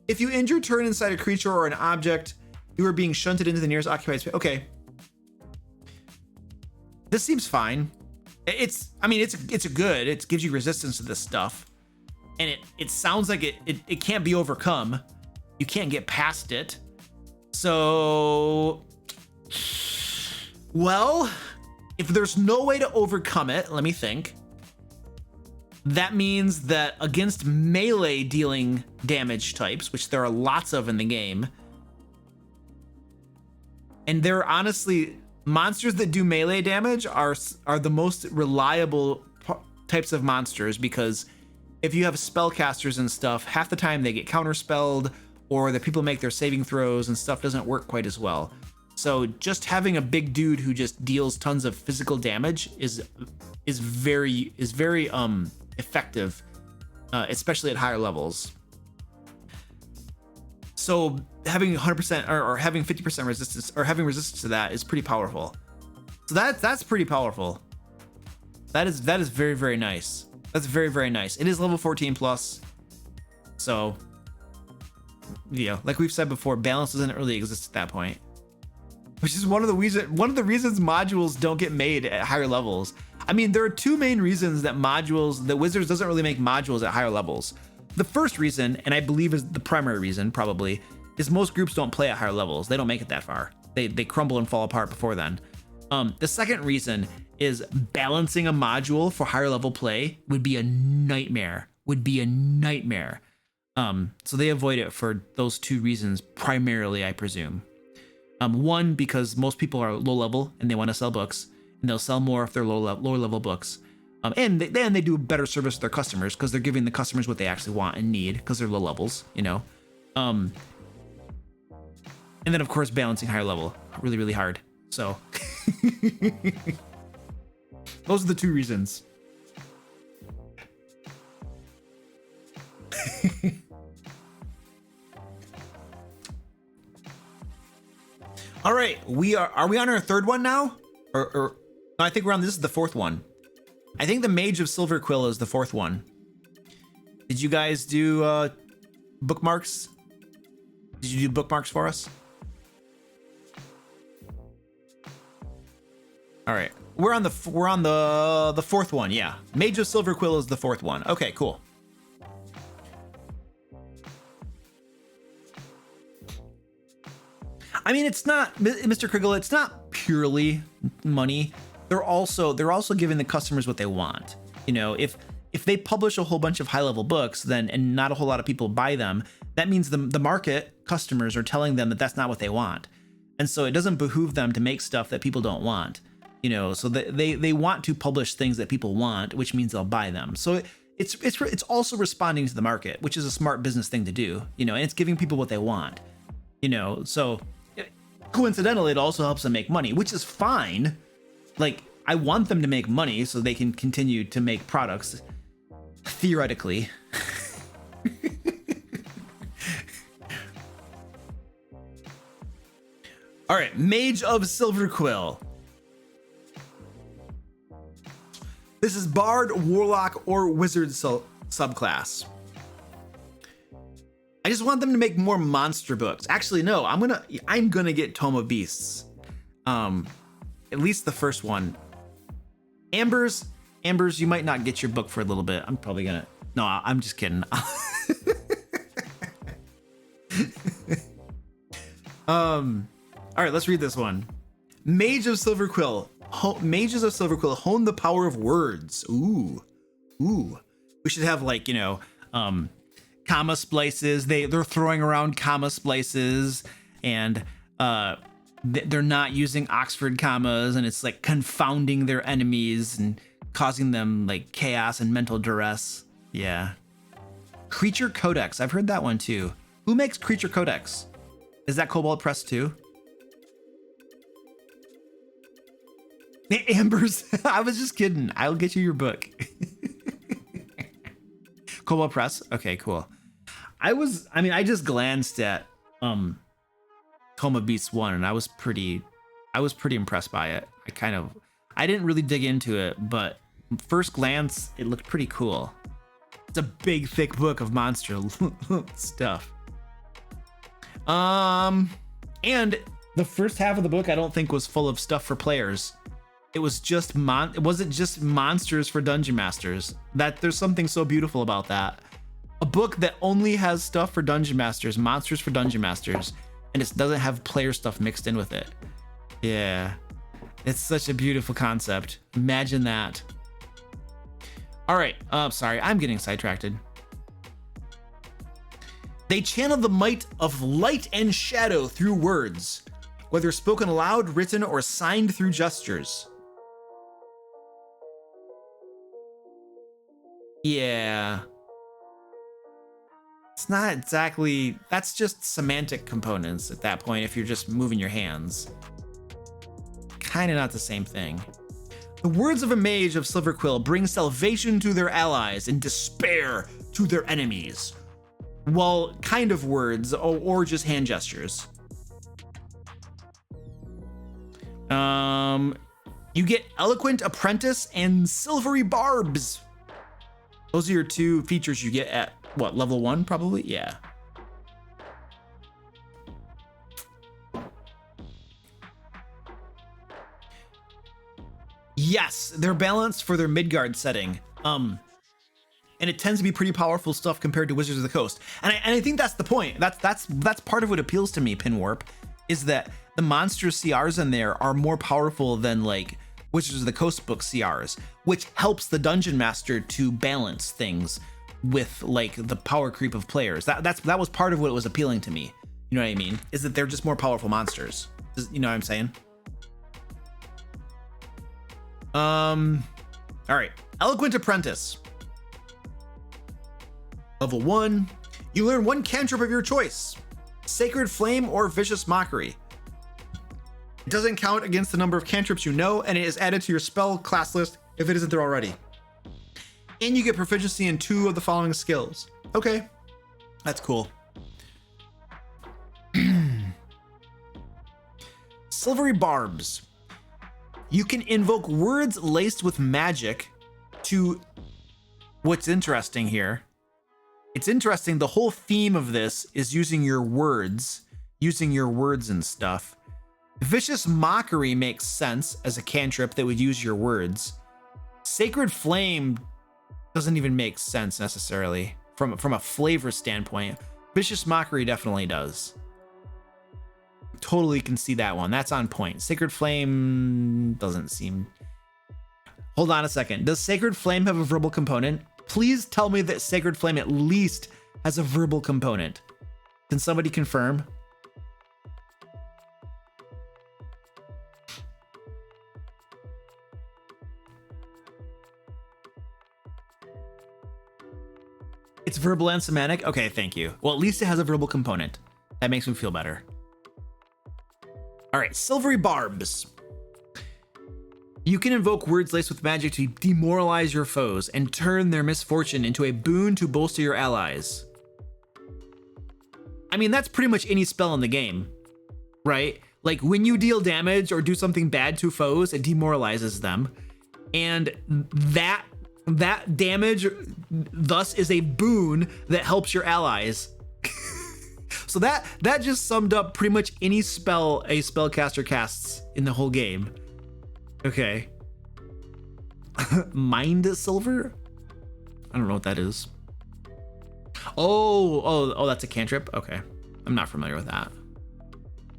If you end your turn inside a creature or an object, you are being shunted into the nearest occupied space. Okay. This seems fine. It's good. It gives you resistance to this stuff. And it sounds like it can't be overcome. You can't get past it. So, well, if there's no way to overcome it, let me think. That means that against melee dealing damage types, which there are lots of in the game, and they're honestly, monsters that do melee damage are the most reliable types of monsters, because if you have spellcasters and stuff, half the time they get counterspelled, or the people make their saving throws and stuff doesn't work quite as well. So just having a big dude who just deals tons of physical damage is very effective, especially at higher levels. So having 100% or having 50% resistance, or having resistance to that, is pretty powerful. So that's pretty powerful. That is very, very nice. That's very, very nice. It is level 14 plus. So, yeah, like we've said before, balance doesn't really exist at that point, which is one of the reasons modules don't get made at higher levels. I mean, there are two main reasons that Wizards doesn't really make modules at higher levels. The first reason, and I believe is the primary reason probably, is most groups don't play at higher levels. They don't make it that far. They crumble and fall apart before then. The second reason is balancing a module for higher level play would be a nightmare. So they avoid it for those two reasons primarily, I presume. One, because most people are low level and they want to sell books, and they'll sell more if they're lower level books. And they do better service to their customers because they're giving the customers what they actually want and need because they're low levels, you know. And then of course balancing higher level, really, really hard. So those are the two reasons. All right, are we on our third one now? Or no, I think this is the fourth one. I think the Mage of Silverquill is the fourth one. Did you guys do bookmarks? Did you do bookmarks for us? All right, we're on the fourth one. Yeah, Mage of Silverquill is the fourth one. Okay, cool. I mean, it's not, Mr. Kriggle, it's not purely money. They're also giving the customers what they want. You know, if they publish a whole bunch of high level books, and not a whole lot of people buy them, that means the market customers are telling them that that's not what they want. And so it doesn't behoove them to make stuff that people don't want, you know, so they want to publish things that people want, which means they'll buy them. So it's also responding to the market, which is a smart business thing to do, you know, and it's giving people what they want, you know, so coincidentally, it also helps them make money, which is fine. Like, I want them to make money so they can continue to make products, theoretically. All right, Mage of Silverquill. This is Bard, Warlock, or Wizard subclass. I just want them to make more monster books. Actually, no, I'm gonna get Tome of Beasts. At least the first one. Ambers, you might not get your book for a little bit. I'm probably gonna, no, I'm just kidding. All right, let's read this one. Mages of Silverquill hone the power of words. Ooh. We should have like, comma splices. They're throwing around comma splices, and they're not using Oxford commas, and it's like confounding their enemies and causing them like chaos and mental duress. Yeah. Creature Codex. I've heard that one too. Who makes Creature Codex? Is that Cobalt Press too? Amber's. I was just kidding. I'll get you your book. Cobalt Press. Okay, cool. I just glanced at Coma Beasts 1, and I was pretty impressed by it. I didn't really dig into it, but first glance, it looked pretty cool. It's a big, thick book of monster stuff. And the first half of the book, I don't think was full of stuff for players. It was just it wasn't just monsters for dungeon masters. There's something so beautiful about that. A book that only has stuff for dungeon masters, monsters for dungeon masters, and it doesn't have player stuff mixed in with it. Yeah, it's such a beautiful concept. Imagine that. All right, sorry, I'm getting sidetracked. They channel the might of light and shadow through words, whether spoken aloud, written, or signed through gestures. Yeah. It's not exactly, that's just semantic components at that point if you're just moving your hands. Kind of not the same thing. The words of a mage of Silverquill bring salvation to their allies and despair to their enemies. Well, kind of words or just hand gestures. You get Eloquent Apprentice and Silvery Barbs. Those are your two features you get at what, level 1 probably? Yeah. Yes, they're balanced for their Midgard setting. And it tends to be pretty powerful stuff compared to Wizards of the Coast. And I think that's the point. That's part of what appeals to me, Pinwarp, is that the monster CRs in there are more powerful than like Wizards of the Coast book CRs, which helps the dungeon master to balance things with like the power creep of players. That was part of what was appealing to me. You know what I mean? Is that they're just more powerful monsters. You know what I'm saying? All right. Eloquent Apprentice. Level 1. You learn one cantrip of your choice. Sacred Flame or Vicious Mockery. It doesn't count against the number of cantrips you know, and it is added to your spell class list if it isn't there already. And you get proficiency in 2 of the following skills. Okay, that's cool. Silvery Barbs. You can invoke words laced with magic to... What's interesting here? It's interesting, the whole theme of this is using your words and stuff. Vicious Mockery makes sense as a cantrip that would use your words. Sacred Flame doesn't even make sense necessarily from a flavor standpoint. Vicious Mockery definitely does. Totally can see that one. That's on point. Sacred Flame doesn't seem... Hold on a second. Does Sacred Flame have a verbal component? Please tell me that Sacred Flame at least has a verbal component. Can somebody confirm? It's verbal and semantic? Okay, thank you. Well, at least it has a verbal component. That makes me feel better. All right, Silvery Barbs. You can invoke words laced with magic to demoralize your foes and turn their misfortune into a boon to bolster your allies. I mean, that's pretty much any spell in the game, right? Like when you deal damage or do something bad to foes, it demoralizes them. And that damage thus is a boon that helps your allies. So that just summed up pretty much any spell a spellcaster casts in the whole game. Okay. Mind Silver? I don't know what that is. Oh, that's a cantrip? Okay. I'm not familiar with that.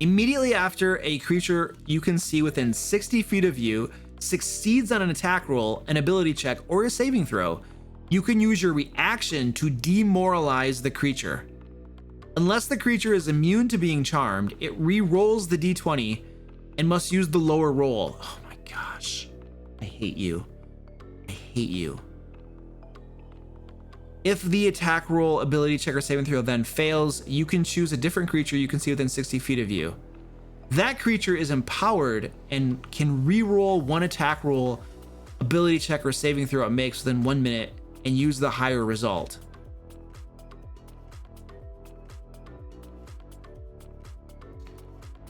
Immediately after a creature you can see within 60 feet of you succeeds on an attack roll, an ability check, or a saving throw, you can use your reaction to demoralize the creature. Unless the creature is immune to being charmed, it re-rolls the d20 and must use the lower roll. Oh my gosh. I hate you. I hate you. If the attack roll, ability check, or saving throw then fails, you can choose a different creature you can see within 60 feet of you. That creature is empowered and can re-roll one attack roll, ability check, or saving throw it makes within 1 minute and use the higher result.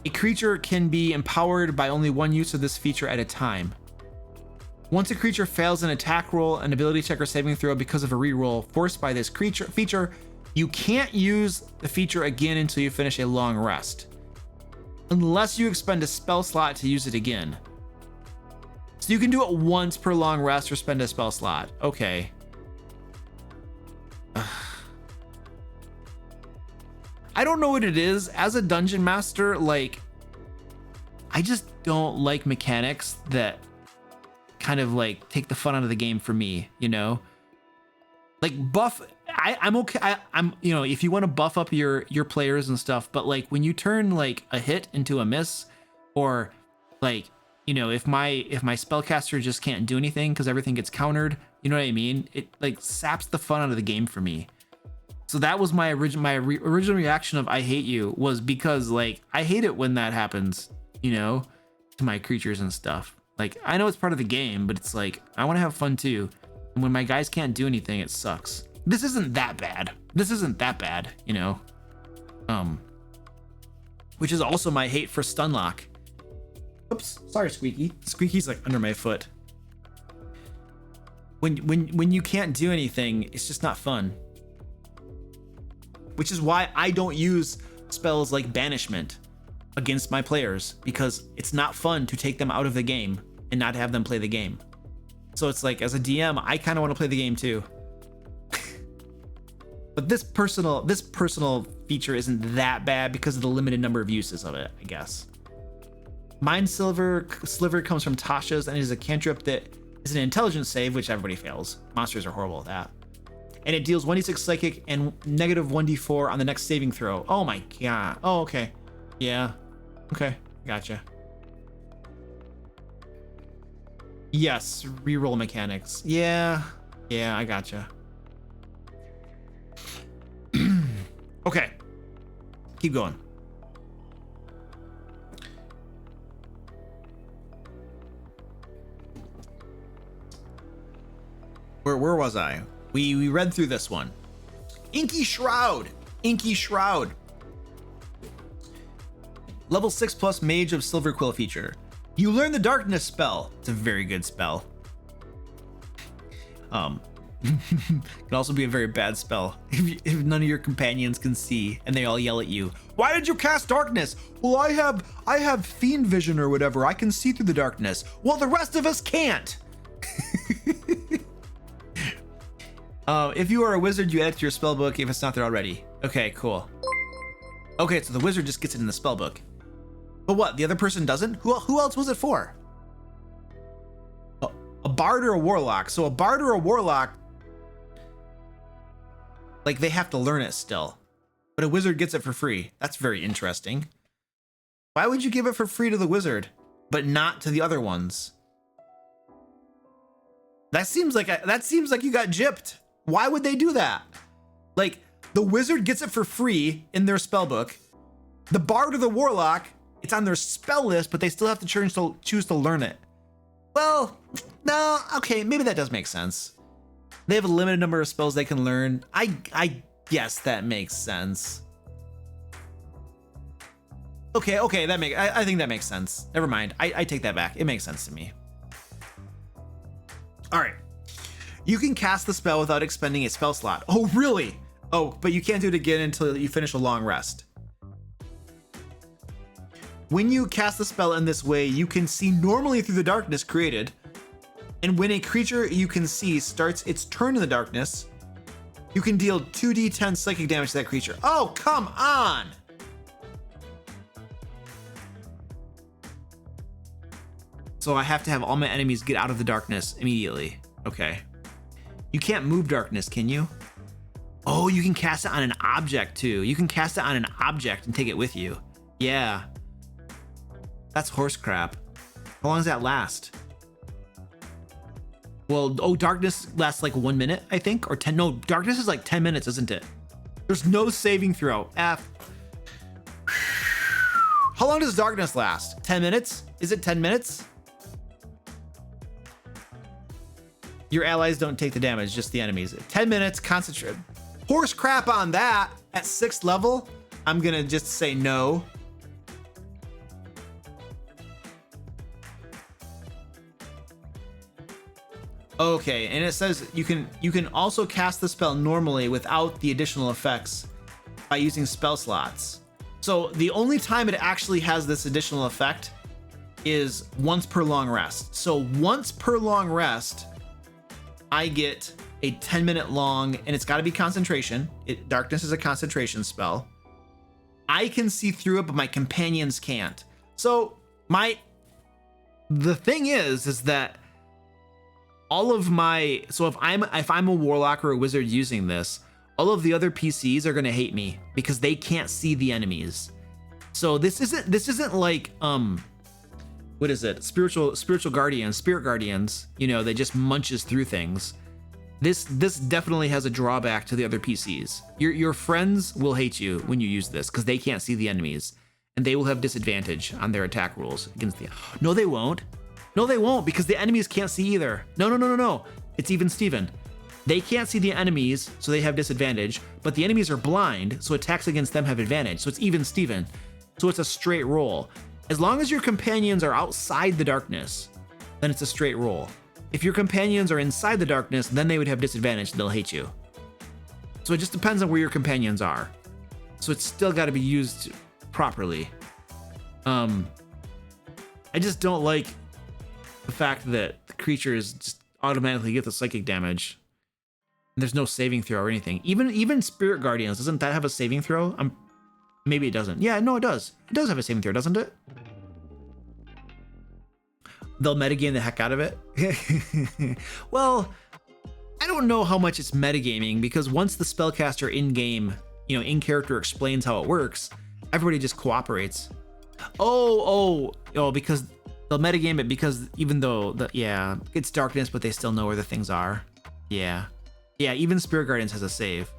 A creature can be empowered by only one use of this feature at a time. Once a creature fails an attack roll, an ability check, or saving throw because of a reroll forced by this feature, you can't use the feature again until you finish a long rest, unless you expend a spell slot to use it again. So you can do it once per long rest or spend a spell slot. Okay. I don't know what it is. As a dungeon master, like, I just don't like mechanics that kind of like take the fun out of the game for me, you know? Like buff, I'm okay. I'm, you know, if you want to buff up your players and stuff, but like when you turn like a hit into a miss, or like, you know, if my spellcaster just can't do anything because everything gets countered, you know what I mean? It like saps the fun out of the game for me. So that was my original reaction of I hate you, was because like I hate it when that happens, you know, to my creatures and stuff. Like I know it's part of the game, but it's like I want to have fun too. And when my guys can't do anything, it sucks. This isn't that bad. This isn't that bad, you know. Which is also my hate for Stunlock. Oops, sorry, Squeaky. Squeaky's like under my foot. When you can't do anything, it's just not fun. Which is why I don't use spells like Banishment against my players, because it's not fun to take them out of the game and not have them play the game. So it's like, as a DM, I kind of want to play the game too. But this personal feature isn't that bad because of the limited number of uses of it, I guess. Mind Sliver comes from Tasha's and is a cantrip that is an intelligence save, which everybody fails. Monsters are horrible at that. And it deals 1d6 psychic and negative 1d4 on the next saving throw. Oh my god. Oh, okay. Yeah. Okay. Gotcha. Yes. Reroll mechanics. Yeah. Yeah, I gotcha. Okay. Keep going. Where was I? We read through this one. Inky Shroud. Inky Shroud. Level 6+ Mage of Silverquill feature. You learn the Darkness spell. It's a very good spell. Can also be a very bad spell if none of your companions can see and they all yell at you. Why did you cast Darkness? Well, I have Fiend Vision or whatever. I can see through the darkness. Well, the rest of us can't. If you are a wizard, you add it to your spellbook if it's not there already. Okay, cool. Okay, so the wizard just gets it in the spellbook. But what, the other person doesn't? Who else was it for? A bard or a warlock. So a bard or a warlock, like, they have to learn it still. But a wizard gets it for free. That's very interesting. Why would you give it for free to the wizard, but not to the other ones? That seems like you got gypped. Why would they do that? Like, the wizard gets it for free in their spellbook. The bard or the warlock, it's on their spell list, but they still have to choose to learn it. Well, no, okay, maybe that does make sense. They have a limited number of spells they can learn. I guess that makes sense. Okay, I think that makes sense. Never mind, I take that back. It makes sense to me. All right. You can cast the spell without expending a spell slot. Oh, really? Oh, but you can't do it again until you finish a long rest. When you cast the spell in this way, you can see normally through the darkness created. And when a creature you can see starts its turn in the darkness, you can deal 2d10 psychic damage to that creature. Oh, come on! So I have to have all my enemies get out of the darkness immediately. Okay. You can't move darkness, can you? Oh, you can cast it on an object too. You can cast it on an object and take it with you. Yeah. That's horse crap. How long does that last? Well, oh, darkness lasts like 1 minute, I think, or 10. No, darkness is like 10 minutes, isn't it? There's no saving throw. F. How long does darkness last? 10 minutes? Is it 10 minutes? Your allies don't take the damage, just the enemies. 10 minutes, concentrate. Horse crap on that. At 6th level, I'm gonna just say no. Okay, and it says you can also cast the spell normally without the additional effects by using spell slots. So the only time it actually has this additional effect is once per long rest. So once per long rest, I get a 10-minute long, and it's got to be concentration. Darkness is a concentration spell. I can see through it, but my companions can't. So the thing is that all of my, so if I'm a warlock or a wizard using this, all of the other PCs are gonna hate me because they can't see the enemies. So this isn't like what is it? Spiritual guardians, spirit guardians. You know, they just munches through things. This definitely has a drawback to the other PCs. Your friends will hate you when you use this because they can't see the enemies, and they will have disadvantage on their attack rolls against the. No, they won't. No, they won't, because the enemies can't see either. No. It's even Steven. They can't see the enemies, so they have disadvantage, but the enemies are blind, so attacks against them have advantage. So it's even Steven. So it's a straight roll. As long as your companions are outside the darkness, then it's a straight roll. If your companions are inside the darkness, then they would have disadvantage and they'll hate you. So it just depends on where your companions are. So it's still got to be used properly. I just don't like the fact that the creatures just automatically get the psychic damage. And there's no saving throw or anything. Even Spirit Guardians, doesn't that have a saving throw? Maybe it doesn't. Yeah, no, it does. It does have a saving throw, doesn't it? They'll metagame the heck out of it. Well, I don't know how much it's metagaming, because once the spellcaster in-game, in character explains how it works, everybody just cooperates. Oh, because they'll metagame it, because even though it's darkness, but they still know where the things are. Yeah, even Spirit Guardians has a save.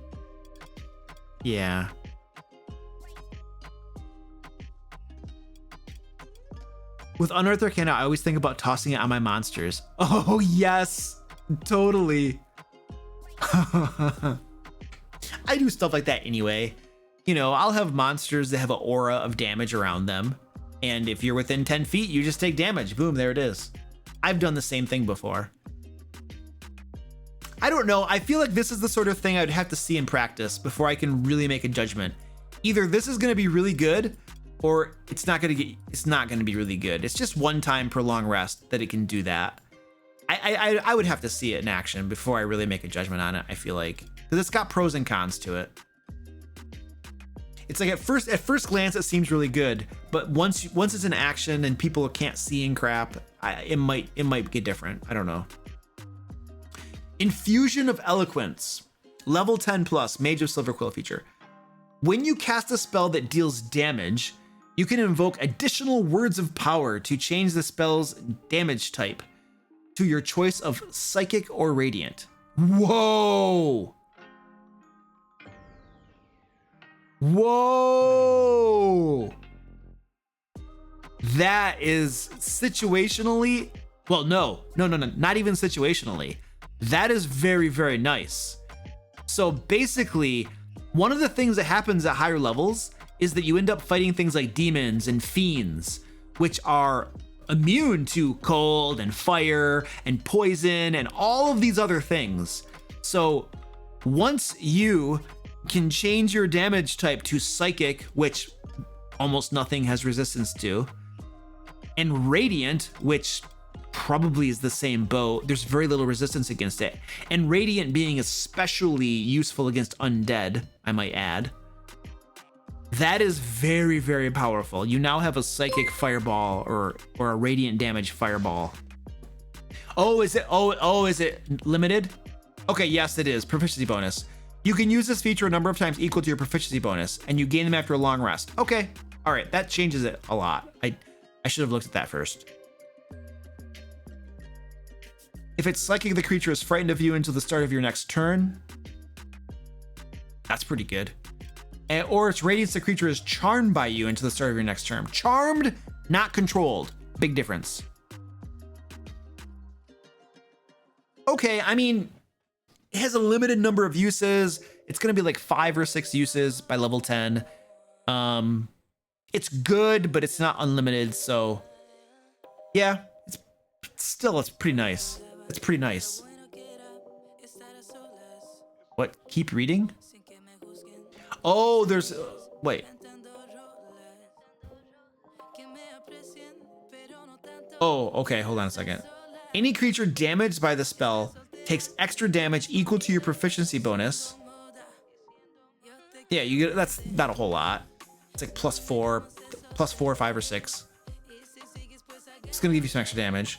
Yeah. With Unearthed Arcana, I always think about tossing it on my monsters. Oh, yes, totally. I do stuff like that anyway. I'll have monsters that have an aura of damage around them. And if you're within 10 feet, you just take damage. Boom, there it is. I've done the same thing before. I don't know. I feel like this is the sort of thing I'd have to see in practice before I can really make a judgment. Either this is going to be really good, or it's not going to be really good. It's just one time per long rest that it can do that. I would have to see it in action before I really make a judgment on it, I feel like. Because it's got pros and cons to it. It's like at first glance it seems really good, but once it's in action and people can't see and crap, it might get different. I don't know. Infusion of Eloquence, level 10 plus, Mage of Silverquill feature. When you cast a spell that deals damage, you can invoke additional words of power to change the spell's damage type to your choice of Psychic or Radiant. Whoa! That is situationally, well, no, not even situationally. That is very, very nice. So basically, one of the things that happens at higher levels is that you end up fighting things like demons and fiends, which are immune to cold and fire and poison and all of these other things. So once you can change your damage type to Psychic, which almost nothing has resistance to, and Radiant, which probably is the same boat, there's very little resistance against it, and Radiant being especially useful against undead, I might add. That is very, very powerful. You now have a psychic fireball or a radiant damage fireball. Oh, is it? Oh, is it limited? Okay, yes, it is. Proficiency bonus. You can use this feature a number of times equal to your proficiency bonus, and you gain them after a long rest. Okay, all right, that changes it a lot. I should have looked at that first. If it's psychic, the creature is frightened of you until the start of your next turn. That's pretty good. Or its radiance, the creature is charmed by you until the start of your next turn. Charmed, not controlled. Big difference. Okay, I mean, it has a limited number of uses. It's going to be like 5 or 6 uses by level 10. It's good, but it's not unlimited. So yeah, it's pretty nice. It's pretty nice. What? Keep reading? Oh, there's wait. Oh, okay, hold on a second. Any creature damaged by the spell takes extra damage equal to your proficiency bonus. Yeah, you get, that's not a whole lot. It's like +4, 5 or 6. It's gonna give you some extra damage.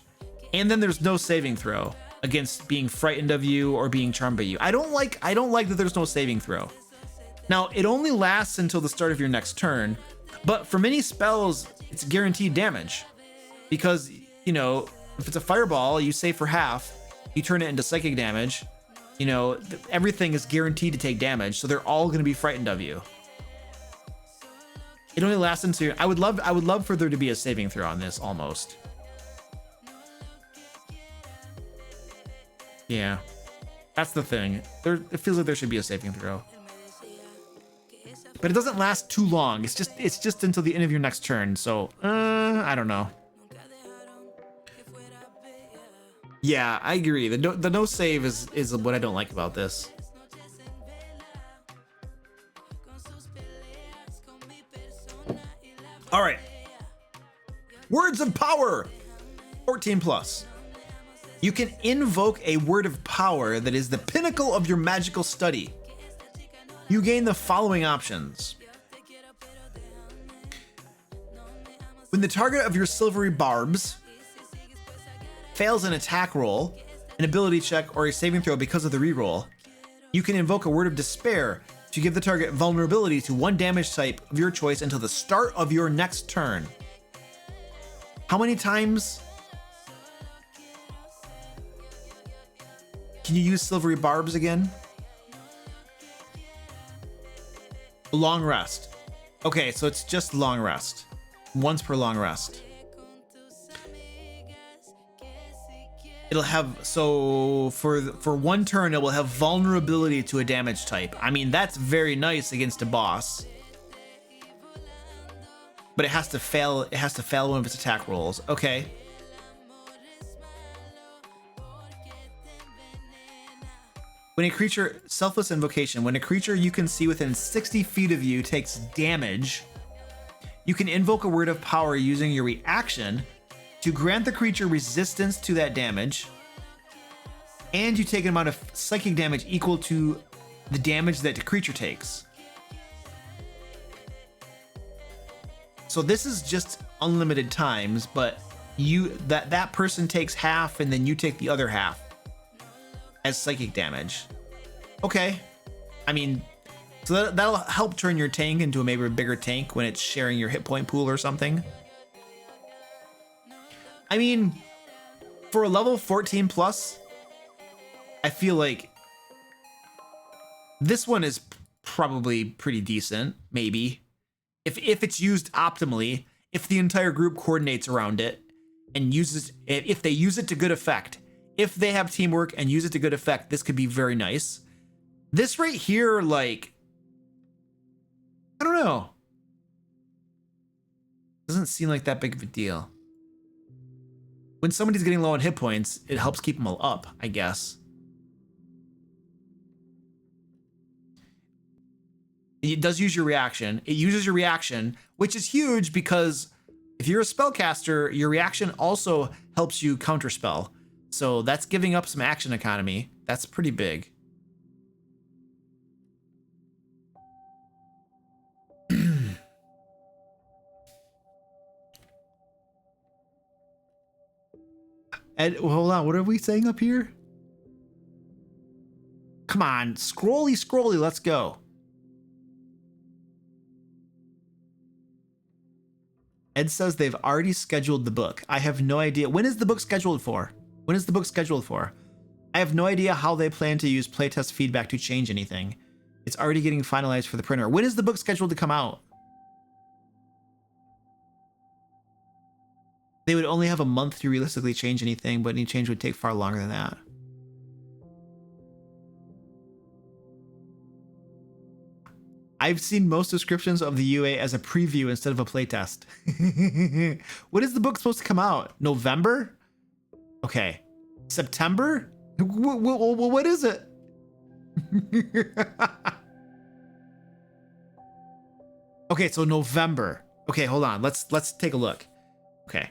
And then there's no saving throw against being frightened of you or being charmed by you. I don't like that there's no saving throw. Now, it only lasts until the start of your next turn, but for many spells, it's guaranteed damage. Because, you know, if it's a fireball, you save for half, you turn it into psychic damage, you know, everything is guaranteed to take damage, so they're all going to be frightened of you. It only lasts until I would love for there to be a saving throw on this almost. Yeah. That's the thing. It feels like there should be a saving throw. But it doesn't last too long. It's just until the end of your next turn. So, I don't know. Yeah, I agree. The no save is what I don't like about this. All right. Words of power. 14 plus. You can invoke a word of power that is the pinnacle of your magical study. You gain the following options. When the target of your silvery barbs fails an attack roll, an ability check, or a saving throw because of the reroll, you can invoke a word of despair to give the target vulnerability to one damage type of your choice until the start of your next turn. How many times can you use silvery barbs again? Long rest. Okay, so it's just long rest. Once per long rest. It'll have, so for one turn, it will have vulnerability to a damage type. I mean, that's very nice against a boss. But it has to fail one of its attack rolls. Okay. When a creature, selfless invocation, when a creature you can see within 60 feet of you takes damage, you can invoke a word of power using your reaction to grant the creature resistance to that damage, and you take an amount of psychic damage equal to the damage that the creature takes. So this is just unlimited times, but that person takes half and then you take the other half as psychic damage. Okay. I mean, so that'll help turn your tank into a maybe a bigger tank when it's sharing your hit point pool or something. I mean, for a level 14 plus, I feel like this one is probably pretty decent, maybe. If it's used optimally, if the entire group coordinates around it and if they use it to good effect. If they have teamwork and use it to good effect, this could be very nice. This right here, like, I don't know. Doesn't seem like that big of a deal. When somebody's getting low on hit points, it helps keep them all up, I guess. It does use your reaction. It uses your reaction, which is huge because if you're a spellcaster, your reaction also helps you counterspell. So that's giving up some action economy. That's pretty big. And hold on, what are we saying up here? Come on, scrolly, let's go. Ed says they've already scheduled the book. I have no idea. When is the book scheduled for? When is the book scheduled for? I have no idea how they plan to use playtest feedback to change anything. It's already getting finalized for the printer. When is the book scheduled to come out? They would only have a month to realistically change anything, but any change would take far longer than that. I've seen most descriptions of the UA as a preview instead of a playtest. When is the book supposed to come out? November? Okay. September? What is it? Okay, so November. Okay, hold on. Let's take a look. Okay.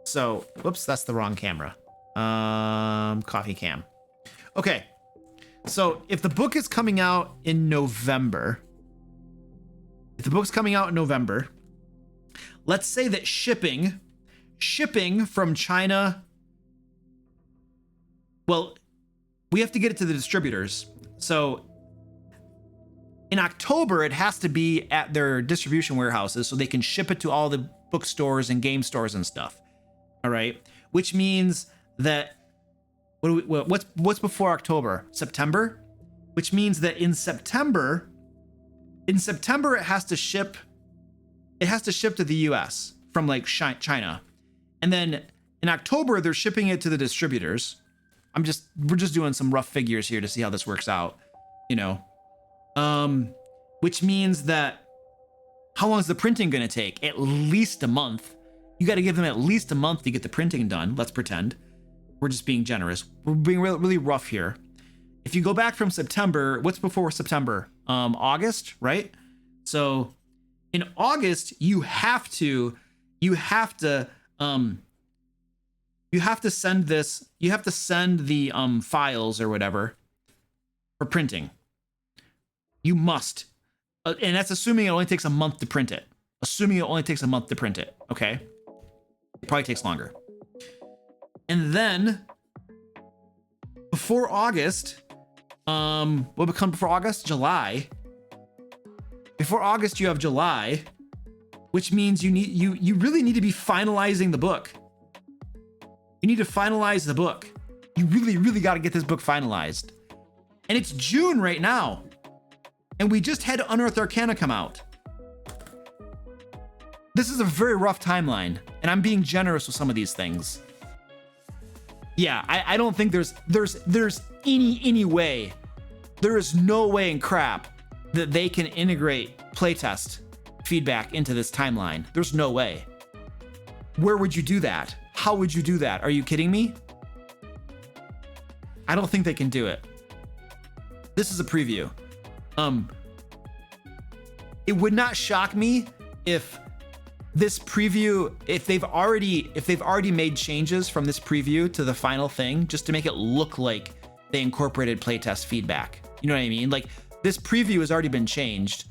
So, whoops, that's the wrong camera. Coffee cam. Okay. So, if the book is coming out in November, let's say that shipping from China, well, we have to get it to the distributors. So in October, it has to be at their distribution warehouses so they can ship it to all the bookstores and game stores and stuff. All right. Which means that what's before October? September? Which means that in September it has to ship to the US from like China. And then in October, they're shipping it to the distributors. We're just doing some rough figures here to see how this works out, you know. Which means that how long is the printing going to take? At least a month. You got to give them at least a month to get the printing done. Let's pretend. We're just being generous. We're being really rough here. If you go back from September, what's before September? August, right? So in August, you have to send the files or whatever for printing. You must. And that's assuming it only takes a month to print it. Okay? It probably takes longer. And then before August, what becomes before August? July. Before August, you have July, which means you really need to be finalizing the book. You need to finalize the book. You really got to get this book finalized. And it's June right now. And we just had Unearthed Arcana come out. This is a very rough timeline, and I'm being generous with some of these things. Yeah, I don't think there's any way. There is no way in crap that they can integrate playtest feedback into this timeline. There's no way. Where would you do that? How would you do that? Are you kidding me? I don't think they can do it. This is a preview. It would not shock me if this preview, if they've already made changes from this preview to the final thing, just to make it look like they incorporated playtest feedback. You know what I mean? Like, this preview has already been changed,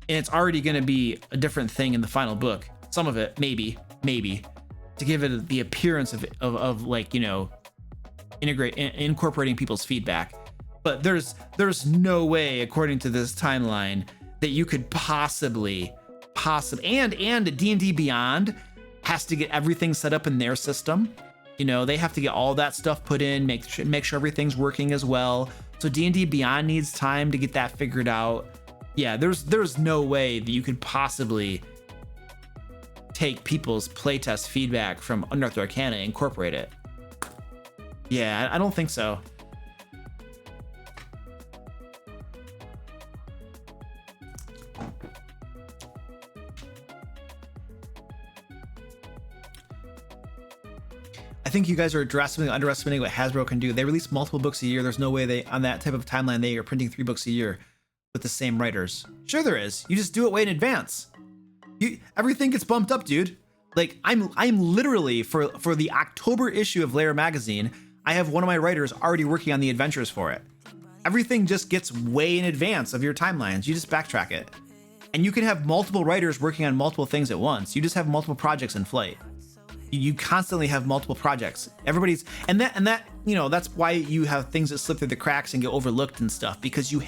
and it's already going to be a different thing in the final book. Some of it, maybe, to give it the appearance of like, you know, incorporating people's feedback. But there's no way, according to this timeline, that you could possibly and D&D Beyond has to get everything set up in their system. You know, they have to get all that stuff put in, make sure everything's working as well. So D&D Beyond needs time to get that figured out. Yeah, there's no way that you could possibly take people's playtest feedback from Unearthed Arcana and incorporate it. Yeah, I don't think so. I think you guys are drastically underestimating what Hasbro can do. They release multiple books a year. There's no way they, on that type of timeline, they are printing 3 books a year with the same writers. Sure there is. You just do it way in advance. Everything gets bumped up, dude. Like, I'm literally, for the October issue of Lair magazine, I have one of my writers already working on the adventures for it. Everything just gets way in advance of your timelines. You just backtrack it. And you can have multiple writers working on multiple things at once. You just have multiple projects in flight. You constantly have multiple projects. Everybody's and that you know, that's why you have things that slip through the cracks and get overlooked and stuff, because you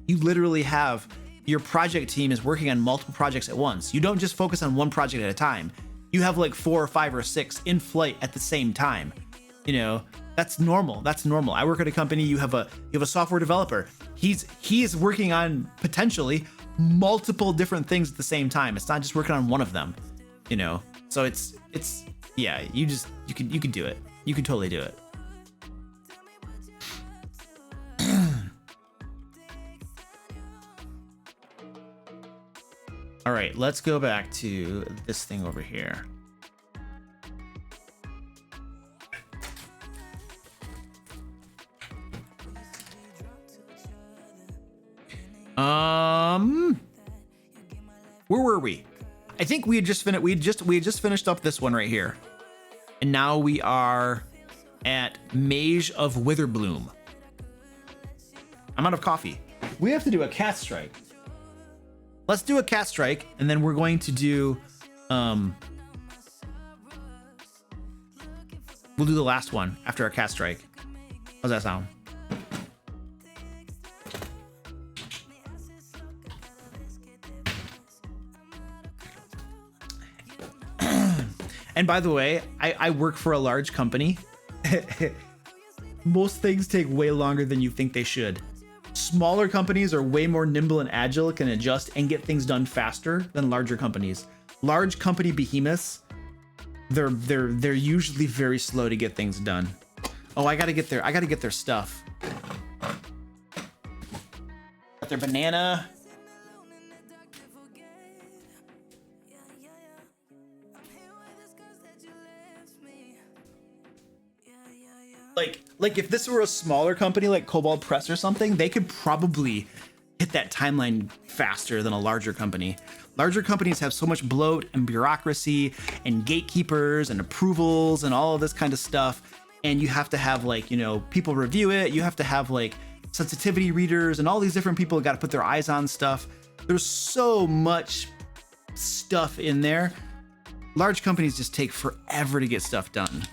literally have your project team is working on multiple projects at once. You don't just focus on one project at a time. You have like 4 or 5 or 6 in flight at the same time. You know, that's normal. That's normal. I work at a company. You have a software developer. He is working on potentially multiple different things at the same time. It's not just working on one of them. You know, so it's yeah. You can do it. You can totally do it. All right, let's go back to this thing over here. Where were we? I think we had just finished. We had just finished up this one right here, and now we are at Mage of Witherbloom. I'm out of coffee. We have to do a cat strike. Let's do a cat strike, and then we're going to do we'll do the last one after our cat strike. How's that sound? And by the way, I work for a large company. Most things take way longer than you think they should. Smaller companies are way more nimble and agile, can adjust and get things done faster than larger companies. Large company behemoths, they're usually very slow to get things done. Oh, I gotta get their stuff. Got their banana. Like if this were a smaller company like Cobalt Press or something, they could probably hit that timeline faster than a larger company. Larger companies have so much bloat and bureaucracy and gatekeepers and approvals and all of this kind of stuff. And you have to have, like, you know, people review it. You have to have like sensitivity readers and all these different people got to put their eyes on stuff. There's so much stuff in there. Large companies just take forever to get stuff done.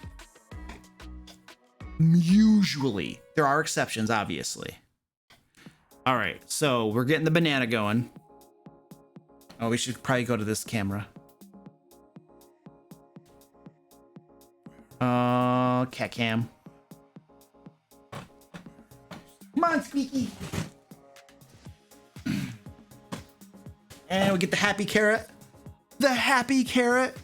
Usually. There are exceptions, obviously. All right, so we're getting the banana going. Oh, we should probably go to this camera. Cat cam. Come on, Squeaky. And we get the happy carrot. The happy carrot.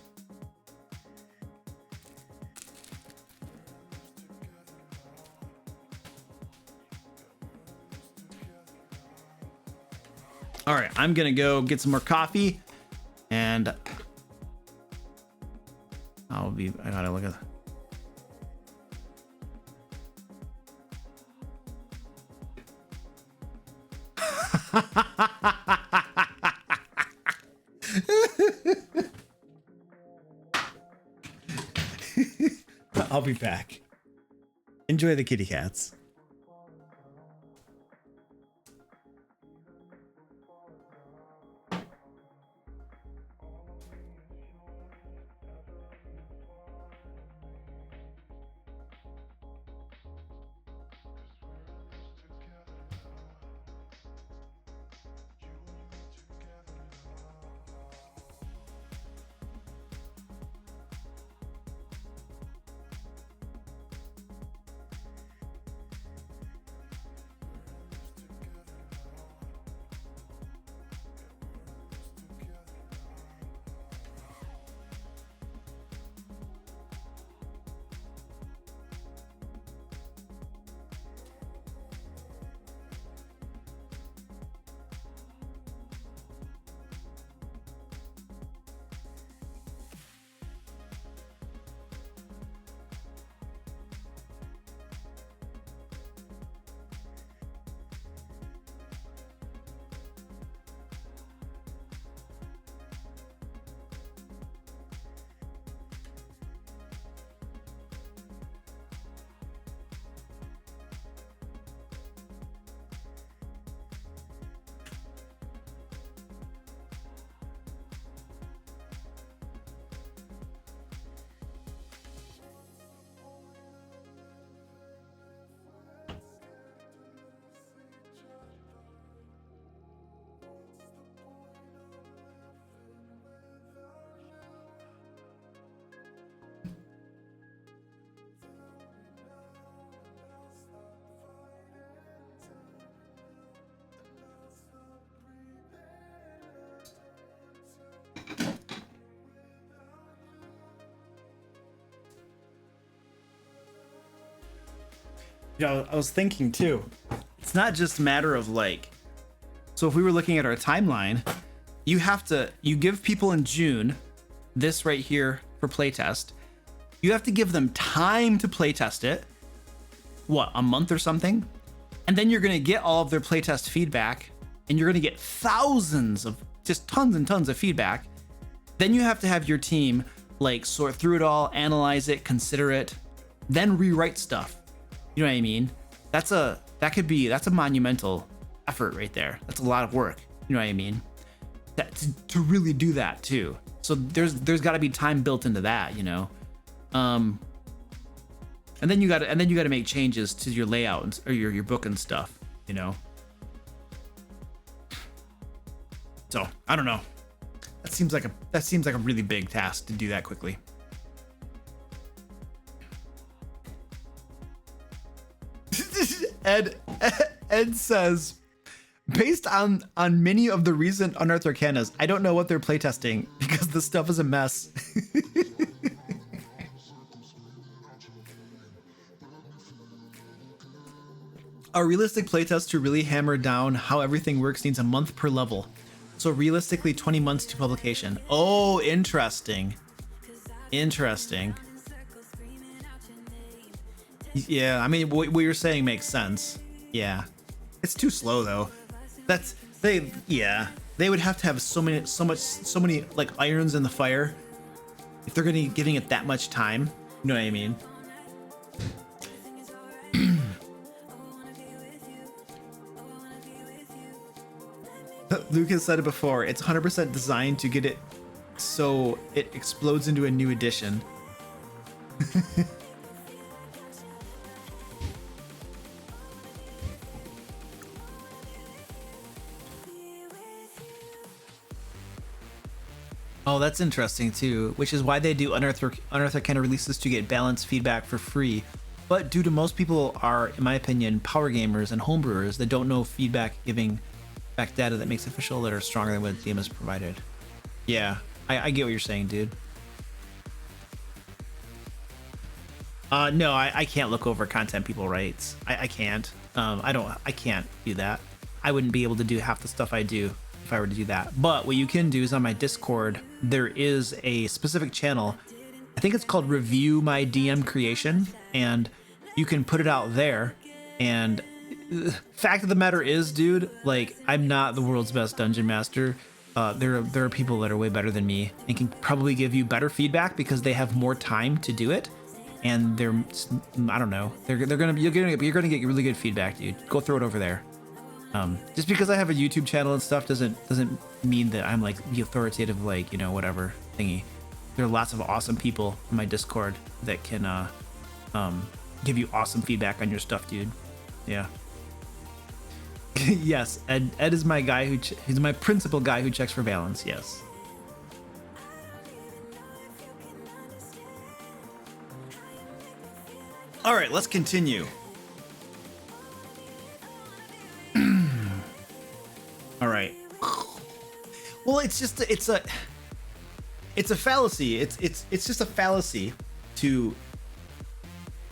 All right, I'm gonna go get some more coffee, and I gotta look at. I'll be back. Enjoy the kitty cats. I was thinking too. It's not just a matter of like, so if we were looking at our timeline, you give people in June this right here for playtest. You have to give them time to playtest it. What, a month or something? And then you're going to get all of their playtest feedback, and you're going to get thousands of, just tons and tons of feedback. Then you have to have your team like sort through it all, analyze it, consider it, then rewrite stuff. You know what I mean? That's a monumental effort right there. That's a lot of work. You know what I mean? To really do that too. So there's got to be time built into that, you know. And then you got to make changes to your layout or your book and stuff, you know. So I don't know. That seems like a really big task to do that quickly. Ed says, based on many of the recent Unearthed Arcanas, I don't know what they're playtesting because the stuff is a mess. A realistic playtest to really hammer down how everything works needs a month per level. So realistically 20 months to publication. Oh, interesting. Interesting. Yeah, I mean, what you're saying makes sense. Yeah. It's too slow though. They would have to have so many like irons in the fire if they're gonna be giving it that much time. You know what I mean? Lucas said it before, it's 100% designed to get it so it explodes into a new edition. Oh, that's interesting too, which is why they do Unearthed Arcana releases to get balanced feedback for free. But due to most people are, in my opinion, power gamers and homebrewers that don't know feedback giving back data that makes official that are stronger than what the game has provided. Yeah, I get what you're saying, dude. No, I can't look over content people write. I can't. I can't do that. I wouldn't be able to do half the stuff I do if I were to do that. But what you can do is on my Discord, there is a specific channel. I think it's called Review My DM Creation, and you can put it out there. And fact of the matter is, dude, like, I'm not the world's best dungeon master. There are people that are way better than me and can probably give you better feedback because they have more time to do it. And I don't know, you're gonna get really good feedback, dude. Go throw it over there. Just because I have a YouTube channel and stuff doesn't mean that I'm like the authoritative, like, you know, whatever thingy. There are lots of awesome people in my Discord that can give you awesome feedback on your stuff, dude. Yeah. Yes, Ed is my guy he's my principal guy who checks for balance. Yes. All right, let's continue. All right. Well, it's a fallacy. It's just a fallacy to.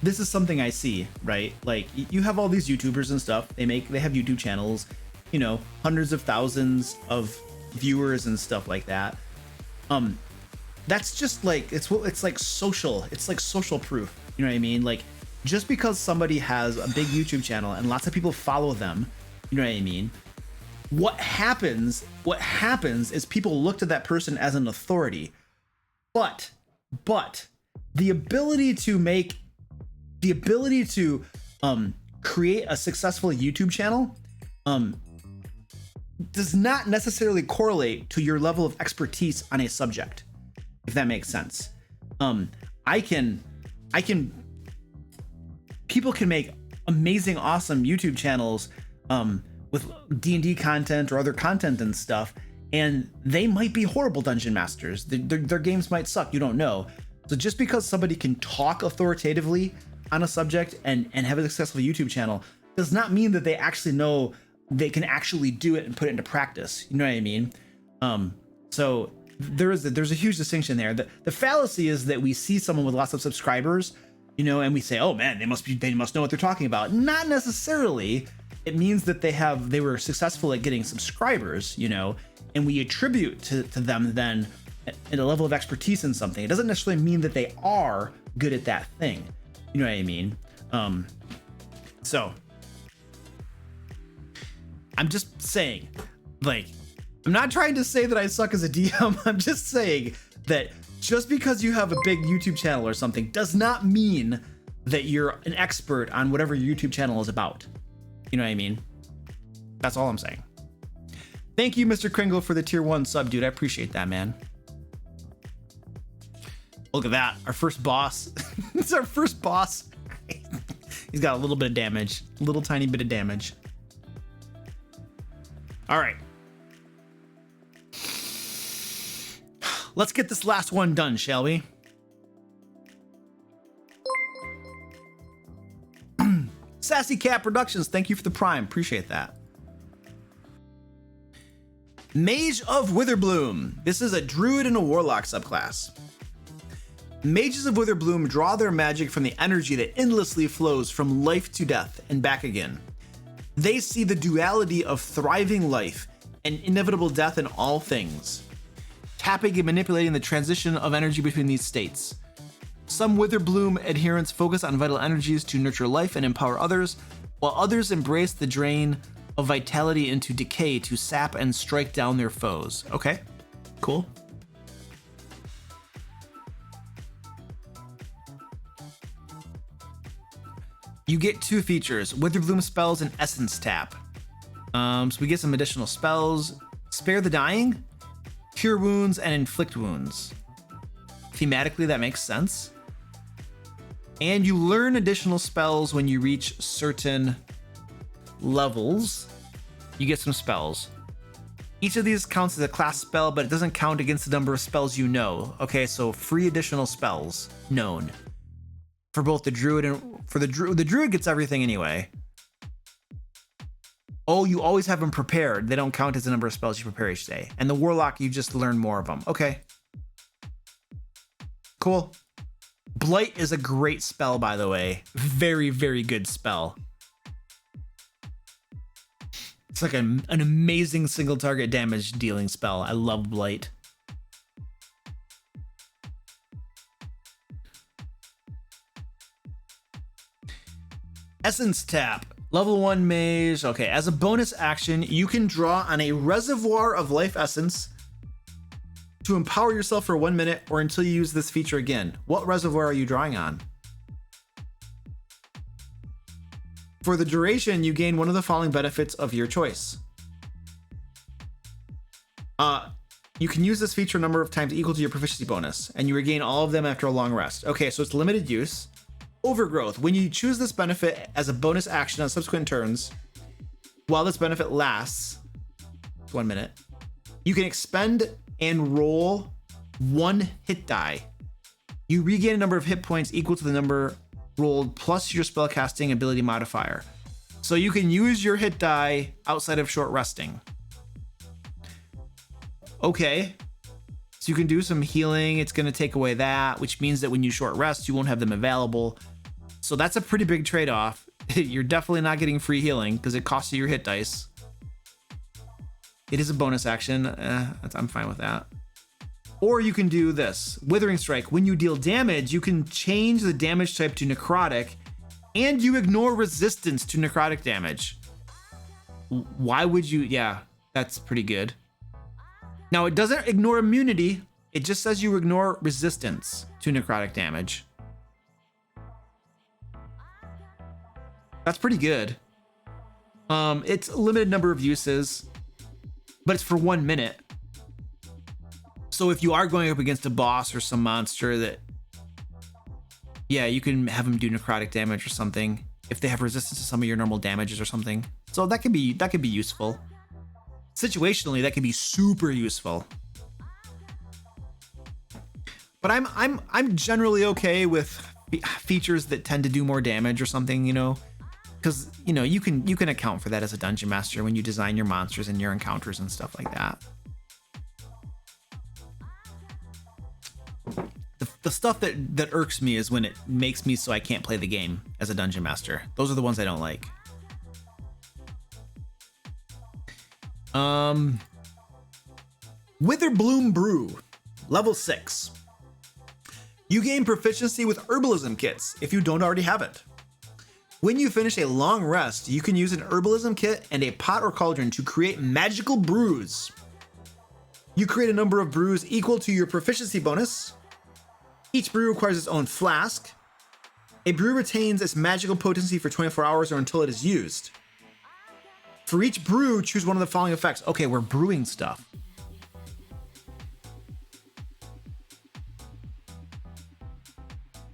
This is something I see, right? Like, you have all these YouTubers and stuff. They have YouTube channels, you know, hundreds of thousands of viewers and stuff like that. That's just like it's like social. It's like social proof. You know what I mean? Like, just because somebody has a big YouTube channel and lots of people follow them, you know what I mean? What happens is people look to that person as an authority. But the ability to create a successful YouTube channel does not necessarily correlate to your level of expertise on a subject, if that makes sense. People can make amazing, awesome YouTube channels with D&D content or other content and stuff, and they might be horrible dungeon masters. Their games might suck, you don't know. So just because somebody can talk authoritatively on a subject and have a successful YouTube channel does not mean that they actually know they can actually do it and put it into practice. You know what I mean? So there's a huge distinction there. The fallacy is that we see someone with lots of subscribers you know, and we say, oh man, they must know what they're talking about. Not necessarily. It means that they were successful at getting subscribers, you know, and we attribute to them then a level of expertise in something. It doesn't necessarily mean that they are good at that thing. You know what I mean? So I'm just saying, like, I'm not trying to say that I suck as a DM. I'm just saying that just because you have a big YouTube channel or something does not mean that you're an expert on whatever your YouTube channel is about. You know what I mean? That's all I'm saying. Thank you, Mr. Kringle, for the tier 1 sub, dude. I appreciate that, man. Look at that. Our first boss. It's our first boss. He's got a little bit of damage. A little tiny bit of damage. All right. Let's get this last one done, shall we? Sassy Cat Productions, thank you for the Prime. Appreciate that. Mage of Witherbloom. This is a druid and a warlock subclass. Mages of Witherbloom draw their magic from the energy that endlessly flows from life to death and back again. They see the duality of thriving life and inevitable death in all things, tapping and manipulating the transition of energy between these states. Some Witherbloom adherents focus on vital energies to nurture life and empower others, while others embrace the drain of vitality into decay to sap and strike down their foes. Okay, cool. You get 2 features, Witherbloom spells and Essence Tap. So we get some additional spells. Spare the Dying, Cure Wounds, and Inflict Wounds. Thematically, that makes sense. And you learn additional spells when you reach certain levels. You get some spells. Each of these counts as a class spell, but it doesn't count against the number of spells you know. Okay, so free additional spells known. For both the druid and for the druid gets everything anyway. Oh, you always have them prepared. They don't count as the number of spells you prepare each day. And the warlock, you just learn more of them. Okay. Cool. Blight is a great spell, by the way. Very, very good spell. It's like an amazing single target damage dealing spell. I love Blight. Essence Tap. Level 1 mage. Okay, as a bonus action, you can draw on a reservoir of life essence to empower yourself for 1 minute or until you use this feature again. What reservoir are you drawing on? For the duration, you gain one of the following benefits of your choice. You can use this feature a number of times equal to your proficiency bonus, and you regain all of them after a long rest. Okay, so it's limited use. Overgrowth. When you choose this benefit as a bonus action on subsequent turns, while this benefit lasts 1 minute, you can expend and roll 1 hit die. You regain a number of hit points equal to the number rolled plus your spellcasting ability modifier. So you can use your hit die outside of short resting. Okay. So you can do some healing. It's going to take away that, which means that when you short rest, you won't have them available. So that's a pretty big trade-off. You're definitely not getting free healing because it costs you your hit dice. It is a bonus action. I'm fine with that. Or you can do this. Withering Strike. When you deal damage, you can change the damage type to necrotic, and you ignore resistance to necrotic damage. Why would you? Yeah, that's pretty good. Now, it doesn't ignore immunity. It just says you ignore resistance to necrotic damage. That's pretty good. It's a limited number of uses, but it's for 1 minute. So if you are going up against a boss or some monster that, yeah, you can have them do necrotic damage or something if they have resistance to some of your normal damages or something. So that could be useful. Situationally, that can be super useful. But I'm generally okay with features that tend to do more damage or something, you know, because you can account for that as a dungeon master when you design your monsters and your encounters and stuff like that. The stuff that irks me is when it makes me so I can't play the game as a dungeon master. Those are the ones I don't like. Witherbloom Brew, level 6. You gain proficiency with herbalism kits if you don't already have it. When you finish a long rest, you can use an herbalism kit and a pot or cauldron to create magical brews. You create a number of brews equal to your proficiency bonus. Each brew requires its own flask. A brew retains its magical potency for 24 hours or until it is used. For each brew, choose one of the following effects. Okay, we're brewing stuff.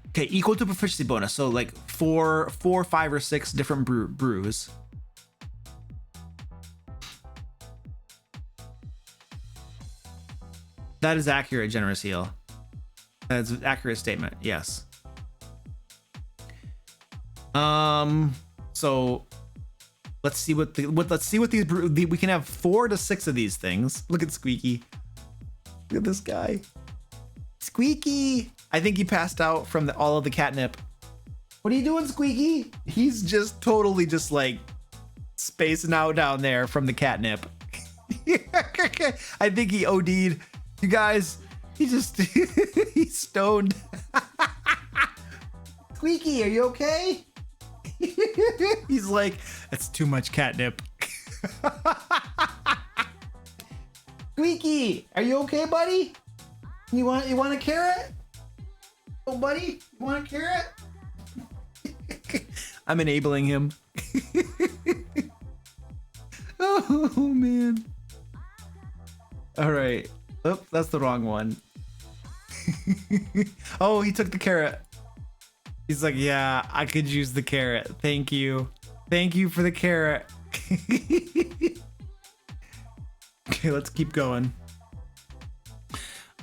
Okay, equal to proficiency bonus. So like four, 5, or 6 different brews. That is accurate, Generous Heal. That's an accurate statement. Yes. So let's see what these we can have 4 to 6 of these things. Look at Squeaky. Look at this guy. Squeaky. I think he passed out from all of the catnip. What are you doing, Squeaky? He's just totally just like spacing out down there from the catnip. I think he OD'd. You guys, he just he's stoned. Squeaky, are you okay? He's like, that's too much catnip. Squeaky, are you okay, buddy? You want a carrot? Oh, buddy, you want a carrot? I'm enabling him. Oh man. All right. Oh, that's the wrong one. Oh, he took the carrot. He's like, yeah, I could use the carrot. Thank you. Thank you for the carrot. Okay, let's keep going.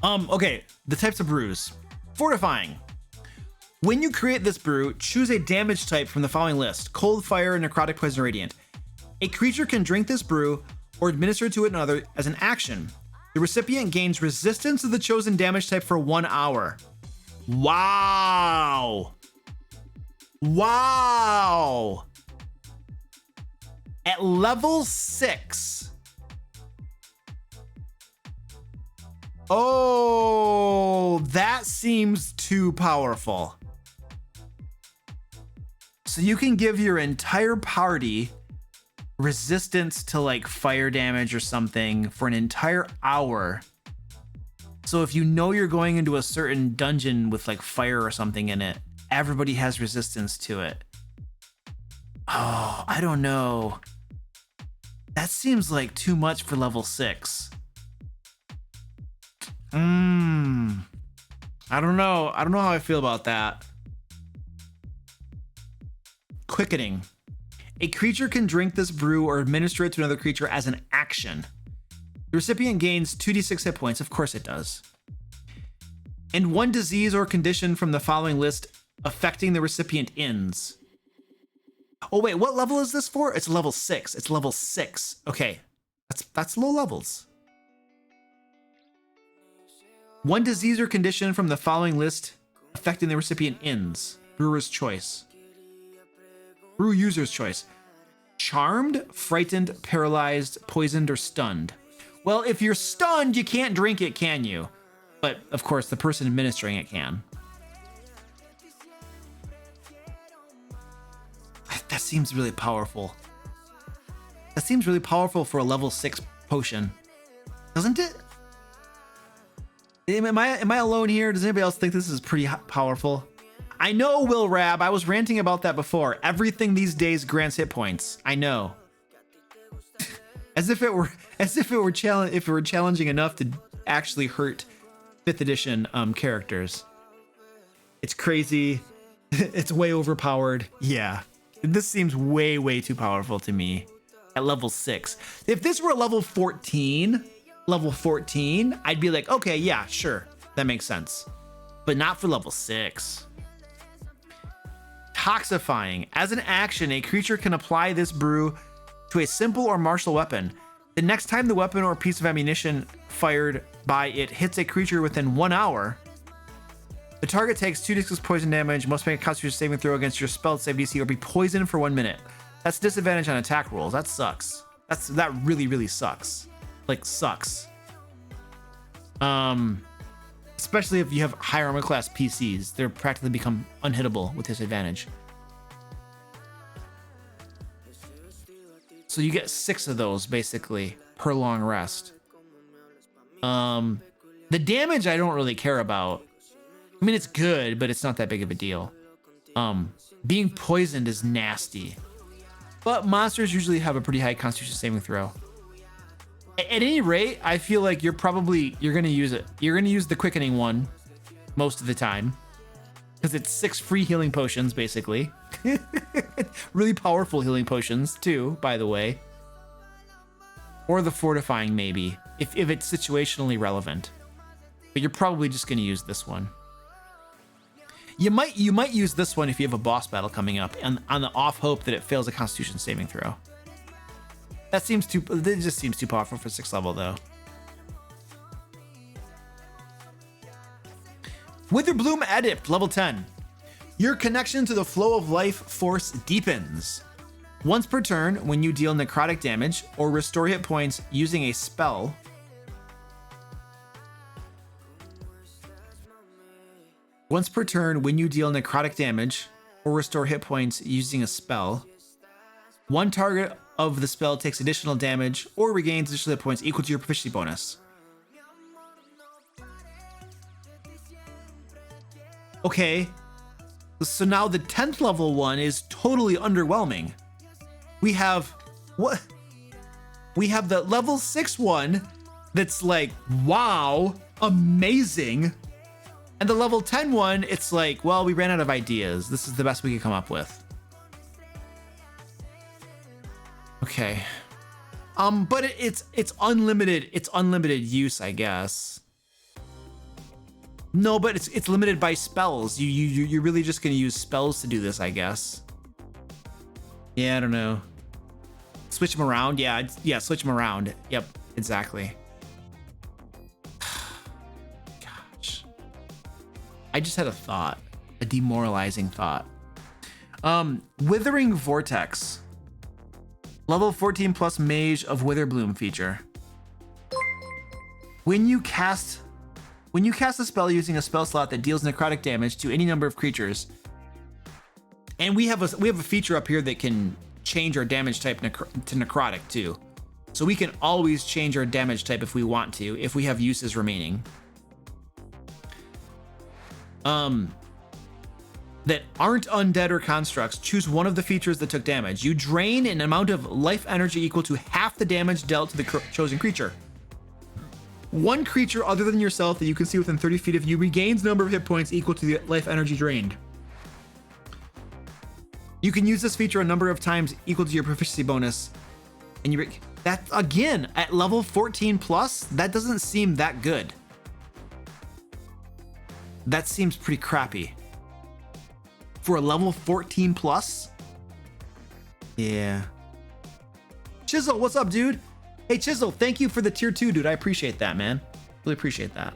Okay, the types of brews. Fortifying. When you create this brew, choose a damage type from the following list: cold, fire, necrotic, poison, radiant. A creature can drink this brew or administer to another as an action. The recipient gains resistance to the chosen damage type for 1 hour. Wow. Wow. At level 6. Oh, that seems too powerful. So you can give your entire party resistance to like fire damage or something for an entire hour. So if you know you're going into a certain dungeon with like fire or something in it, everybody has resistance to it. Oh, I don't know. That seems like too much for level 6. I don't know. I don't know how I feel about that. Quickening. A creature can drink this brew or administer it to another creature as an action. The recipient gains 2d6 hit points. Of course it does. And 1 disease or condition from the following list affecting the recipient ends. Oh wait, what level is this for? It's level 6. It's level 6. Okay, that's low levels. 1 disease or condition from the following list affecting the recipient ends. Brewer's choice. Brew user's choice. Charmed, frightened, paralyzed, poisoned, or stunned. Well, if you're stunned, you can't drink it, can you? But of course, the person administering it can. That seems really powerful. That seems really powerful for a level 6 potion. Doesn't it? Am I alone here? Does anybody else think this is pretty powerful? I know, Will Rab. I was ranting about that before. Everything these days grants hit points. I know. As if it were challenging enough to actually hurt 5th edition characters. It's crazy. It's way overpowered. Yeah. This seems way too powerful to me at level 6. If this were a level 14, I'd be like, okay, yeah, sure. That makes sense. But not for level 6. Toxifying. As an action, a creature can apply this brew to a simple or martial weapon. The next time the weapon or piece of ammunition fired by it hits a creature within 1 hour, The target takes 2d6 poison damage, must make a constitution saving throw against your spell save DC or be poisoned for 1 minute. That's disadvantage on attack rolls. That sucks. That really, really sucks. Like, sucks. Especially if you have higher armor class PCs. They're practically become unhittable with disadvantage. So you get 6 of those, basically, per long rest. The damage I don't really care about. I mean, it's good, but it's not that big of a deal. Being poisoned is nasty. But monsters usually have a pretty high constitution saving throw. At any rate, I feel like you're gonna use it. You're gonna use the quickening one most of the time. Because it's 6 free healing potions, basically. Really powerful healing potions, too, by the way. Or the fortifying, maybe, if it's situationally relevant. But you're probably just gonna use this one. You might use this one if you have a boss battle coming up, and on the off hope that it fails a Constitution saving throw. It just seems too powerful for 6th level, though. Witherbloom Adept, level 10. Your connection to the flow of life force deepens. Once per turn, when you deal necrotic damage or restore hit points using a spell. Once per turn, when you deal necrotic damage or restore hit points using a spell, one target of the spell takes additional damage or regains additional hit points equal to your proficiency bonus. Okay, so now the 10th level one is totally underwhelming. We have what? We have the level 6 one that's like, wow, amazing. And the level 10 one, it's like, well, we ran out of ideas. This is the best we could come up with. Okay. But it's unlimited. It's unlimited use, I guess. No, but it's limited by spells. You're really just gonna use spells to do this, I guess. Yeah, I don't know. Switch them around. Yeah, switch them around. Yep, exactly. I just had a thought, a demoralizing thought. Withering Vortex. Level 14 plus Mage of Witherbloom feature. When you cast a spell using a spell slot that deals necrotic damage to any number of creatures, and we have a feature up here that can change our damage type to necrotic too. So we can always change our damage type if we want to, if we have uses remaining. That aren't undead or constructs, choose one of the features that took damage. You drain an amount of life energy equal to half the damage dealt to the chosen creature. One creature other than yourself that you can see within 30 feet of you regains number of hit points equal to the life energy drained. You can use this feature a number of times equal to your proficiency bonus. And that, again, at level 14 plus, that doesn't seem that good. That seems pretty crappy. For a level 14 plus? Yeah. Chisel, what's up, dude? Hey, Chisel, thank you for the tier 2, dude. I appreciate that, man. Really appreciate that.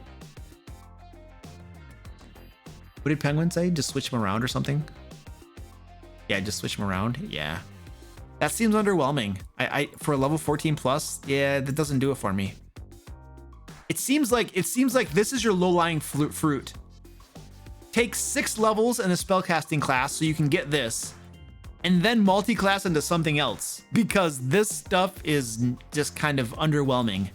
What did Penguin say? Just switch them around or something? Yeah, just switch them around. Yeah. That seems underwhelming. For a level 14 plus, yeah, that doesn't do it for me. It seems like this is your low-lying fruit. Take 6 levels in a spellcasting class so you can get this, and then multi-class into something else, because this stuff is just kind of underwhelming.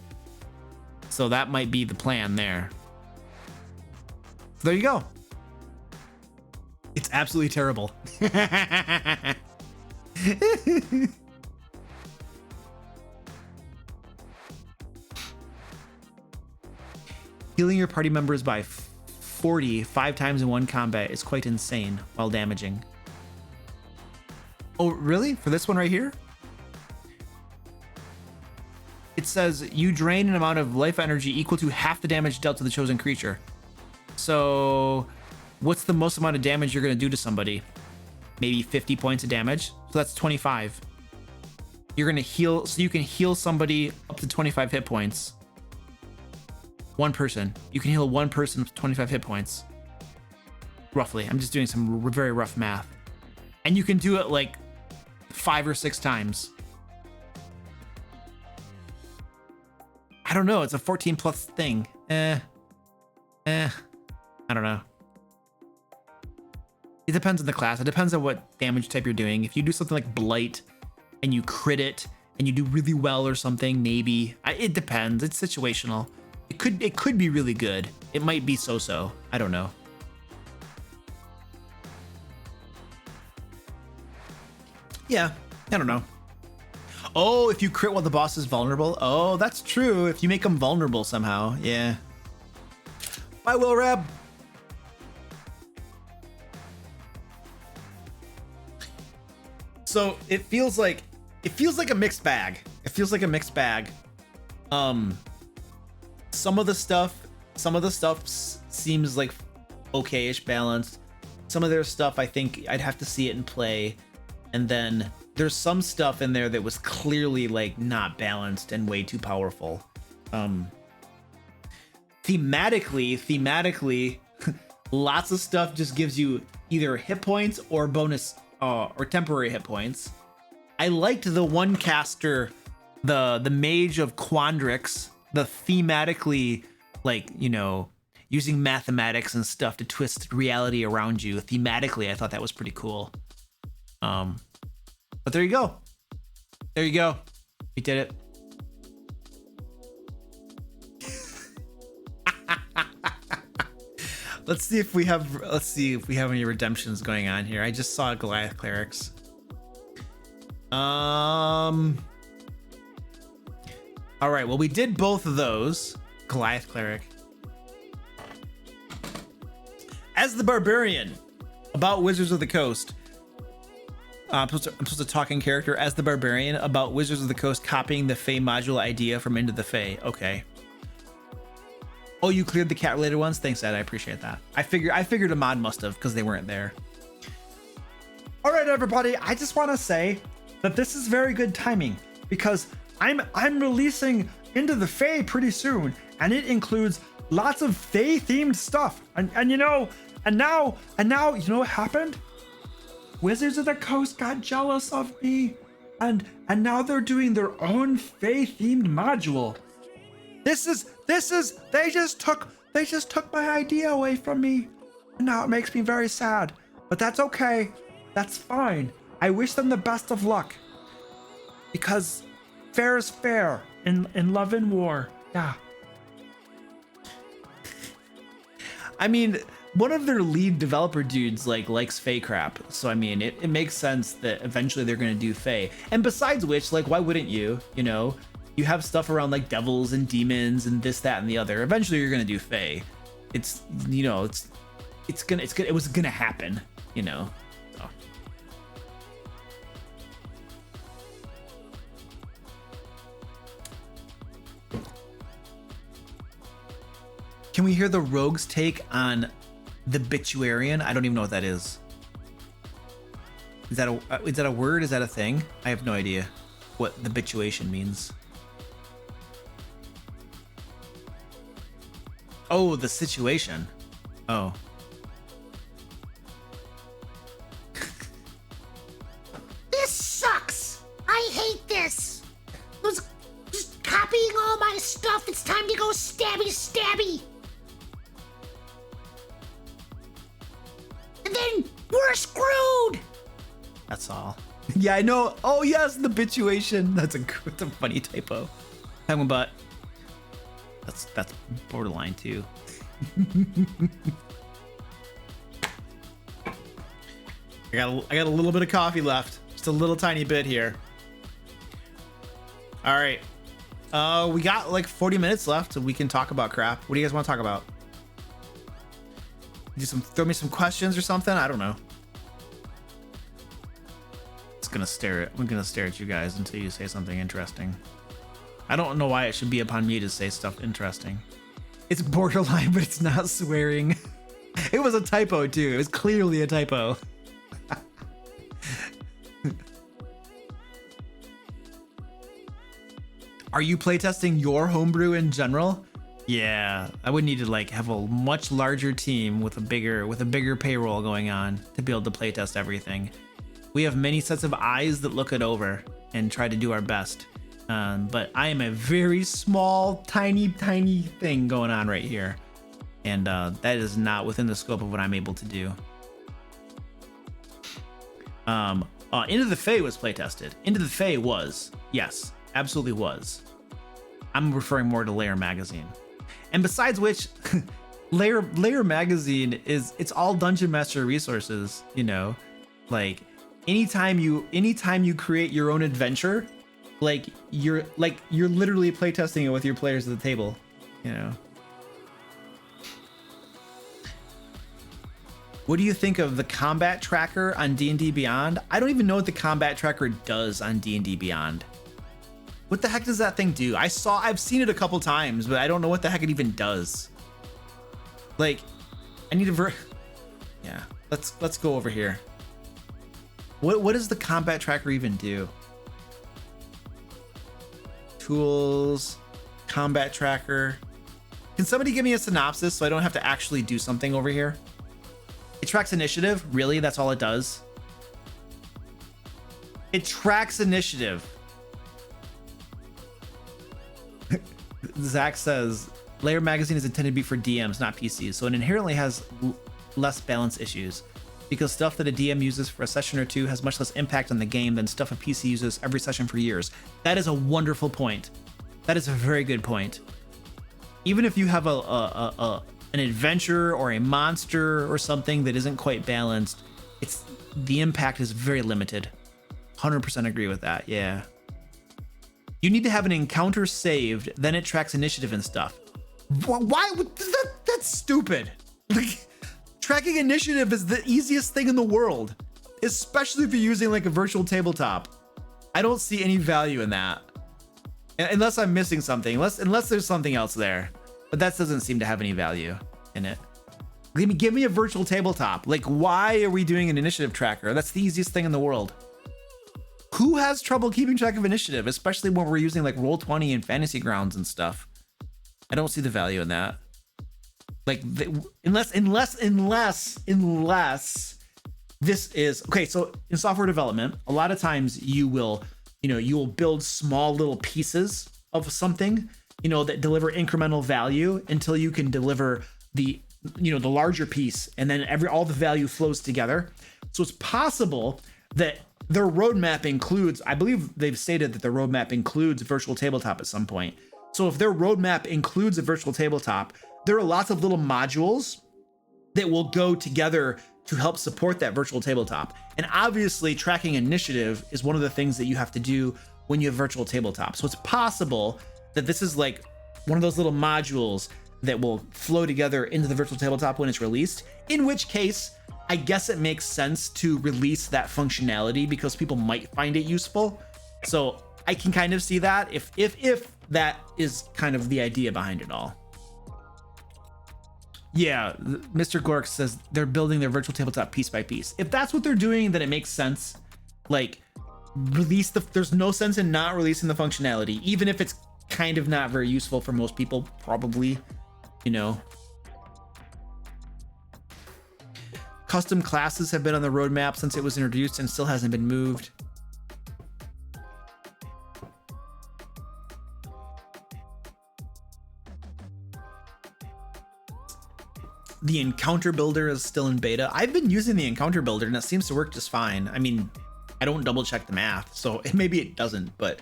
So that might be the plan there. So there you go. It's absolutely terrible. Healing your party members by 40 5 times in one combat is quite insane while damaging. Oh, really? For this one right here? It says you drain an amount of life energy equal to half the damage dealt to the chosen creature. So what's the most amount of damage you're going to do to somebody? Maybe 50 points of damage. So that's 25. You're going to heal, so you can heal somebody up to 25 hit points. One person. You can heal one person with 25 hit points. roughly. I'm just doing some very rough math. And you can do it like 5 or 6 times. I don't know. It's a 14 plus thing. I don't know. It depends on the class. It depends on what damage type you're doing. If you do something like Blight and you crit it and you do really well or something, maybe. It depends. It's situational. It could be really good. It might be so-so. I don't know. Yeah, I don't know. Oh, if you crit while the boss is vulnerable. Oh, that's true. If you make them vulnerable somehow. Yeah. Bye, Will Rab. So it feels like a mixed bag. It feels like a mixed bag. Some of the stuff seems like okay-ish balanced. Some of their stuff, I think I'd have to see it in play. And then there's some stuff in there that was clearly like not balanced and way too powerful. Thematically, lots of stuff just gives you either hit points or bonus or temporary hit points. I liked the one caster, the Mage of 𝐑𝐄𝐒𝐿, the thematically, like, you know, using mathematics and stuff to twist reality around you. Thematically, I thought that was pretty cool. But there you go. There you go. We did it. Let's see if we have any redemptions going on here. I just saw Goliath clerics. All right, well, we did both of those. Goliath cleric. As the barbarian, about Wizards of the Coast. I'm supposed to talk in character as the barbarian about Wizards of the Coast copying the Fae module idea from Into the Fae. Okay. Oh, you cleared the cat related ones? Thanks, Ed. I appreciate that. I figured a mod must have because they weren't there. All right, everybody. I just want to say that this is very good timing because I'm releasing Into the Fae pretty soon, and it includes lots of Fae themed stuff. And now you know what happened? Wizards of the Coast got jealous of me, and now they're doing their own Fae themed module. They just took my idea away from me, and now it makes me very sad. But that's okay. That's fine. I wish them the best of luck, because fair is fair in love and war. Yeah. I mean, one of their lead developer dudes likes Fae crap, so I mean it makes sense that eventually they're gonna do Fae. And besides which, like, why wouldn't you? You know, you have stuff around like devils and demons and this, that, and the other. Eventually you're gonna do Fae. It's, you know, it was gonna happen, you know. So. Can we hear the rogue's take on the Bituarian? I don't even know what that is. Is that a word? Is that a thing? I have no idea what the bituation means. Oh, the situation. Oh. This sucks. I hate this. It was just copying all my stuff. It's time to go stabby. And then we're screwed. That's all. Yeah, I know. Oh yes, the bituation. That's a funny typo. Penguin butt. That's borderline too. I got a little bit of coffee left. Just a little tiny bit here. All right. We got like 40 minutes left, so we can talk about crap. What do you guys want to talk about? Throw me some questions or something. I don't know. I'm gonna stare at you guys until you say something interesting. I don't know why it should be upon me to say stuff interesting. It's borderline, but it's not swearing. It was a typo too. It was clearly a typo. Are you playtesting your homebrew in general? Yeah, I would need to like have a much larger team with a bigger payroll going on to be able to playtest everything. We have many sets of eyes that look it over and try to do our best. But I am a very small, tiny thing going on right here. And that is not within the scope of what I'm able to do. Into the Fae was playtested. Into the Fae was, yes, absolutely was. I'm referring more to Layer Magazine. And besides which, Layer Magazine it's all Dungeon Master resources, you know? Like anytime you create your own adventure, you're literally playtesting it with your players at the table, you know? What do you think of the combat tracker on D&D Beyond? I don't even know what the combat tracker does on D&D Beyond. What the heck does that thing do? I've seen it a couple times, but I don't know what the heck it even does. Like, I need to yeah, let's go over here. What does the combat tracker even do? Tools, combat tracker. Can somebody give me a synopsis so I don't have to actually do something over here? It tracks initiative? Really? That's all it does? It tracks initiative. Zack says, Layer Magazine is intended to be for DMs, not PCs, so it inherently has less balance issues, because stuff that a DM uses for a session or two has much less impact on the game than stuff a PC uses every session for years. That is a wonderful point. That is a very good point. Even if you have an adventure or a monster or something that isn't quite balanced, the impact is very limited. 100% agree with that, yeah. You need to have an encounter saved, then it tracks initiative and stuff. Why? That's stupid. Like, tracking initiative is the easiest thing in the world, especially if you're using like a virtual tabletop. I don't see any value in that. Unless I'm missing something, unless there's something else there. But that doesn't seem to have any value in it. Give me a virtual tabletop. Like, why are we doing an initiative tracker? That's the easiest thing in the world. Who has trouble keeping track of initiative, especially when we're using like Roll20 and Fantasy Grounds and stuff? I don't see the value in that. Like, unless this is okay. So in software development, a lot of times you will build small little pieces of something, that deliver incremental value until you can deliver the larger piece, and then all the value flows together. So it's possible that their roadmap includes, I believe they've stated that their roadmap includes virtual tabletop at some point. So if their roadmap includes a virtual tabletop, there are lots of little modules that will go together to help support that virtual tabletop. And obviously tracking initiative is one of the things that you have to do when you have virtual tabletop. So it's possible that this is like one of those little modules that will flow together into the virtual tabletop when it's released, in which case I guess it makes sense to release that functionality because people might find it useful. So I can kind of see that if that is kind of the idea behind it all. Yeah, Mr. Gork says they're building their virtual tabletop piece by piece. If that's what they're doing, then it makes sense. Like, there's no sense in not releasing the functionality, even if it's kind of not very useful for most people, probably, Custom classes have been on the roadmap since it was introduced and still hasn't been moved. The encounter builder is still in beta. I've been using the encounter builder and it seems to work just fine. I mean, I don't double check the math, so maybe it doesn't, but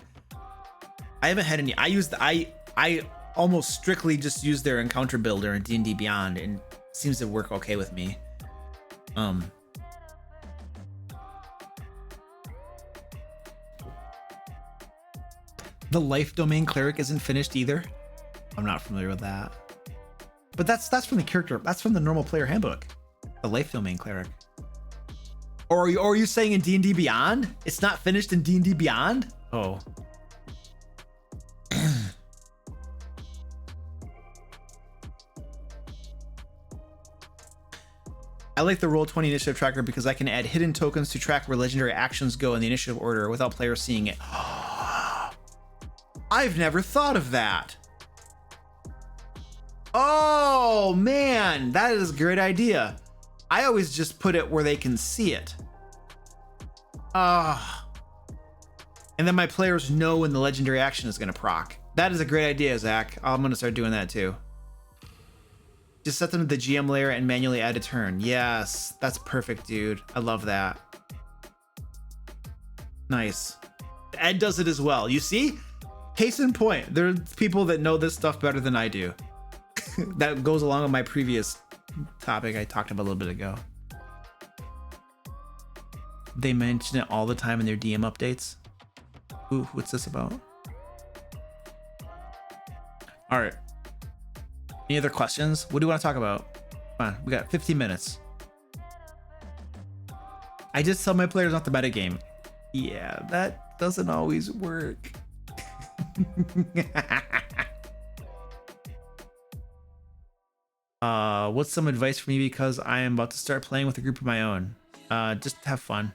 I haven't had any. I almost strictly just use their encounter builder in D&D Beyond, and it seems to work okay with me. The life domain cleric isn't finished either. I'm not familiar with that. But that's from the character. That's from the normal player handbook. The life domain cleric. Or are you saying in D&D Beyond? It's not finished in D&D Beyond? Oh. I like the Roll20 initiative tracker because I can add hidden tokens to track where legendary actions go in the initiative order without players seeing it. I've never thought of that. Oh man, that is a great idea. I always just put it where they can see it. Ah. And then my players know when the legendary action is gonna proc. That is a great idea, Zach. I'm gonna start doing that too. Just set them to the GM layer and manually add a turn. Yes, that's perfect, dude. I love that. Nice. Ed does it as well. You see? Case in point, there's people that know this stuff better than I do. That goes along with my previous topic I talked about a little bit ago. They mention it all the time in their DM updates. Ooh, what's this about? All right. Any other questions? What do you want to talk about? Come on, we got 15 minutes. I just tell my players not the metagame. Yeah, that doesn't always work. What's some advice for me because I am about to start playing with a group of my own? Just have fun.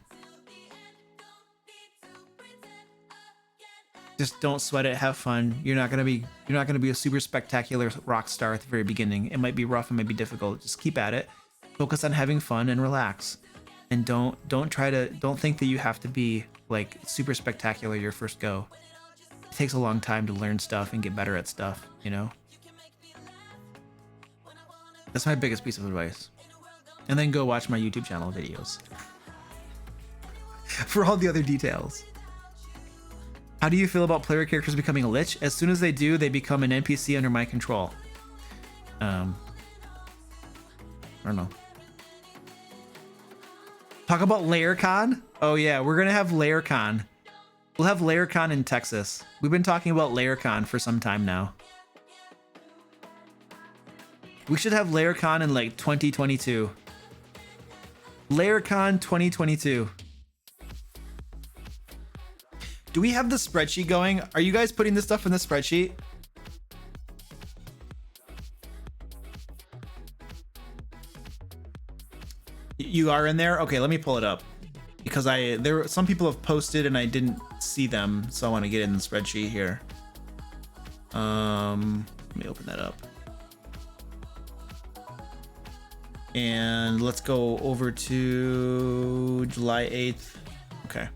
Just don't sweat it. Have fun. You're not gonna be a super spectacular rock star at the very beginning. It might be rough. It might be difficult. Just keep at it. Focus on having fun and relax. And don't think that you have to be like super spectacular your first go. It takes a long time to learn stuff and get better at stuff. You know. That's my biggest piece of advice. And then go watch my YouTube channel videos for all the other details. How do you feel about player characters becoming a lich? As soon as they do, they become an NPC under my control. I don't know. Talk about LayerCon? Oh yeah, we're gonna have LayerCon. We'll have LayerCon in Texas. We've been talking about LayerCon for some time now. We should have LayerCon in like 2022. LayerCon 2022. Do we have the spreadsheet going? Are you guys putting this stuff in the spreadsheet? You are in there? Okay, let me pull it up. Because some people have posted and I didn't see them, so I want to get in the spreadsheet here. Let me open that up. And let's go over to July 8th. Okay.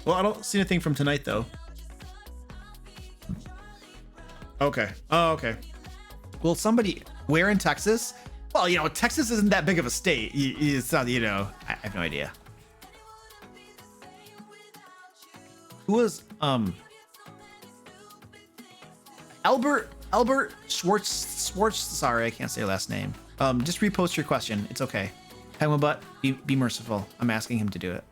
Well, I don't see anything from tonight, though. Okay. Oh, okay. Well, where in Texas? Well, you know, Texas isn't that big of a state. It's not, you know, I have no idea. Who was, Albert Schwartz, sorry, I can't say your last name. Just repost your question. It's okay. Butt, be merciful. I'm asking him to do it.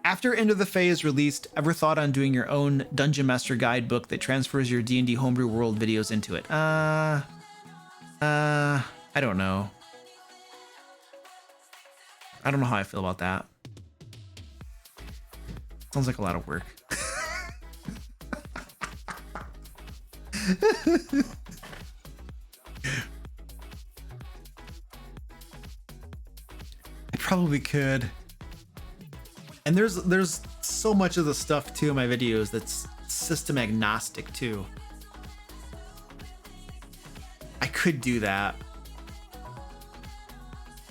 After End of the Fae is released, ever thought on doing your own Dungeon Master guidebook that transfers your D&D homebrew world videos into it? I don't know. I don't know how I feel about that. Sounds like a lot of work. I probably could. And there's so much of the stuff too in my videos that's system agnostic too. I could do that.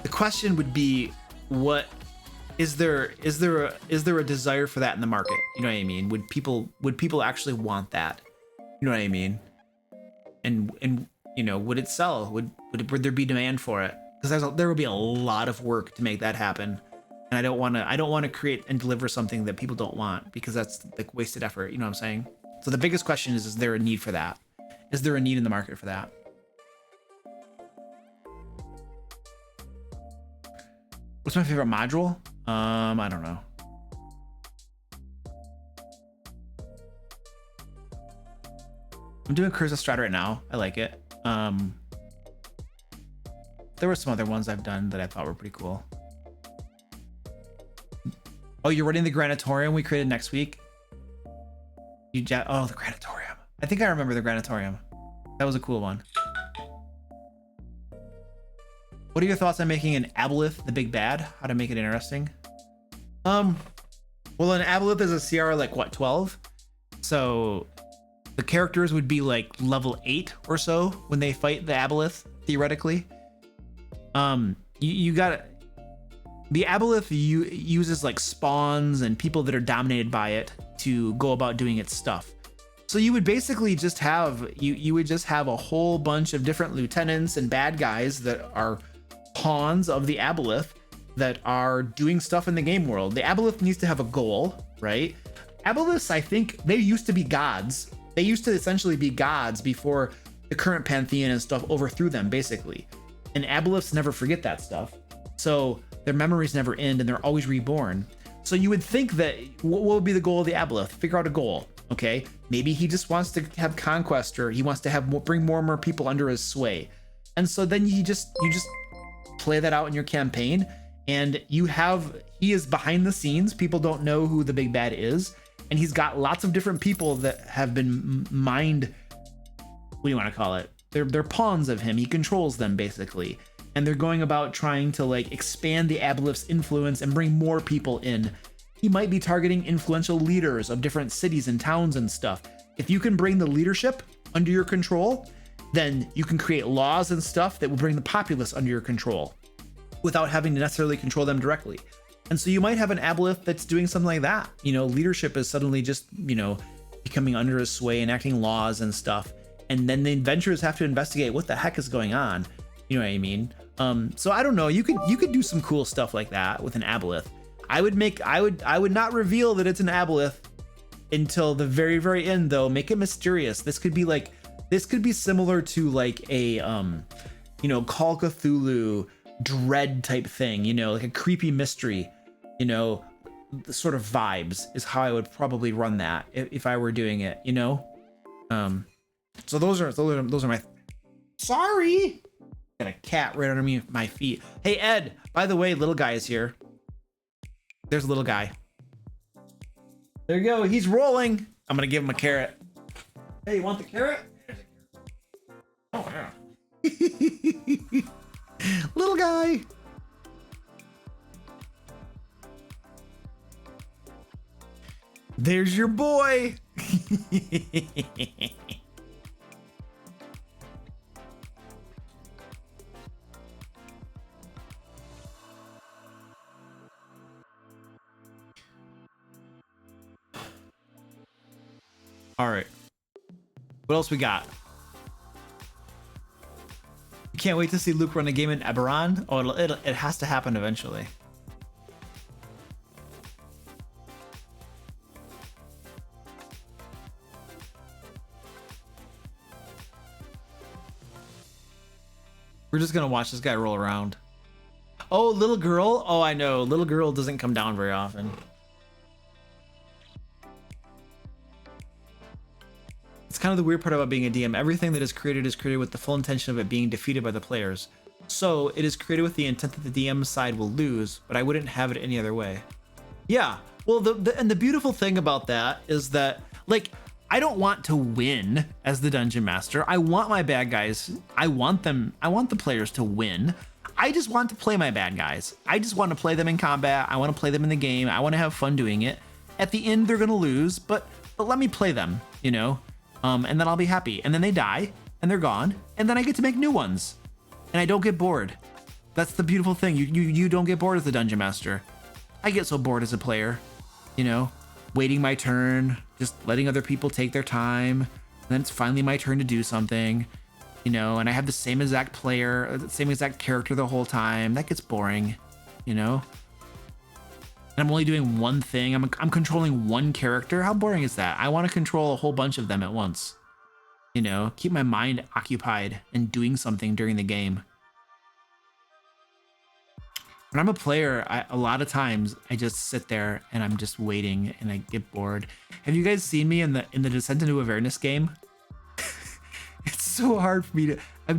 The question would be, what is there a desire for that in the market? You know what I mean? Would people actually want that? You know what I mean? And you know, would it sell? Would there be demand for it? Because there would be a lot of work to make that happen. And I don't want to create and deliver something that people don't want, because that's like wasted effort. You know what I'm saying? So the biggest question is there a need for that? Is there a need in the market for that? What's my favorite module? I don't know. I'm doing Curse of Strahd right now. I like it. There were some other ones I've done that I thought were pretty cool. Oh, you're running the Granatorium we created next week? Oh, the Granatorium. I think I remember the Granatorium. That was a cool one. What are your thoughts on making an Aboleth the big bad? How to make it interesting? Well, an Aboleth is a CR like what, 12? So The characters would be like level 8 or so when they fight the aboleth, theoretically. You got the aboleth uses like spawns and people that are dominated by it to go about doing its stuff. So you would basically just have you would just have a whole bunch of different lieutenants and bad guys that are pawns of the aboleth that are doing stuff in the game world. The aboleth needs to have a goal, right? Aboleths, I think they used to be gods. They used to essentially be gods before the current pantheon and stuff overthrew them, basically. And aboleths never forget that stuff. So their memories never end and they're always reborn. So you would think that what would be the goal of the aboleth? Figure out a goal, okay? Maybe he just wants to have conquest, or he wants to have bring more and more people under his sway. And so then you just play that out in your campaign, and he is behind the scenes. People don't know who the big bad is, and he's got lots of different people that have been mined. What do you want to call it? They're pawns of him. He controls them, basically. And they're going about trying to like expand the aboleth's influence and bring more people in. He might be targeting influential leaders of different cities and towns and stuff. If you can bring the leadership under your control, then you can create laws and stuff that will bring the populace under your control without having to necessarily control them directly. And so you might have an aboleth that's doing something like that. You know, leadership is suddenly just, you know, becoming under his sway, enacting laws and stuff. And then the adventurers have to investigate what the heck is going on. You know what I mean? So I don't know. You could do some cool stuff like that with an aboleth. I would not reveal that it's an aboleth until the very, very end, though. Make it mysterious. This could be similar to like a you know, Call Cthulhu dread type thing, you know, like a creepy mystery, you know, the sort of vibes is how I would probably run that if I were doing it, you know. So those are my. Sorry, got a cat right under my feet. Hey Ed, by the way, little guy is here. There's a little guy. There you go. He's rolling. I'm gonna give him a carrot. Hey, you want the carrot? Oh yeah. Little guy. There's your boy. All right. What else we got? You can't wait to see Luke run a game in Eberron. Oh, it has to happen eventually. We're just gonna watch this guy roll around. Oh, little girl. Oh, I know. Little girl doesn't come down very often. It's kind of the weird part about being a DM. Everything that is created with the full intention of it being defeated by the players. So it is created with the intent that the DM side will lose, but I wouldn't have it any other way. Yeah. Well, the beautiful thing about that is that, like, I don't want to win as the dungeon master. I want my bad guys. I want the players to win. I just want to play my bad guys. I just want to play them in combat. I want to play them in the game. I want to have fun doing it. At the end, they're going to lose, but let me play them, you know? And then I'll be happy. And then they die and they're gone. And then I get to make new ones and I don't get bored. That's the beautiful thing. You don't get bored as the dungeon master. I get so bored as a player, you know, waiting my turn, just letting other people take their time. And then it's finally my turn to do something, you know, and I have the same exact player, the same exact character the whole time. That gets boring, you know? And I'm only doing one thing. I'm controlling one character. How boring is that? I want to control a whole bunch of them at once. You know, keep my mind occupied and doing something during the game. When I'm a player, a lot of times I just sit there and I'm just waiting and I get bored. Have you guys seen me in the Descent into Avernus game? It's so hard for me to. I'm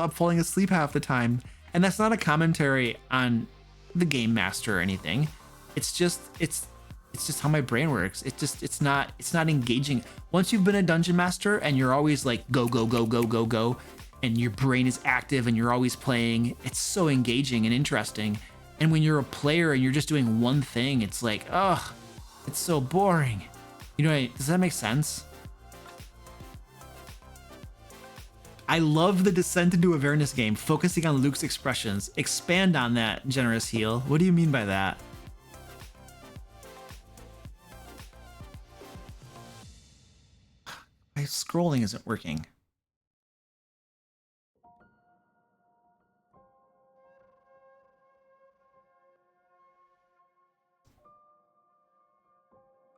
falling asleep half the time, and that's not a commentary on the game master or anything. It's just how my brain works. It's not engaging. Once you've been a dungeon master and you're always like go, and your brain is active and you're always playing, it's so engaging and interesting. And when you're a player and you're just doing one thing, it's like, ugh, it's so boring. You know, does that make sense? I love the Descent into Avernus game, focusing on Luke's expressions. Expand on that, Generous Heal. What do you mean by that? My scrolling isn't working.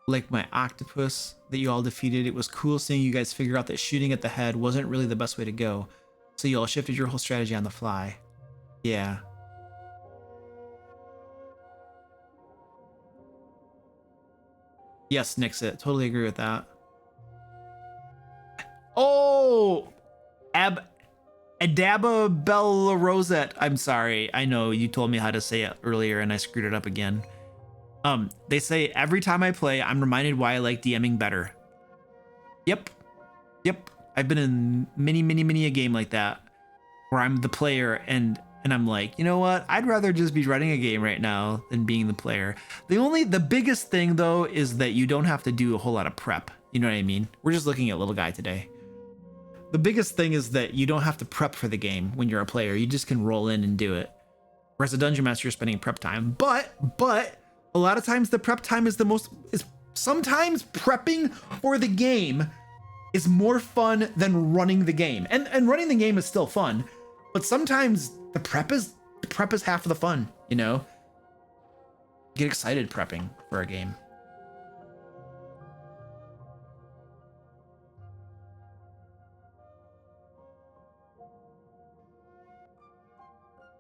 Like my octopus that you all defeated, it was cool seeing you guys figure out that shooting at the head wasn't really the best way to go. So you all shifted your whole strategy on the fly. Yeah. Yes, Nixit. Totally agree with that. Oh! Adaba Bella Rosette. I'm sorry. I know you told me how to say it earlier and I screwed it up again. They say every time I play, I'm reminded why I like DMing better. Yep. I've been in many a game like that where I'm the player and I'm like, you know what? I'd rather just be running a game right now than being the player. The biggest thing though is that you don't have to do a whole lot of prep. You know what I mean? We're just looking at little guy today. The biggest thing is that you don't have to prep for the game when you're a player. You just can roll in and do it. Whereas a dungeon master, you're spending prep time. But a lot of times the prep time is sometimes prepping for the game is more fun than running the game. And running the game is still fun, but sometimes the prep is half of the fun, you know? Get excited prepping for a game.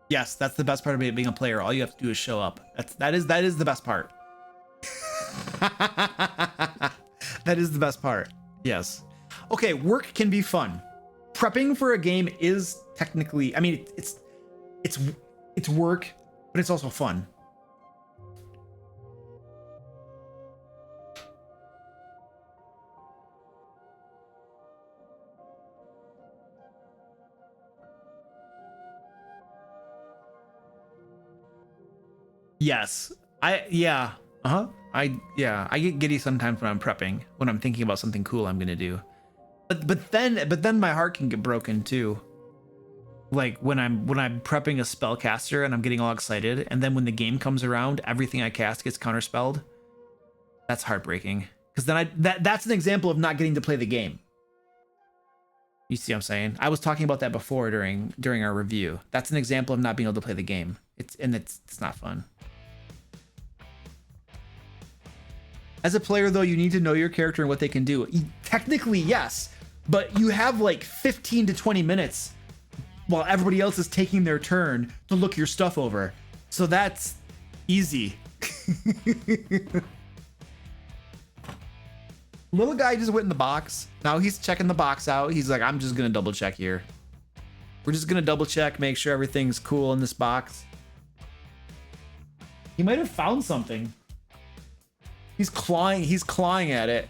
Yes, that's the best part about being a player. All you have to do is show up. That is the best part. That is the best part. Yes. Okay, work can be fun. Prepping for a game is technically, I mean, it's work, but it's also fun. Yes. I get giddy sometimes when I'm prepping, when I'm thinking about something cool I'm gonna do. But then my heart can get broken too. Like when I'm prepping a spellcaster and I'm getting all excited, and then when the game comes around, everything I cast gets counterspelled. That's heartbreaking. Because then that's an example of not getting to play the game. You see what I'm saying? I was talking about that before during our review. That's an example of not being able to play the game. It's not fun. As a player, though, you need to know your character and what they can do. Technically, yes, but you have like 15 to 20 minutes while everybody else is taking their turn to look your stuff over. So that's easy. Little guy just went in the box. Now he's checking the box out. He's like, I'm just going to double check here. We're just going to double check, make sure everything's cool in this box. He might have found something. He's clawing at it.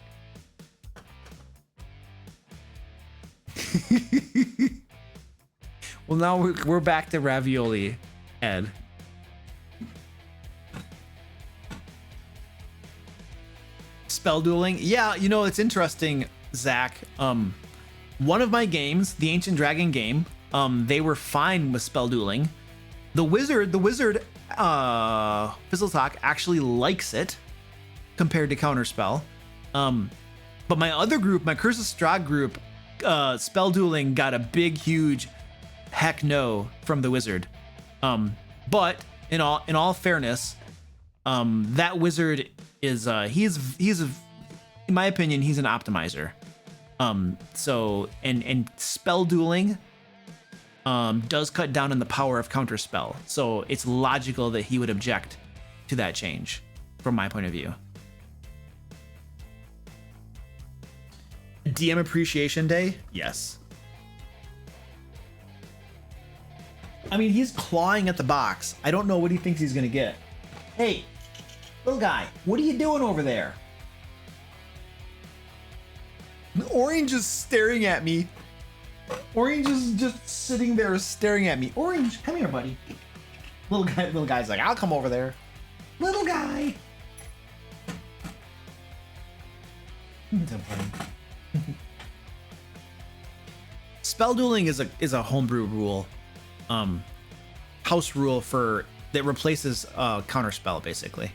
Well, now we're back to ravioli, Ed. Spell dueling? Yeah, you know, it's interesting, Zach. One of my games, the Ancient Dragon game, they were fine with spell dueling. The wizard, Fizzletalk actually likes it compared to Counterspell. But my other group, my Curse of Strahd group, spell dueling got a big, huge heck no from the wizard. But in all fairness, that wizard is he's in my opinion, he's an optimizer. So and spell dueling does cut down on the power of Counterspell. So it's logical that he would object to that change from my point of view. DM Appreciation Day? Yes. I mean, he's clawing at the box. I don't know what he thinks he's gonna get. Hey, little guy, what are you doing over there? Orange is staring at me. Orange is just sitting there staring at me. Orange, come here, buddy. Little guy's like, I'll come over there. Little guy. spell dueling is a homebrew rule, house rule for that replaces counter spell basically.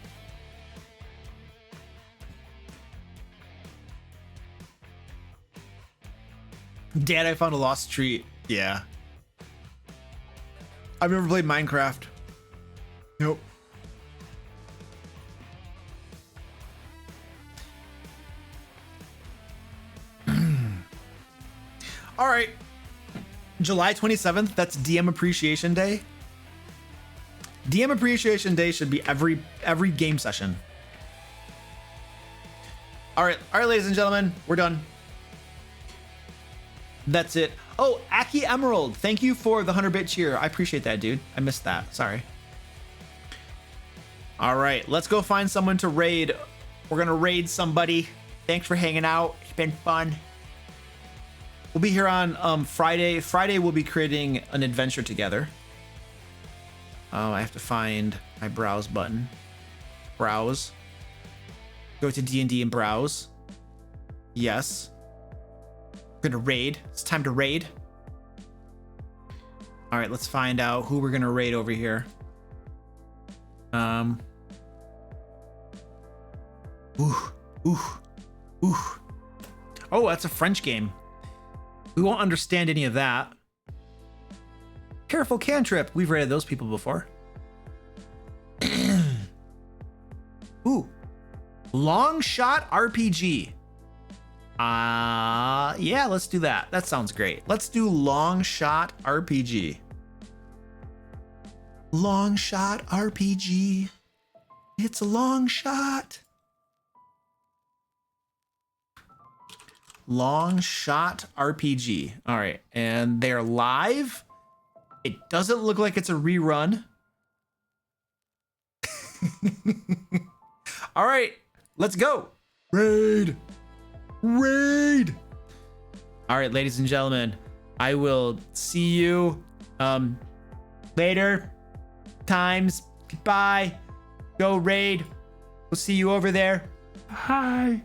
Dad, I found a lost treat. Yeah. I've never played Minecraft. Nope. All right. July 27th, that's DM Appreciation Day. DM Appreciation Day should be every game session. All right, ladies and gentlemen, we're done. That's it. Oh, Aki Emerald, thank you for the 100-bit cheer. I appreciate that, dude. I missed that. Sorry. All right, let's go find someone to raid. We're gonna raid somebody. Thanks for hanging out. It's been fun. We'll be here on Friday. Friday we'll be creating an adventure together. Oh, I have to find my browse button. Browse. Go to D&D and browse. Yes. We're gonna raid. It's time to raid. All right, let's find out who we're gonna raid over here. Oh, that's a French game. We won't understand any of that. Careful cantrip. We've raided those people before. Ooh. Long shot RPG. Yeah, let's do that. That sounds great. Let's do long shot RPG. Long shot RPG. It's a long shot. Long shot RPG. All right, and they're live. It doesn't look like it's a rerun. All right, let's go. Raid. Raid. All right, ladies and gentlemen, I will see you later times. Goodbye. Go raid. We'll see you over there. Hi.